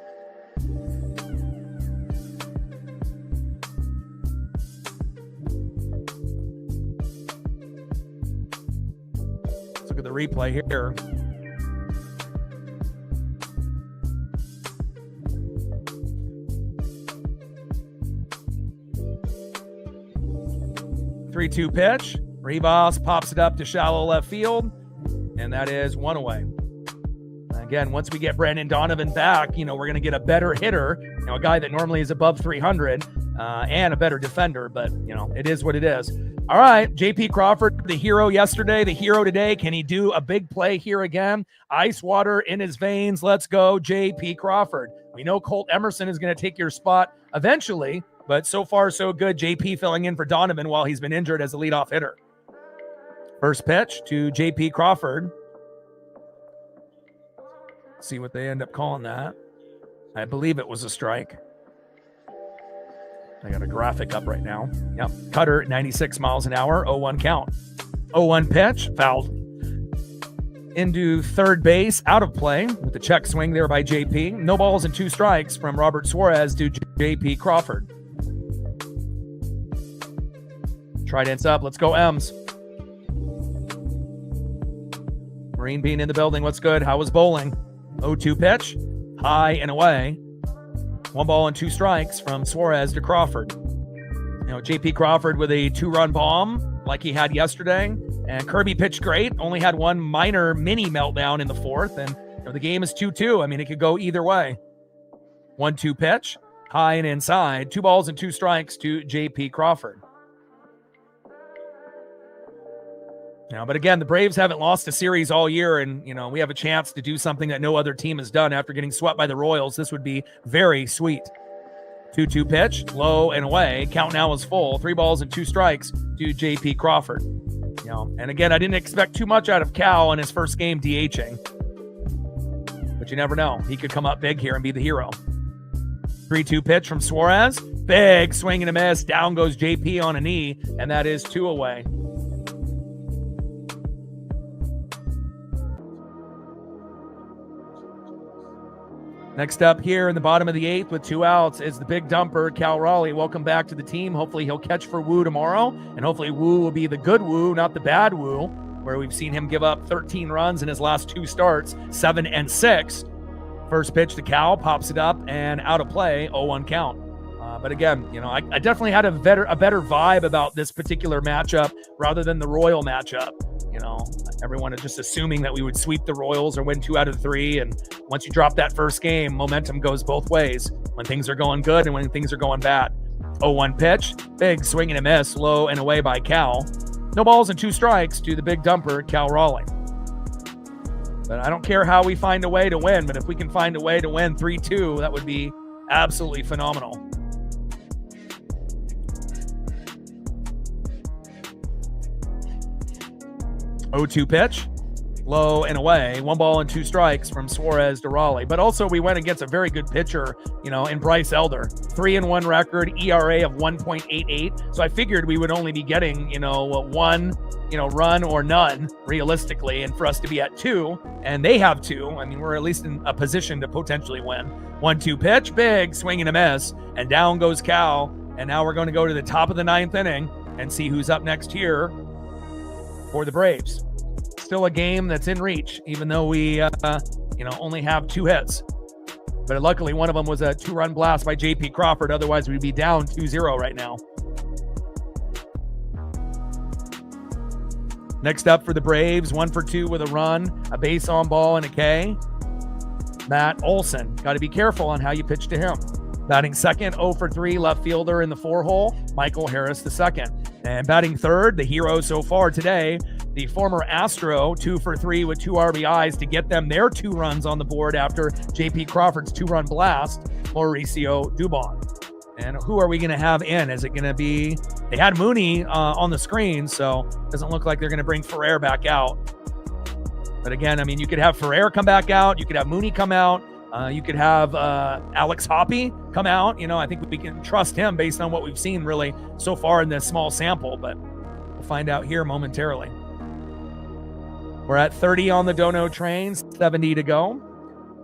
Let's look at the replay here. Three-two pitch. Rivas pops it up to shallow left field, and that is 1 away. Again, once we get Brandon Donovan back, we're going to get a better hitter, a guy that normally is above 300, and a better defender, but, it is what it is. All right, J.P. Crawford, the hero yesterday, the hero today. Can he do a big play here again? Ice water in his veins. Let's go, J.P. Crawford. We know Colt Emerson is going to take your spot eventually, But so far, so good. JP filling in for Donovan while he's been injured as a leadoff hitter. First pitch to JP Crawford. See what they end up calling that. I believe it was a strike. I got a graphic up right now. Yep. Cutter, 96 miles an hour, 0-1 count. 0-1 pitch, fouled into third base, out of play with the check swing there by JP. No balls and 2 strikes from Robert Suarez to JP Crawford. Trident's up. Let's go, M's. Marine Bean in the building. What's good? How was bowling? 0-2 pitch, high and away. 1 ball and 2 strikes from Suarez to Crawford. You know, JP Crawford with a 2-run bomb like he had yesterday. And Kirby pitched great. Only had one minor mini meltdown in the 4th. And you know, the game is 2-2. I mean, it could go either way. 1-2 pitch, high and inside. 2 balls and 2 strikes to JP Crawford. You know, but again, the Braves haven't lost a series all year, and, you know, we have a chance to do something that no other team has done after getting swept by the Royals. This would be very sweet. 2-2 pitch, low and away. Count now is full. 3 balls and 2 strikes to JP Crawford. You know, and again, I didn't expect too much out of Cal in his first game DHing. But you never know. He could come up big here and be the hero. 3-2 pitch from Suarez. Big swing and a miss. Down goes JP on a knee, and that is 2 away. Next up here in the bottom of the 8th with 2 outs is the big dumper, Cal Raleigh. Welcome back to the team. Hopefully he'll catch for Woo tomorrow, and hopefully Woo will be the good Woo, not the bad Woo, where we've seen him give up 13 runs in his last 2 starts, 7 and 6. First pitch to Cal, pops it up and out of play, 0-1 count. But again, you know, I definitely had a better vibe about this particular matchup rather than the Royal matchup. You know, everyone is just assuming that we would sweep the Royals or win 2 out of 3. And once you drop that first game, momentum goes both ways when things are going good and when things are going bad. 0-1 pitch, big swing and a miss, low and away by Cal. No balls and 2 strikes to the big dumper, Cal Raleigh. But I don't care how we find a way to win, but if we can find a way to win 3-2, that would be absolutely phenomenal. Oh-2 pitch, low and away. 1 ball and 2 strikes from Suarez to Raleigh. But also we went against a very good pitcher, you know, in Bryce Elder. 3-1 record, ERA of 1.88. So I figured we would only be getting, you know, 1, you know, run or none realistically, and for us to be at 2, and they have 2. I mean, we're at least in a position to potentially win. 1-2 pitch, big swing and a miss, and down goes Cal. And now we're going to go to the top of the 9th inning and see who's up next here for the Braves. Still a game that's in reach, even though we, only have 2 hits. But luckily, one of them was a 2-run blast by JP Crawford. Otherwise, we'd be down 2-0 right now. Next up for the Braves, 1 for 2 with a run, a base on ball, and a K. Matt Olson. Got to be careful on how you pitch to him. Batting second, 0 for 3, left fielder in the 4-hole, Michael Harris the second. And batting third, the hero so far today, the former Astro, 2 for 3 with 2 RBIs to get them their 2 runs on the board after JP Crawford's 2-run blast, Mauricio Dubon. And who are we going to have in? Is it going to be, they had Mooney on the screen, so it doesn't look like they're going to bring Ferrer back out. But again, I mean, you could have Ferrer come back out, you could have Mooney come out, you could have Alex Hoppe come out. You know, I think we can trust him based on what we've seen really so far in this small sample, but we'll find out here momentarily. We're at 30 on the Dono train, 70 to go.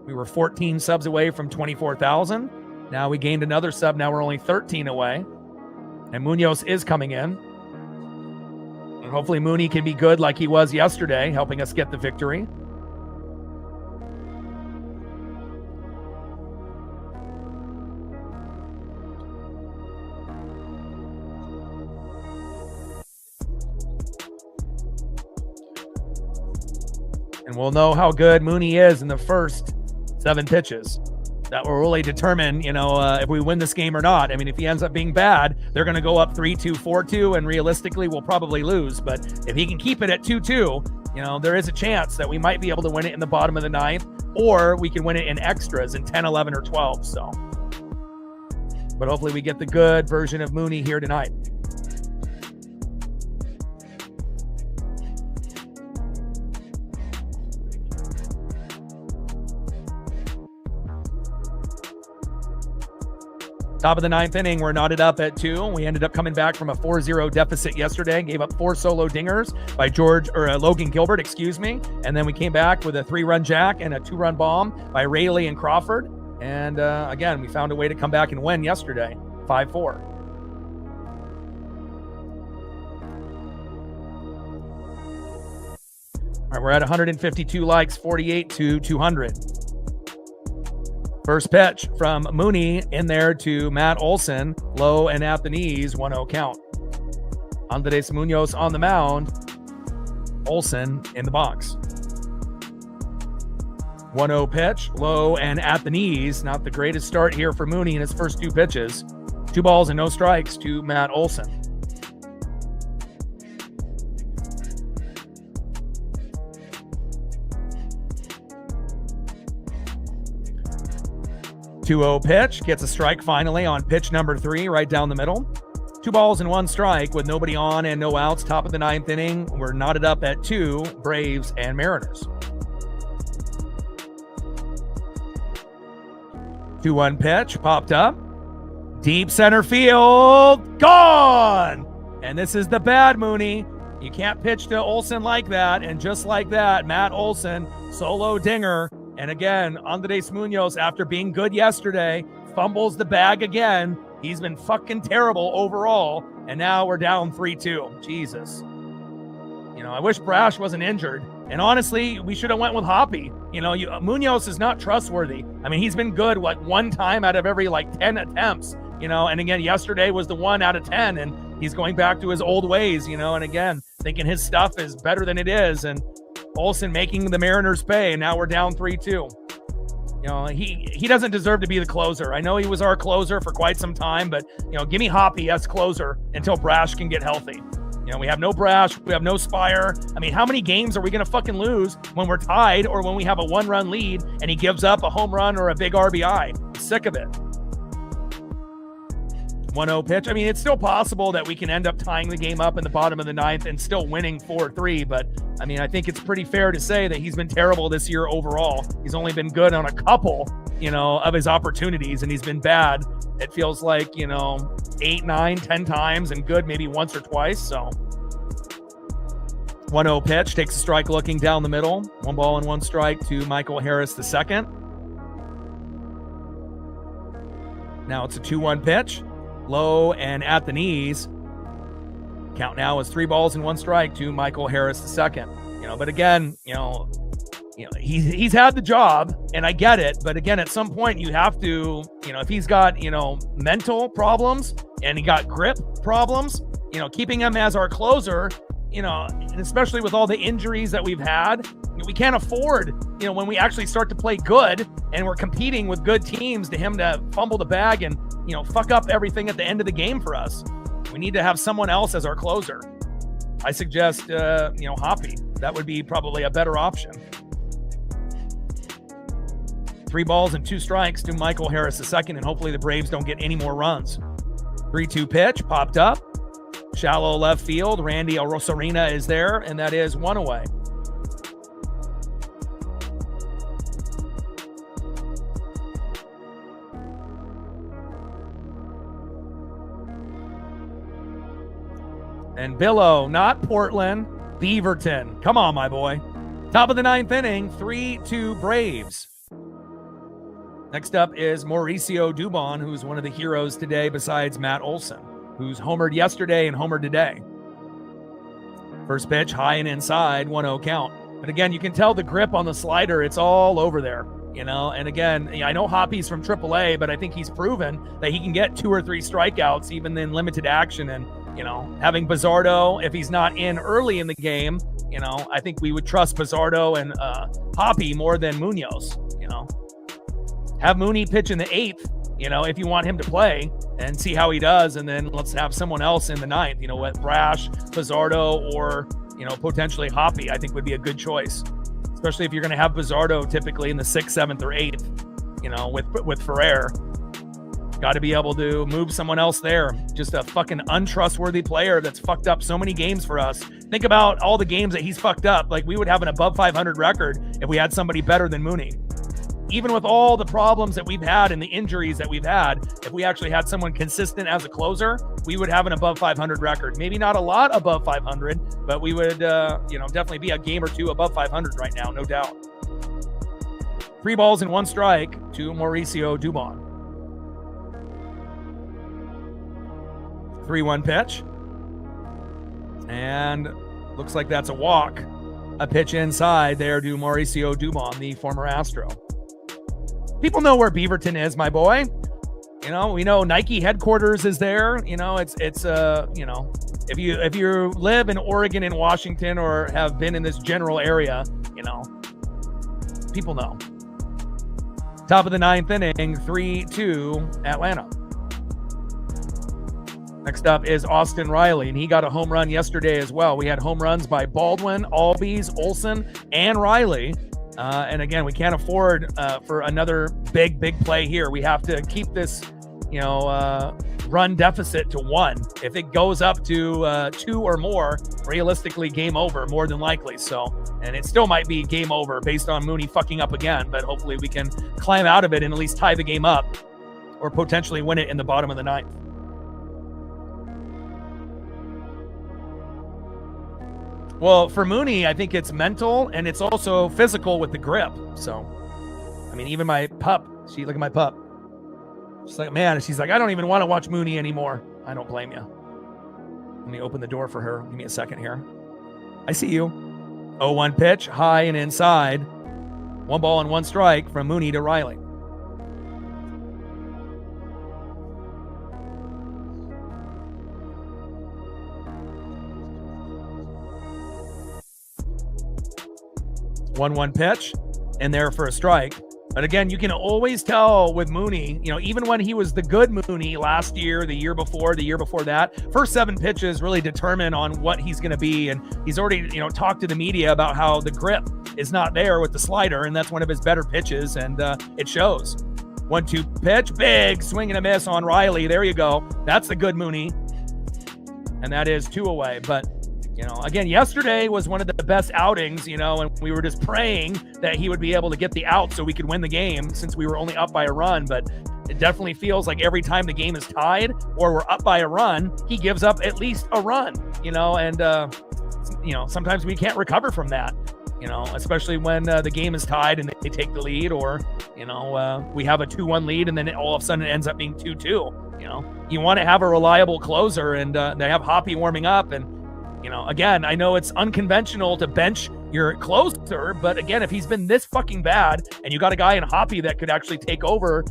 We were 14 subs away from 24,000. Now we gained another sub. Now we're only 13 away. And Munoz is coming in. And hopefully Mooney can be good like he was yesterday, helping us get the victory. And we'll know how good Mooney is in the first 7 pitches. That will really determine, if we win this game or not. I mean, if he ends up being bad, they're going to go up 3-2, 4-2, and realistically, we'll probably lose. But if he can keep it at 2-2, there is a chance that we might be able to win it in the bottom of the 9th, or we can win it in extras in 10, 11, or 12. So but hopefully we get the good version of Mooney here tonight. Top of the ninth inning, we're knotted up at 2. We ended up coming back from a 4-0 deficit yesterday. Gave up 4 solo dingers by Logan Gilbert, and then we came back with a 3-run jack and a 2-run bomb by Rayleigh and Crawford. And again, we found a way to come back and win yesterday, 5-4. All right, we're at 152 likes, 48 to 200. First pitch from Mooney in there to Matt Olson, low and at the knees, 1-0 count. Andres Munoz on the mound, Olson in the box. 1-0 pitch, low and at the knees. Not the greatest start here for Mooney in his first 2 pitches. 2 balls and no strikes to Matt Olson. .2-0 pitch, gets a strike finally on pitch number 3, right down the middle. 2 balls and 1 strike with nobody on and no outs. Top of the ninth inning. We're knotted up at 2, Braves and Mariners. 2-1 pitch, popped up. Deep center field, gone! And this is the bad Mooney. You can't pitch to Olson like that. And just like that, Matt Olson, solo dinger. And again, Andres Munoz, after being good yesterday, fumbles the bag again. He's been fucking terrible overall. And now we're down 3-2. Jesus. You know, I wish Brash wasn't injured. And honestly, we should have went with Hoppy. You know, Munoz is not trustworthy. I mean, he's been good, 1 time out of every 10 attempts. You know, and again, yesterday was the 1 out of 10. And he's going back to his old ways, you know. And again, thinking his stuff is better than it is. And Olson making the Mariners pay, and now we're down 3-2. You know, he doesn't deserve to be the closer. I know he was our closer for quite some time, but, you know, give me Hoppy as closer until Brash can get healthy. You know, we have no Brash, we have no Spire. I mean, how many games are we going to fucking lose when we're tied or when we have a 1-run lead and he gives up a home run or a big RBI? I'm sick of it. 1-0 pitch. I mean, it's still possible that we can end up tying the game up in the bottom of the ninth and still winning 4-3. But, I mean, I think it's pretty fair to say that he's been terrible this year overall. He's only been good on a couple, you know, of his opportunities, and he's been bad. It feels like, 8, 9, 10 times, and good maybe once or twice. So 1-0 pitch, takes a strike looking down the middle. 1 ball and 1 strike to Michael Harris II. Now it's a 2-1 pitch. Low and at the knees. Count now is 3 balls and 1 strike to Michael Harris II. But again, he's had the job, and I get it. But again, at some point you have to, if he's got, mental problems and he got grip problems, keeping him as our closer, and especially with all the injuries that we've had, we can't afford, when we actually start to play good and we're competing with good teams, to him to fumble the bag and, fuck up everything at the end of the game for us. We need to have someone else as our closer. I suggest, Hoppy. That would be probably a better option. 3 balls and 2 strikes to Michael Harris II, and hopefully the Braves don't get any more runs. 3-2 pitch, popped up. Shallow left field. Randy Arosarena is there, and that is 1 away. And Billow, not Portland, Beaverton. Come on, my boy. Top of the 9th inning, 3-2 Braves. Next up is Mauricio Dubon, who's one of the heroes today besides Matt Olson, who's homered yesterday and homered today. First pitch, high and inside, 1-0 count. But again, you can tell the grip on the slider, it's all over there, And again, I know Hoppy's from AAA, but I think he's proven that he can get 2 or 3 strikeouts even in limited action. And, having Bizzardo, if he's not in early in the game, I think we would trust Bizzardo and Hoppy more than Munoz, Have Mooney pitch in the 8th, if you want him to play, and see how he does. And then let's have someone else in the 9th, with Brash, Bizzardo, or, potentially Hoppy, I think would be a good choice. Especially if you're going to have Bizzardo typically in the 6th, 7th, or 8th, with Ferrer. Got to be able to move someone else there. Just a fucking untrustworthy player that's fucked up so many games for us. Think about all the games that he's fucked up. Like, we would have an above 500 record if we had somebody better than Mooney. Even with all the problems that we've had and the injuries that we've had, if we actually had someone consistent as a closer, we would have an above 500 record. Maybe not a lot above 500, but we would, definitely be a game or two above 500 right now, no doubt. 3 balls and 1 strike to Mauricio Dubon. 3-1 pitch. And looks like that's a walk. A pitch inside there to Mauricio Dubon, the former Astro. People know where Beaverton is, my boy. We know Nike headquarters is there. If you live in Oregon and Washington or have been in this general area, people know. Top of the 9th inning, 3-2 Atlanta. Next up is Austin Riley, and he got a home run yesterday as well. We had home runs by Baldwin, Albies, Olsen, and Riley. And again, we can't afford for another big play here. We have to keep this, run deficit to 1. If it goes up to 2 or more, realistically, game over, more than likely. So, and it still might be game over based on Mooney fucking up again, but hopefully we can climb out of it and at least tie the game up or potentially win it in the bottom of the 9th. Well, for Mooney, I think it's mental and it's also physical with the grip. So, even my pup, look at my pup. She's like, man, she's like, I don't even want to watch Mooney anymore. I don't blame you. Let me open the door for her. Give me a second here. I see you. 0-1 pitch, high and inside. 1 ball and 1 strike from Mooney to Riley. One pitch, and there for a strike. But again, you can always tell with Mooney, even when he was the good Mooney last year, the year before that, first 7 pitches really determine on what he's going to be. And he's already, talked to the media about how the grip is not there with the slider, and that's one of his better pitches, and it shows. 1-2 pitch, big swing and a miss on Riley. There you go. That's the good Mooney. And that is 2 away. But again, yesterday was one of the best outings, and we were just praying that he would be able to get the out so we could win the game since we were only up by a run. But it definitely feels like every time the game is tied or we're up by a run, he gives up at least a run, and sometimes we can't recover from that, especially when the game is tied and they take the lead, or, we have a 2-1 lead and then all of a sudden it ends up being 2-2. You want to have a reliable closer, and they have Hoppy warming up, and again, I know it's unconventional to bench your closer, but again, if he's been this fucking bad and you got a guy in Hoppy that could actually take over,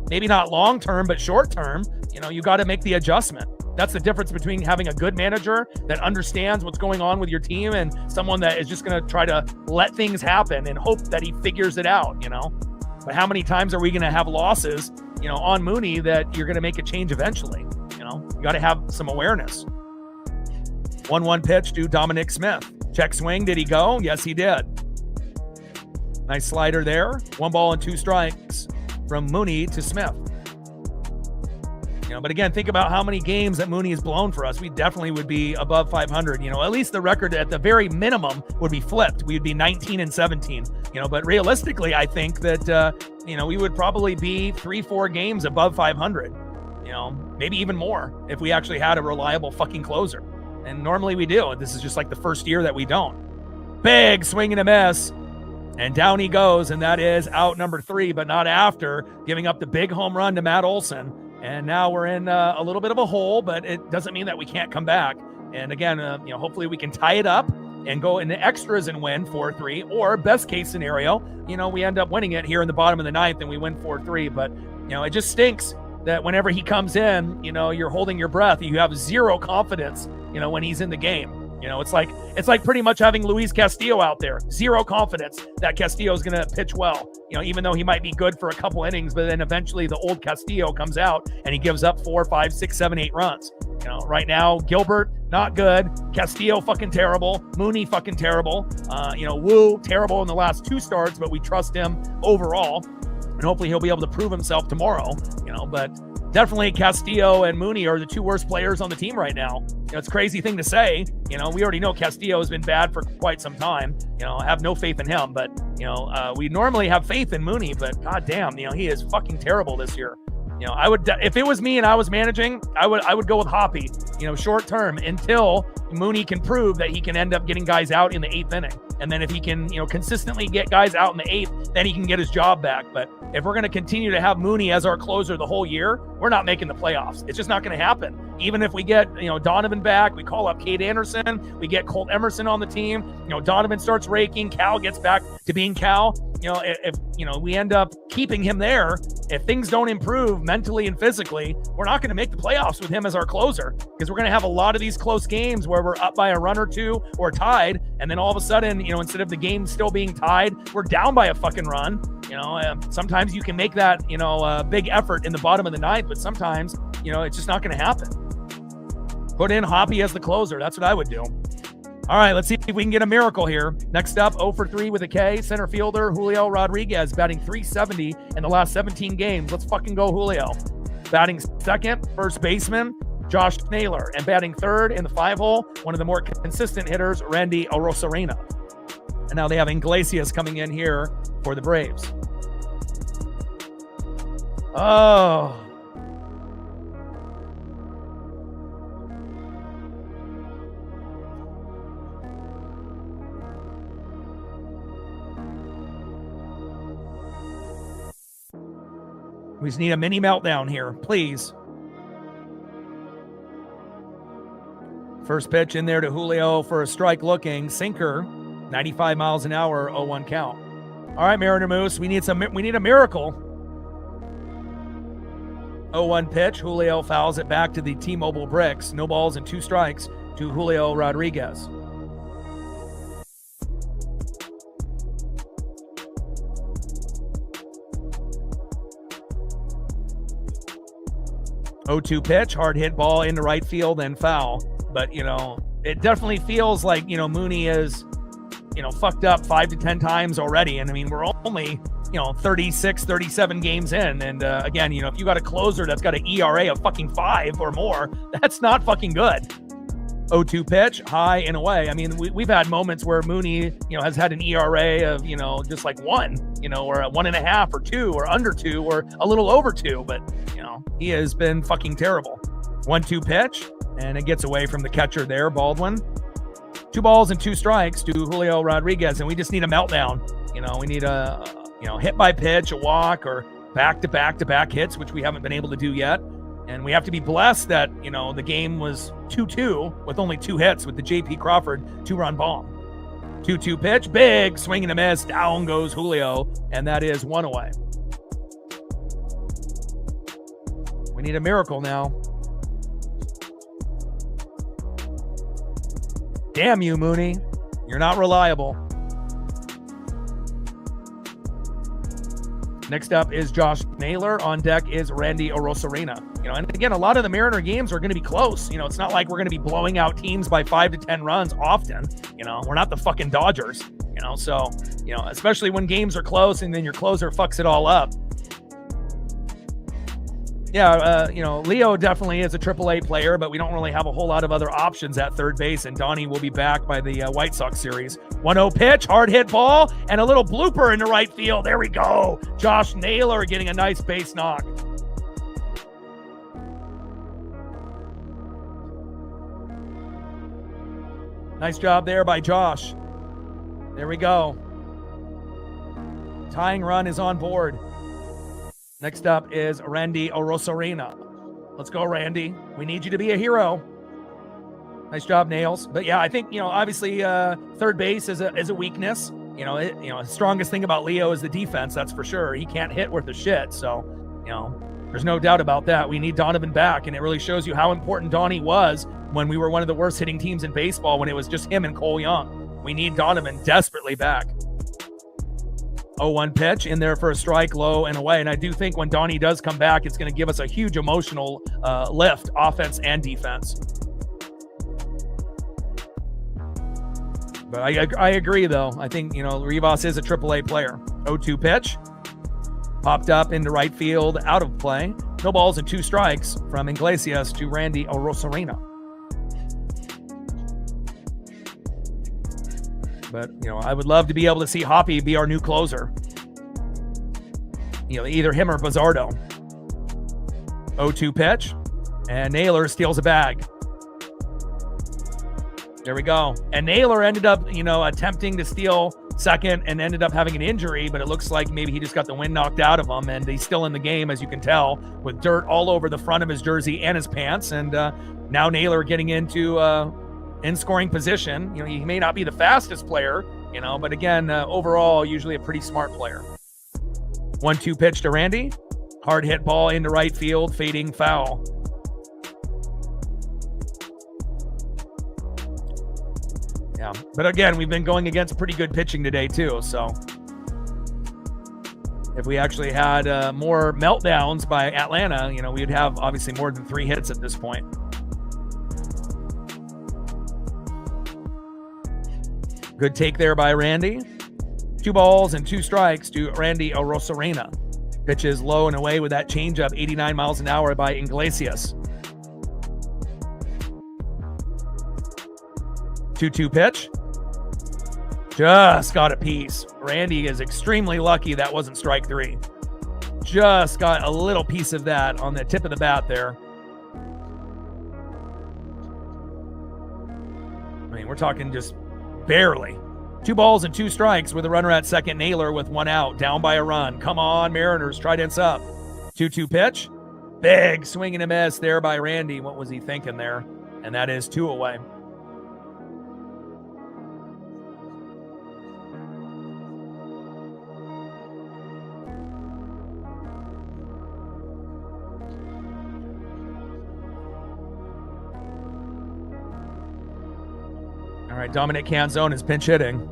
maybe not long term, but short term, you got to make the adjustment. That's the difference between having a good manager that understands what's going on with your team and someone that is just going to try to let things happen and hope that he figures it out, But how many times are we going to have losses, on Mooney that you're going to make a change eventually? You got to have some awareness. 1-1 pitch to Dominic Smith. Check swing. Did he go? Yes, he did. Nice slider there. 1 ball and 2 strikes from Mooney to Smith. But again, think about how many games that Mooney has blown for us. We definitely would be above 500. At least the record at the very minimum would be flipped. We would be 19-17. But realistically, I think that we would probably be 3-4 games above 500. Maybe even more if we actually had a reliable fucking closer. And normally we do. This is just like the first year that we don't. Big swing and a miss. And down he goes, and that is out number 3, but not after giving up the big home run to Matt Olson. And now we're in a little bit of a hole, but it doesn't mean that we can't come back. And again, hopefully we can tie it up and go into extras and win 4-3. Or best case scenario, we end up winning it here in the bottom of the 9th and we win 4-3. But, it just stinks that whenever he comes in, you're holding your breath. You have zero confidence, when he's in the game. It's like pretty much having Luis Castillo out there. Zero confidence that Castillo is going to pitch well. Even though he might be good for a couple innings, but then eventually the old Castillo comes out and he gives up 4, 5, 6, 7, 8 runs. Right now, Gilbert, not good. Castillo, fucking terrible. Mooney, fucking terrible. Wu, terrible in the last 2 starts, but we trust him overall. and hopefully he'll be able to prove himself tomorrow, but definitely Castillo and Mooney are the two worst players on the team right now. It's a crazy thing to say. We already know Castillo has been bad for quite some time. I have no faith in him, but, we normally have faith in Mooney, but goddamn, he is fucking terrible this year. I would, if it was me and I was managing, I would go with Hoppy, short term until Mooney can prove that he can end up getting guys out in the 8th inning. And then if he can, consistently get guys out in the 8th, then he can get his job back. But if we're going to continue to have Mooney as our closer the whole year, we're not making the playoffs. It's just not going to happen. Even if we get, Donovan back, we call up Cade Anderson, we get Colt Emerson on the team, Donovan starts raking, Cal gets back to being Cal. If we end up keeping him there, if things don't improve mentally and physically, we're not going to make the playoffs with him as our closer, because we're going to have a lot of these close games where we're up by a run or two or tied, and then all of a sudden, instead of the game still being tied, we're down by a fucking run. Sometimes you can make that, big effort in the bottom of the ninth, but sometimes, it's just not going to happen. Put in Hoppy as the closer. That's what I would do. All right, let's see if we can get a miracle here. Next up, 0 for 3 with a K, center fielder Julio Rodriguez, batting .370 in the last 17 games. Let's fucking go, Julio. Batting second, first baseman, Josh Naylor, and batting third in the 5-hole, one of the more consistent hitters, Randy Arozarena. And now they have Iglesias coming in here for the Braves. Oh. We just need a mini meltdown here, please. First pitch in there to Julio for a strike looking. Sinker, 95 miles an hour, 0-1 count. All right, Mariner Moose, we need a miracle. 0-1 pitch. Julio fouls it back to the T-Mobile bricks. No balls and 2 strikes to Julio Rodriguez. .02 pitch, hard hit ball into right field and foul. But, it definitely feels like, Mooney is, fucked up 5 to 10 times already. And I mean, we're only, 36, 37 games in. And again, if you got a closer that's got an ERA of fucking 5 or more, that's not fucking good. 0-2 pitch, high and away. I mean, we've had moments where Mooney, has had an ERA of, just like 1, or a 1.5 or 2 or under 2 or a little over 2. But, he has been fucking terrible. 1-2 pitch, and it gets away from the catcher there, Baldwin. 2 balls and 2 strikes to Julio Rodriguez, and we just need a meltdown. We need a, hit by pitch, a walk, or back-to-back hits, which we haven't been able to do yet. And we have to be blessed that, the game was 2-2 with only 2 hits with the J.P. Crawford 2-run bomb. 2-2 pitch, big swing and a miss. Down goes Julio, and that is 1 away. We need a miracle now. Damn you, Mooney. You're not reliable. Next up is Josh Naylor. On deck is Randy Arozarena. And again, a lot of the Mariner games are going to be close. It's not like we're going to be blowing out teams by 5 to 10 runs often. We're not the fucking Dodgers. So, especially when games are close and then your closer fucks it all up. Yeah, Leo definitely is a AAA player, but we don't really have a whole lot of other options at third base, and Donnie will be back by the White Sox series. 1-0 pitch, hard hit ball, and a little blooper into right field. There we go. Josh Naylor getting a nice base knock. Nice job there by Josh. There we go. Tying run is on board. Next up is Randy Arozarena. Let's go, Randy. We need you to be a hero. Nice job, Nails. But yeah, I think, obviously third base is a weakness. The strongest thing about Leo is the defense, that's for sure. He can't hit worth a shit. So, there's no doubt about that. We need Donovan back, and it really shows you how important Donnie was when we were one of the worst hitting teams in baseball when it was just him and Cole Young. We need Donovan desperately back. 0-1 pitch in there for a strike, low and away. And I do think when Donnie does come back, it's going to give us a huge emotional lift, offense and defense. But I agree, though. I think, Rivas is a AAA player. 0-2 pitch. Popped up into right field, out of play. No balls and 2 strikes from Iglesias to Randy Arozarena. But, I would love to be able to see Hoppy be our new closer. Either him or Bizzardo. 0-2 pitch. And Naylor steals a bag. There we go. And Naylor ended up, attempting to steal second and ended up having an injury, but it looks like maybe he just got the wind knocked out of him, and he's still in the game, as you can tell, with dirt all over the front of his jersey and his pants. And now Naylor getting into in scoring position. He may not be the fastest player, but again, overall, usually a pretty smart player. 1-2 pitch to Randy. Hard hit ball into right field, fading foul. Yeah, but again, we've been going against pretty good pitching today too, so if we actually had more meltdowns by Atlanta, we'd have obviously more than 3 hits at this point. Good take there by Randy. 2 balls and 2 strikes to Randy Arozarena. Pitches low and away with that changeup, 89 miles an hour by Iglesias. 2-2 pitch. Just got a piece. Randy is extremely lucky that wasn't strike 3. Just got a little piece of that on the tip of the bat there. I mean, we're talking just barely. 2 balls and 2 strikes with a runner at second. Naylor with 1 out, down by a run. Come on, Mariners, Trident's up. 2-2 pitch. Big swing and a miss there by Randy. What was he thinking there? And that is 2 away. All right, Dominic Canzone is pinch hitting.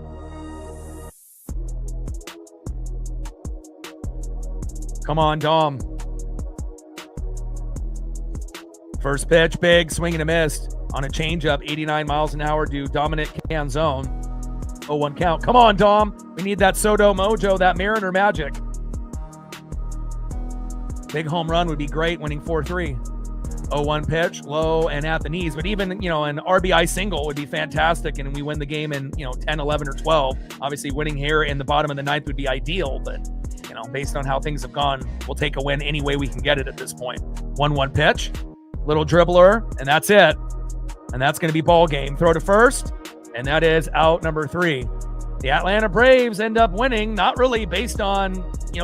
Come on, Dom. First pitch, big swing and a miss on a changeup, 89 miles an hour to Dominic Canzone. 0-1 count. Come on, Dom. We need that Soto mojo, that Mariner magic. Big home run would be great, winning 4-3. 0-1 pitch, low and at the knees. But even, an RBI single would be fantastic, and we win the game in, 10, 11, or 12. Obviously, winning here in the bottom of the 9th would be ideal, but, based on how things have gone, we'll take a win any way we can get it at this point. 1-1 pitch, little dribbler, and that's it. And that's going to be ball game. Throw to first, and that is out number 3. The Atlanta Braves end up winning, not really based on,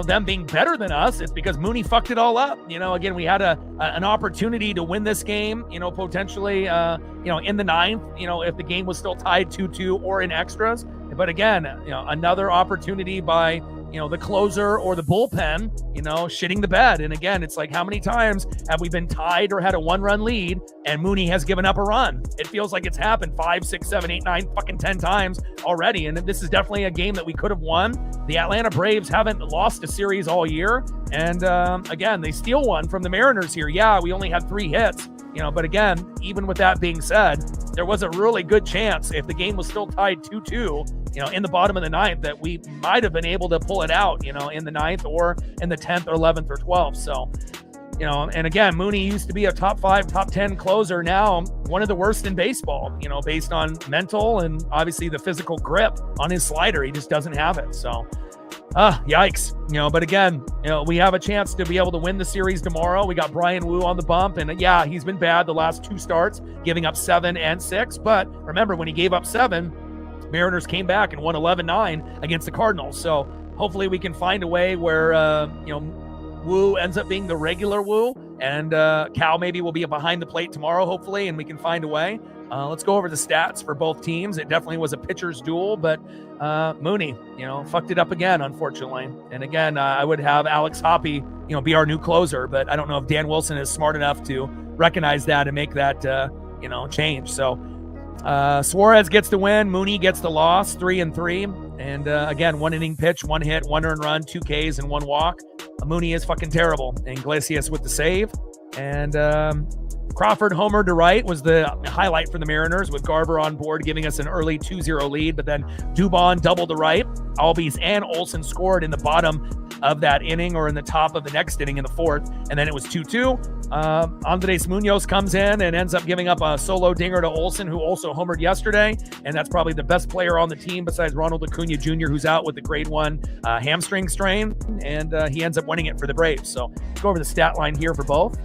them being better than us. It's because Mooney fucked it all up. Again, we had an opportunity to win this game, potentially, in the 9th, if the game was still tied 2-2 or in extras. But again, another opportunity by, the closer or the bullpen, shitting the bed. And again, it's like, how many times have we been tied or had a 1-run lead and Mooney has given up a run? It feels like it's happened 5, 6, 7, 8, 9, fucking 10 times already. And this is definitely a game that we could have won. The Atlanta Braves haven't lost a series all year. And again, they steal one from the Mariners here. Yeah, we only had 3 hits. But again, even with that being said, there was a really good chance if the game was still tied 2-2, in the bottom of the 9th, that we might have been able to pull it out, in the 9th or in the 10th or 11th or 12th. So, and again, Mooney used to be a top 5, top 10 closer. Now, one of the worst in baseball, based on mental and obviously the physical grip on his slider. He just doesn't have it. So, yikes. But again, we have a chance to be able to win the series tomorrow. We got Brian Wu on the bump, and yeah, he's been bad the last 2 starts, giving up 7 and 6. But remember, when he gave up 7, Mariners came back and won 11-9 against the Cardinals. So hopefully we can find a way where, Wu ends up being the regular Wu, and Cal maybe will be behind the plate tomorrow, hopefully, and we can find a way. Let's go over the stats for both teams. It definitely was a pitcher's duel, but Mooney, fucked it up again, unfortunately. And again, I would have Alex Hoppy, be our new closer, but I don't know if Dan Wilson is smart enough to recognize that and make that, change. So Suarez gets the win. Mooney gets the loss, 3-3. And again, 1 inning pitch, 1 hit, 1 earned run, 2 Ks, and 1 walk. Mooney is fucking terrible. Iglesias with the save. And Crawford homer to right was the highlight for the Mariners, with Garver on board giving us an early 2-0 lead, but then Dubon doubled to right. Albies and Olsen scored in the bottom of that inning, or in the top of the next inning in the fourth, and then it was 2-2. Andres Munoz comes in and ends up giving up a solo dinger to Olsen, who also homered yesterday, and that's probably the best player on the team besides Ronald Acuna Jr., who's out with the grade 1 hamstring strain, and he ends up winning it for the Braves. So let's go over the stat line here for both.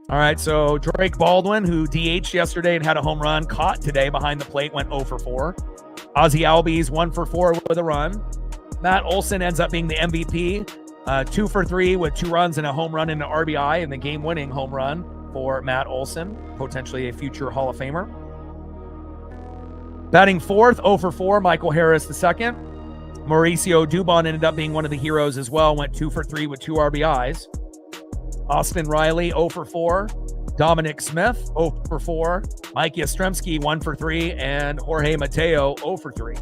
All right, so Drake Baldwin, who DH'd yesterday and had a home run, caught today behind the plate, went 0 for 4. Ozzie Albies 1 for 4 with a run. Matt Olson ends up being the MVP, 2 for 3 with 2 runs and a home run and an RBI, and the game-winning home run for Matt Olson, potentially a future Hall of Famer. Batting fourth, 0 for 4, Michael Harris II. Mauricio Dubon ended up being one of the heroes as well, went 2 for 3 with 2 RBIs. Austin Riley, 0 for 4. Dominic Smith, 0 for 4. Mike Yastrzemski, 1 for 3. And Jorge Mateo, 0 for 3.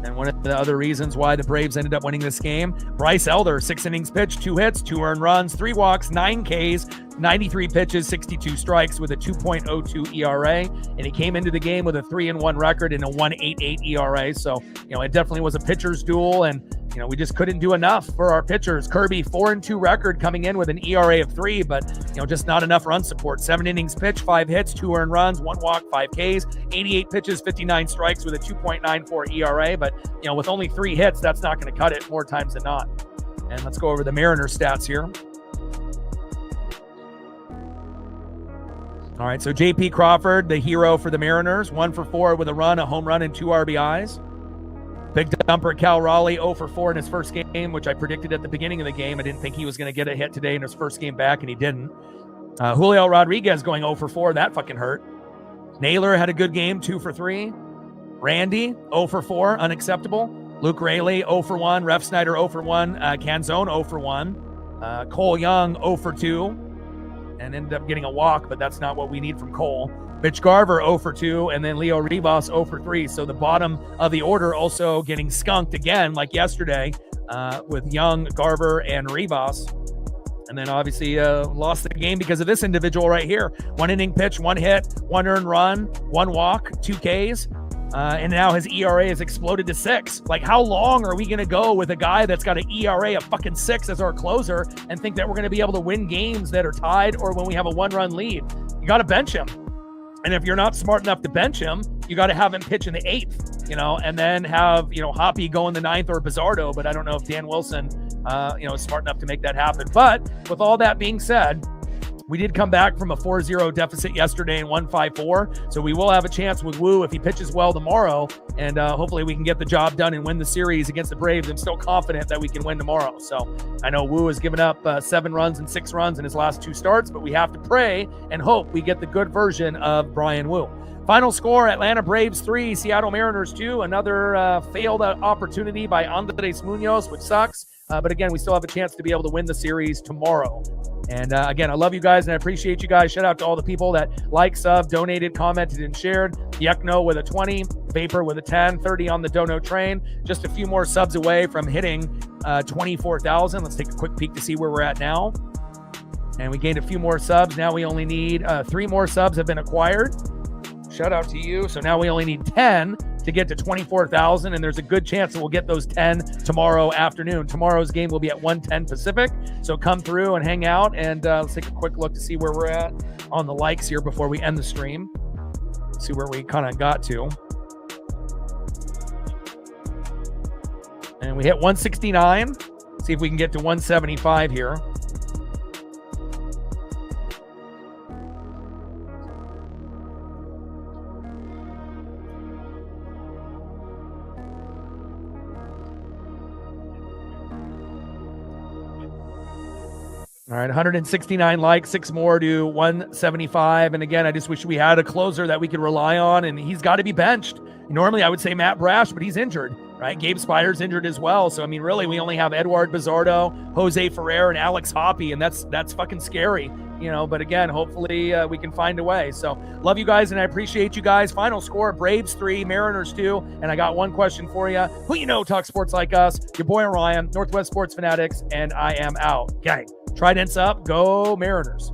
And one of the other reasons why the Braves ended up winning this game, Bryce Elder, 6 innings pitched, 2 hits, 2 earned runs, 3 walks, 9 Ks, 93 pitches, 62 strikes with a 2.02 ERA. And he came into the game with a 3-1 record and a 1.88 ERA. So, it definitely was a pitcher's duel, and we just couldn't do enough for our pitchers. Kirby, 4-2 record, coming in with an ERA of 3, but just not enough run support. 7 innings pitched, 5 hits, 2 earned runs, 1 walk, 5 Ks, 88 pitches, 59 strikes with a 2.94 ERA. But with only 3 hits, that's not going to cut it more times than not. And let's go over the Mariners stats here. All right, so JP Crawford, the hero for the Mariners, 1 for 4 with a run, a home run, and 2 RBIs. Big dumper Cal Raleigh, 0 for 4 in his first game, which I predicted at the beginning of the game. I didn't think he was going to get a hit today in his first game back, and he didn't. Julio Rodriguez going 0 for 4. That fucking hurt. Naylor had a good game, 2 for 3. Randy, 0 for 4, unacceptable. Luke Raley, 0 for 1. Ref Snyder, 0 for 1. Canzone, 0 for 1. Cole Young, 0 for 2. And ended up getting a walk, but that's not what we need from Cole. Mitch Garver, 0 for 2, and then Leo Rivas, 0 for 3. So the bottom of the order also getting skunked again, like yesterday, with Young, Garver, and Rivas. And then obviously lost the game because of this individual right here. 1 inning pitch, 1 hit, 1 earned run, 1 walk, 2 Ks. And now his ERA has exploded to 6. Like, how long are we going to go with a guy that's got an ERA of fucking 6 as our closer and think that we're going to be able to win games that are tied or when we have a 1-run lead? You got to bench him. And if you're not smart enough to bench him, you got to have him pitch in the 8th, and then have, Hoppy go in the 9th or Bizardo. But I don't know if Dan Wilson, is smart enough to make that happen. But with all that being said, we did come back from a 4-0 deficit yesterday and won 5-4. So we will have a chance with Woo if he pitches well tomorrow. And hopefully we can get the job done and win the series against the Braves. I'm still confident that we can win tomorrow. So I know Woo has given up 7 runs and 6 runs in his last 2 starts, but we have to pray and hope we get the good version of Brian Woo. Final score, Atlanta Braves 3, Seattle Mariners 2. Another failed opportunity by Andres Munoz, which sucks. But again, we still have a chance to be able to win the series tomorrow. And again, I love you guys and I appreciate you guys. Shout out to all the people that liked, subbed, donated, commented, and shared. Yekno with a 20, Vapor with a 10, 30 on the Dono train. Just a few more subs away from hitting 24,000. Let's take a quick peek to see where we're at now. And we gained a few more subs. Now we only need 3 more subs have been acquired. Shout out to you. So now we only need 10 to get to 24,000, and there's a good chance that we'll get those 10 tomorrow afternoon. Tomorrow's game will be at 1:10 Pacific, so come through and hang out, and let's take a quick look to see where we're at on the likes here before we end the stream. See where we kind of got to. And we hit 169. See if we can get to 175 here. All right, 169 likes, 6 more to 175. And again, I just wish we had a closer that we could rely on, and he's got to be benched. Normally, I would say Matt Brash, but he's injured, right? Gabe Spider's injured as well. So, I mean, really, we only have Eduard Bizardo, Jose Ferrer, and Alex Hoppy, and that's fucking scary, But again, hopefully we can find a way. So, love you guys, and I appreciate you guys. Final score, Braves 3, Mariners 2. And I got one question for you. Who talk sports like us? Your boy Orion, Northwest Sports Fanatics, and I am out. Gang. Tridents up. Go Mariners.